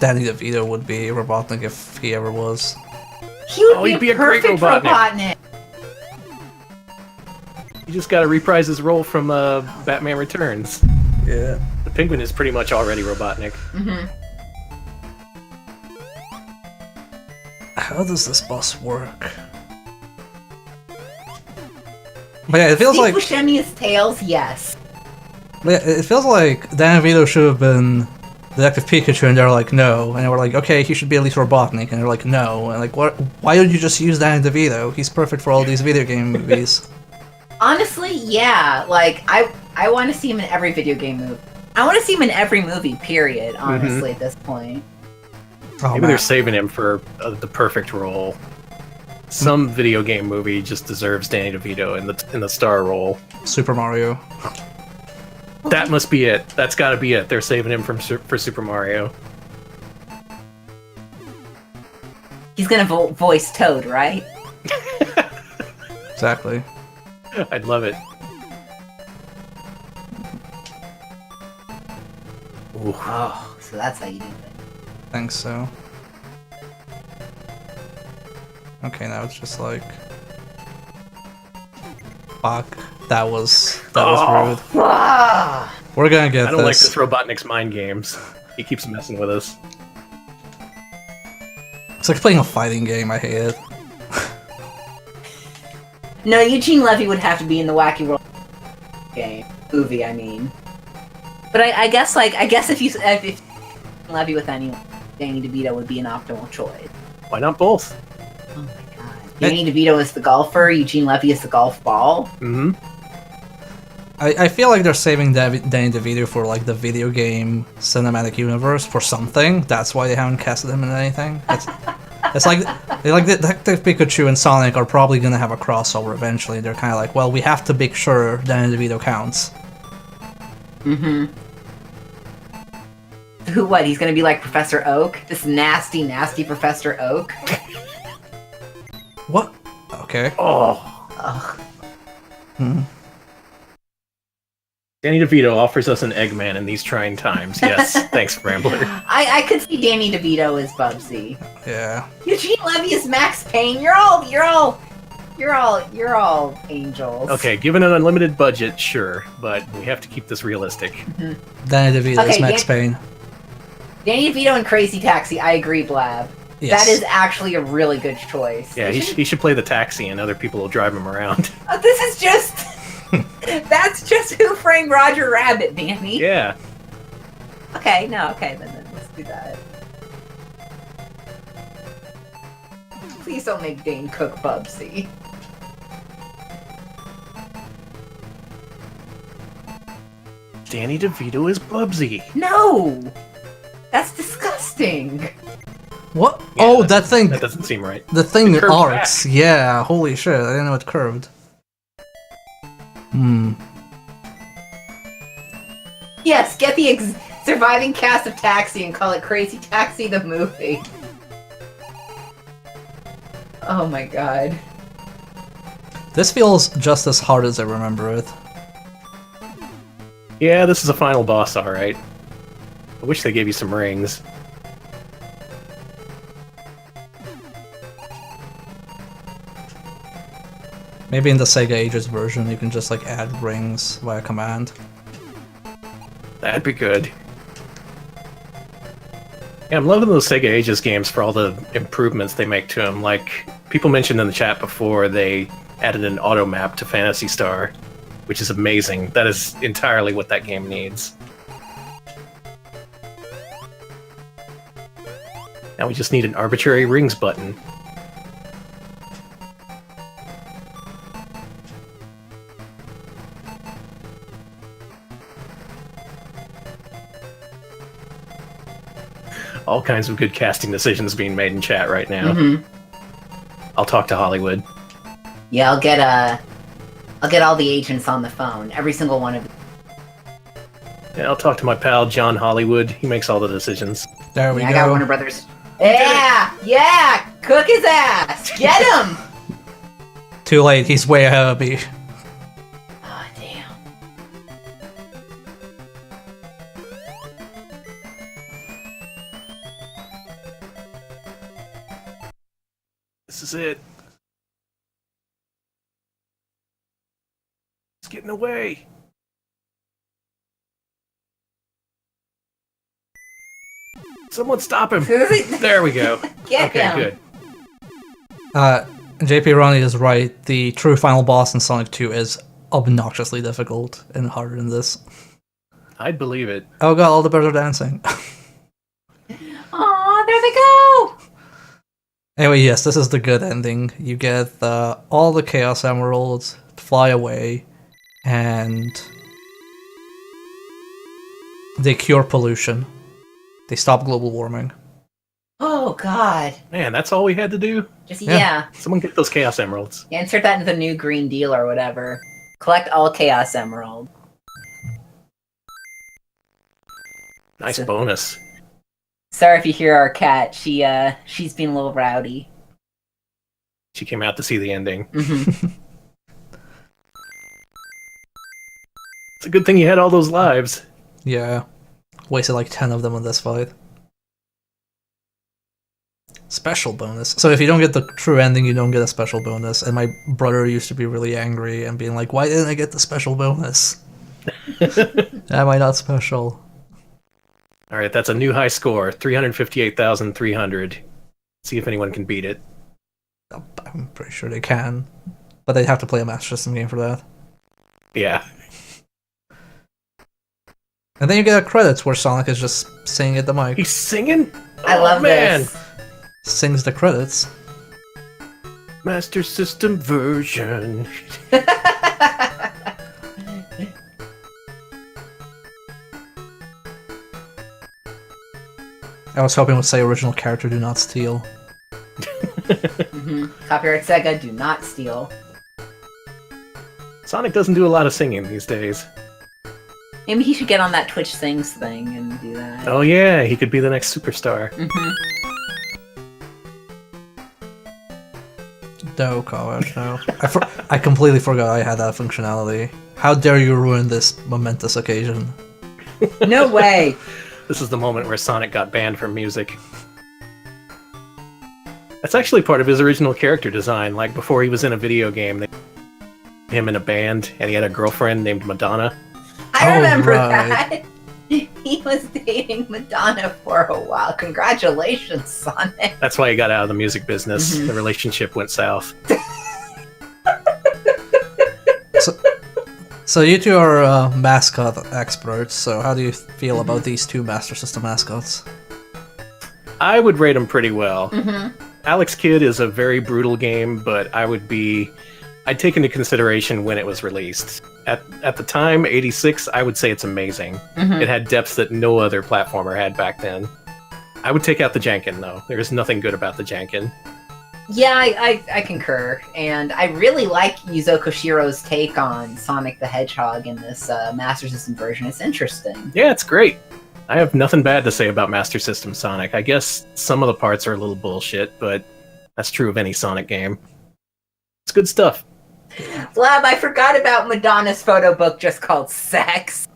Danny DeVito would be Robotnik if he ever was. He would Oh, be, he'd a be a great perfect Robotnik. Robotnik. You just gotta reprise his role from Batman Returns. Yeah. The Penguin is pretty much already Robotnik. How does this boss work? But yeah, it feels See like Buscemi's tails? Yes. but yeah, it feels like Danny DeVito should have been Detective Pikachu, and they're like, no. And we're like, okay, he should be at least Robotnik, and they're like, no. And like, what? Why don't you just use Danny DeVito? He's perfect for all these video game movies. Honestly, yeah. Like, I want to see him in every video game movie. I want to see him in every movie, period, honestly, at this point. Oh, Maybe man. they're saving him for the perfect role. Some video game movie just deserves Danny DeVito in the star role. Super Mario. That must be it. That's got to be it. They're saving him for Super Mario. He's gonna voice Toad, right? Exactly. I'd love it. Ooh. Oh, so that's how you do it. Think so. Okay, now it's just like... Fuck. That was rude. Ah! We're gonna get I don't like this. this Robotnik's mind games. He keeps messing with us. It's like playing a fighting game, I hate it. No, Eugene Levy would have to be in the Wacky World movie. I mean, but I guess if Levy with anyone, Danny DeVito would be an optimal choice. Why not both? Oh my god, Danny DeVito is the golfer, Eugene Levy is the golf ball. Mm-hmm. I feel like they're saving Danny DeVito for like the video game cinematic universe for something. That's why they haven't casted him in anything. It's like Detective Pikachu and Sonic are probably gonna have a crossover eventually. They're kind of like, well, we have to make sure Danny DeVito counts. Mm-hmm. Who? What? He's gonna be like Professor Oak? This nasty, nasty Professor Oak? What? Okay. Oh. Ugh. Hmm. Danny DeVito offers us an Eggman in these trying times. Yes, thanks, Rambler. I could see Danny DeVito as Bubsy. Yeah. Eugene Levy is Max Payne. You're all angels. Okay, given an unlimited budget, sure, but we have to keep this realistic. Danny DeVito is Okay, Max Payne. Danny DeVito and Crazy Taxi. I agree, Blab. Yes. That is actually a really good choice. Yeah, he should play the taxi and other people will drive him around. This is just. That's just Who Framed Roger Rabbit, Danny. Yeah. Okay, then let's do that. Please don't make Dane Cook Bubsy. Danny DeVito is Bubsy. No! That's disgusting. What? Yeah, Oh, that thing. That doesn't seem right. The thing The curved arcs. Yeah. Holy shit! I didn't know it curved. Hmm. Yes, get the surviving cast of Taxi and call it Crazy Taxi the movie. Oh my god. This feels just as hard as I remember it. Yeah, this is a final boss, alright. I wish they gave you some rings. Maybe in the Sega Ages version, you can just like add rings via command. That'd be good. Yeah, I'm loving those Sega Ages games for all the improvements they make to them. Like, people mentioned in the chat before, they added an auto map to Phantasy Star, which is amazing. That is entirely what that game needs. Now we just need an arbitrary rings button. All kinds of good casting decisions being made in chat right now. Mm-hmm. I'll talk to Hollywood. Yeah, I'll get all the agents on the phone. Every single one of them. Yeah, I'll talk to my pal John Hollywood. He makes all the decisions. There we I go. got Warner Brothers. Yeah! Cook his ass! Get him! Too late. He's way ahead of me. Oh, damn. This is it. It's getting away. Someone stop him. There we go. Get Okay, him. good. JP Ronnie is right. The true final boss in Sonic 2 is obnoxiously difficult and harder than this. I'd believe it. Oh god, all the birds are dancing. Aw, there they go! Anyway, yes, this is the good ending. You get all the Chaos Emeralds, fly away, and they cure pollution. They stop global warming. Oh God. Man, that's all we had to do? Just Yeah. yeah. Someone get those Chaos Emeralds. Yeah, insert that into the new Green Deal or whatever. Collect all Chaos Emerald. Nice So- bonus. Sorry if you hear our cat. She's being a little rowdy. She came out to see the ending. Mhm. It's a good thing you had all those lives. Yeah. Wasted like 10 of them in this fight. Special bonus. So if you don't get the true ending, you don't get a special bonus. And my brother used to be really angry and being like, why didn't I get the special bonus? Am I not special? All right, that's a new high score, 358,300. See if anyone can beat it. I'm pretty sure they can. But they'd have to play a Master System game for that. Yeah. And then you get credits where Sonic is just singing at the mic. He's singing? I Oh, love man. this. Sings the credits. Master System version. I was hoping it would say original character do not steal. Copyright Sega, do not steal. Sonic doesn't do a lot of singing these days. Maybe he should get on that Twitch Sings thing and do that. Oh yeah, he could be the next superstar. Mhm. No, College, no. I completely forgot I had that functionality. How dare you ruin this momentous occasion? No way. This is the moment where Sonic got banned from music. That's actually part of his original character design. Like, before he was in a video game, they put him in a band, and he had a girlfriend named Madonna. I Oh, remember right. that. He was dating Madonna for a while. Congratulations, Sonic. That's why he got out of the music business. Mhm. The relationship went south. So you two are mascot experts, so how do you feel about these two Master System mascots? I would rate him pretty well. Mhm. Alex Kidd is a very brutal game, but I'd take into consideration when it was released. At the time, 86, I would say it's amazing. Mhm. It had depths that no other platformer had back then. I would take out the Janken, though. There's nothing good about the Janken. Yeah, I concur. And I really like Yuzo Koshiro's take on Sonic the Hedgehog in this Master System version. It's interesting. Yeah, it's great. I have nothing bad to say about Master System Sonic. I guess some of the parts are a little bullshit, but that's true of any Sonic game. It's good stuff. Flab, I forgot about Madonna's photo book just called Sex.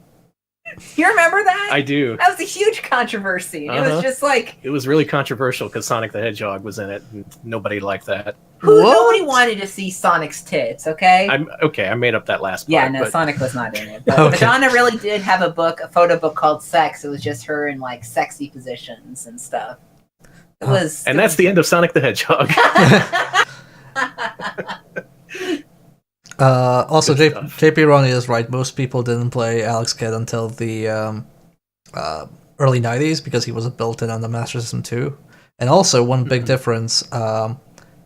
You remember that? I do. That was a huge controversy. And It Uh-huh. was just like, It was really controversial because Sonic the Hedgehog was in it, and nobody liked that. nobody wanted to see Sonic's tits, okay? I made up that last part. Yeah, no, but Sonic was not in it. But Okay. Madonna really did have a photo book called Sex. It was just her in like sexy positions and stuff. It was. and that's the end of Sonic the Hedgehog. Also, Good stuff. JP Ronnie is right. Most people didn't play Alex Kidd until the early 90s because he wasn't built in on the Master System 2. And also, one big difference,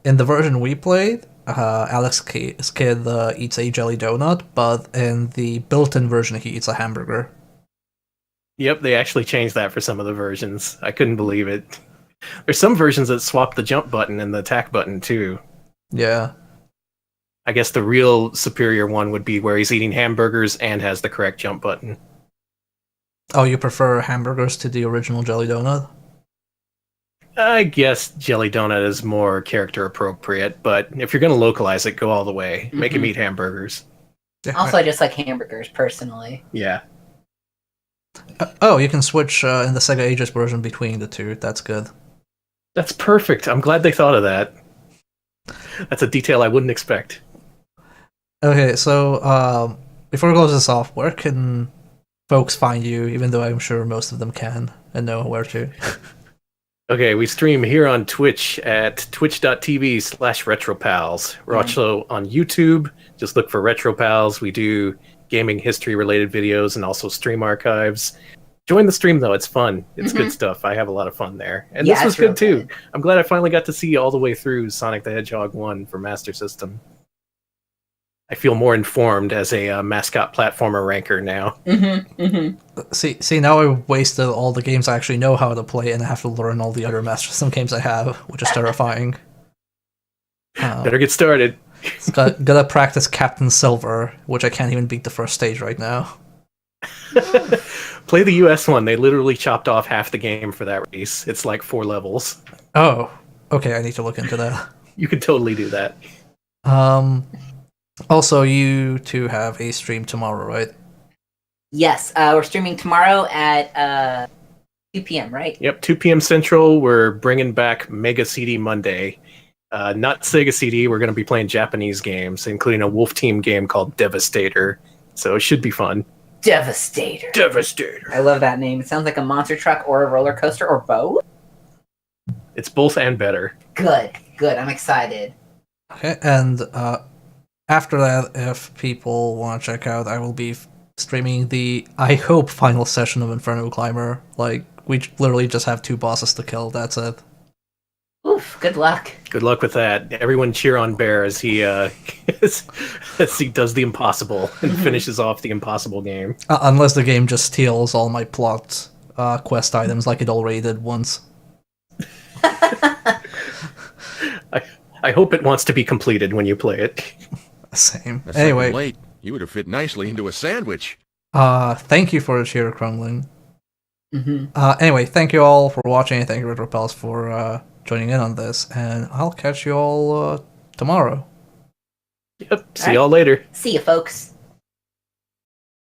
in the version we played, Alex Kidd eats a jelly donut, but in the built-in version, he eats a hamburger. Yep, they actually changed that for some of the versions. I couldn't believe it. There's some versions that swap the jump button and the attack button too. Yeah. I guess the real superior one would be where he's eating hamburgers and has the correct jump button. Oh, you prefer hamburgers to the original jelly donut? I guess Jelly Donut is more character appropriate, but if you're going to localize it, go all the way. Make him eat hamburgers. Yeah. Also, I just like hamburgers personally. Yeah. Oh, you can switch in the Sega Ages version between the two. That's good. That's perfect. I'm glad they thought of that. That's a detail I wouldn't expect. Okay, so before we close this off, where can folks find you? Even though I'm sure most of them can and know where to. Okay, we stream here on Twitch at twitch.tv/retropals. We're also on YouTube. Just look for RetroPals. We do gaming history related videos and also stream archives. Join the stream though, it's fun. It's good stuff. I have a lot of fun there. And Yeah, this was it's real good too. good. I'm glad I finally got to see all the way through Sonic the Hedgehog 1 for Master System. I feel more informed as a mascot platformer ranker now. See, now I've wasted all the games I actually know how to play, and I have to learn all the other Master System games I have, which is terrifying. Better get started. Gotta practice Captain Silver, which I can't even beat the first stage right now. Play the US one. They literally chopped off half the game for that race. It's like 4 levels. Oh, okay, I need to look into that. You could totally do that. Also, you two have a stream tomorrow, right? Yes, we're streaming tomorrow at 2 p.m., right? Yep, 2 p.m. Central. We're bringing back Mega CD Monday. Not Sega CD. We're going to be playing Japanese games, including a Wolf Team game called Devastator. So it should be fun. Devastator. Devastator. I love that name. It sounds like a monster truck or a roller coaster or both. It's both and better. Good. I'm excited. Okay, and after that, if people want to check out, I will be streaming the, I hope, final session of Inferno Climber. Like, we literally just have 2 bosses to kill, that's it. Oof, good luck. Good luck with that. Everyone cheer on Bear as he as he does the impossible and finishes off the impossible game. Unless the game just steals all my plot quest items like it already did once. I hope it wants to be completed when you play it. Same. A Anyway, second late, you would have fit nicely into a sandwich. thank you for the cheer, Crumbling. Anyway, thank you all for watching, and thank you, RetroPals, for joining in on this, and I'll catch you all tomorrow. Yep. See y'all later. See you, folks.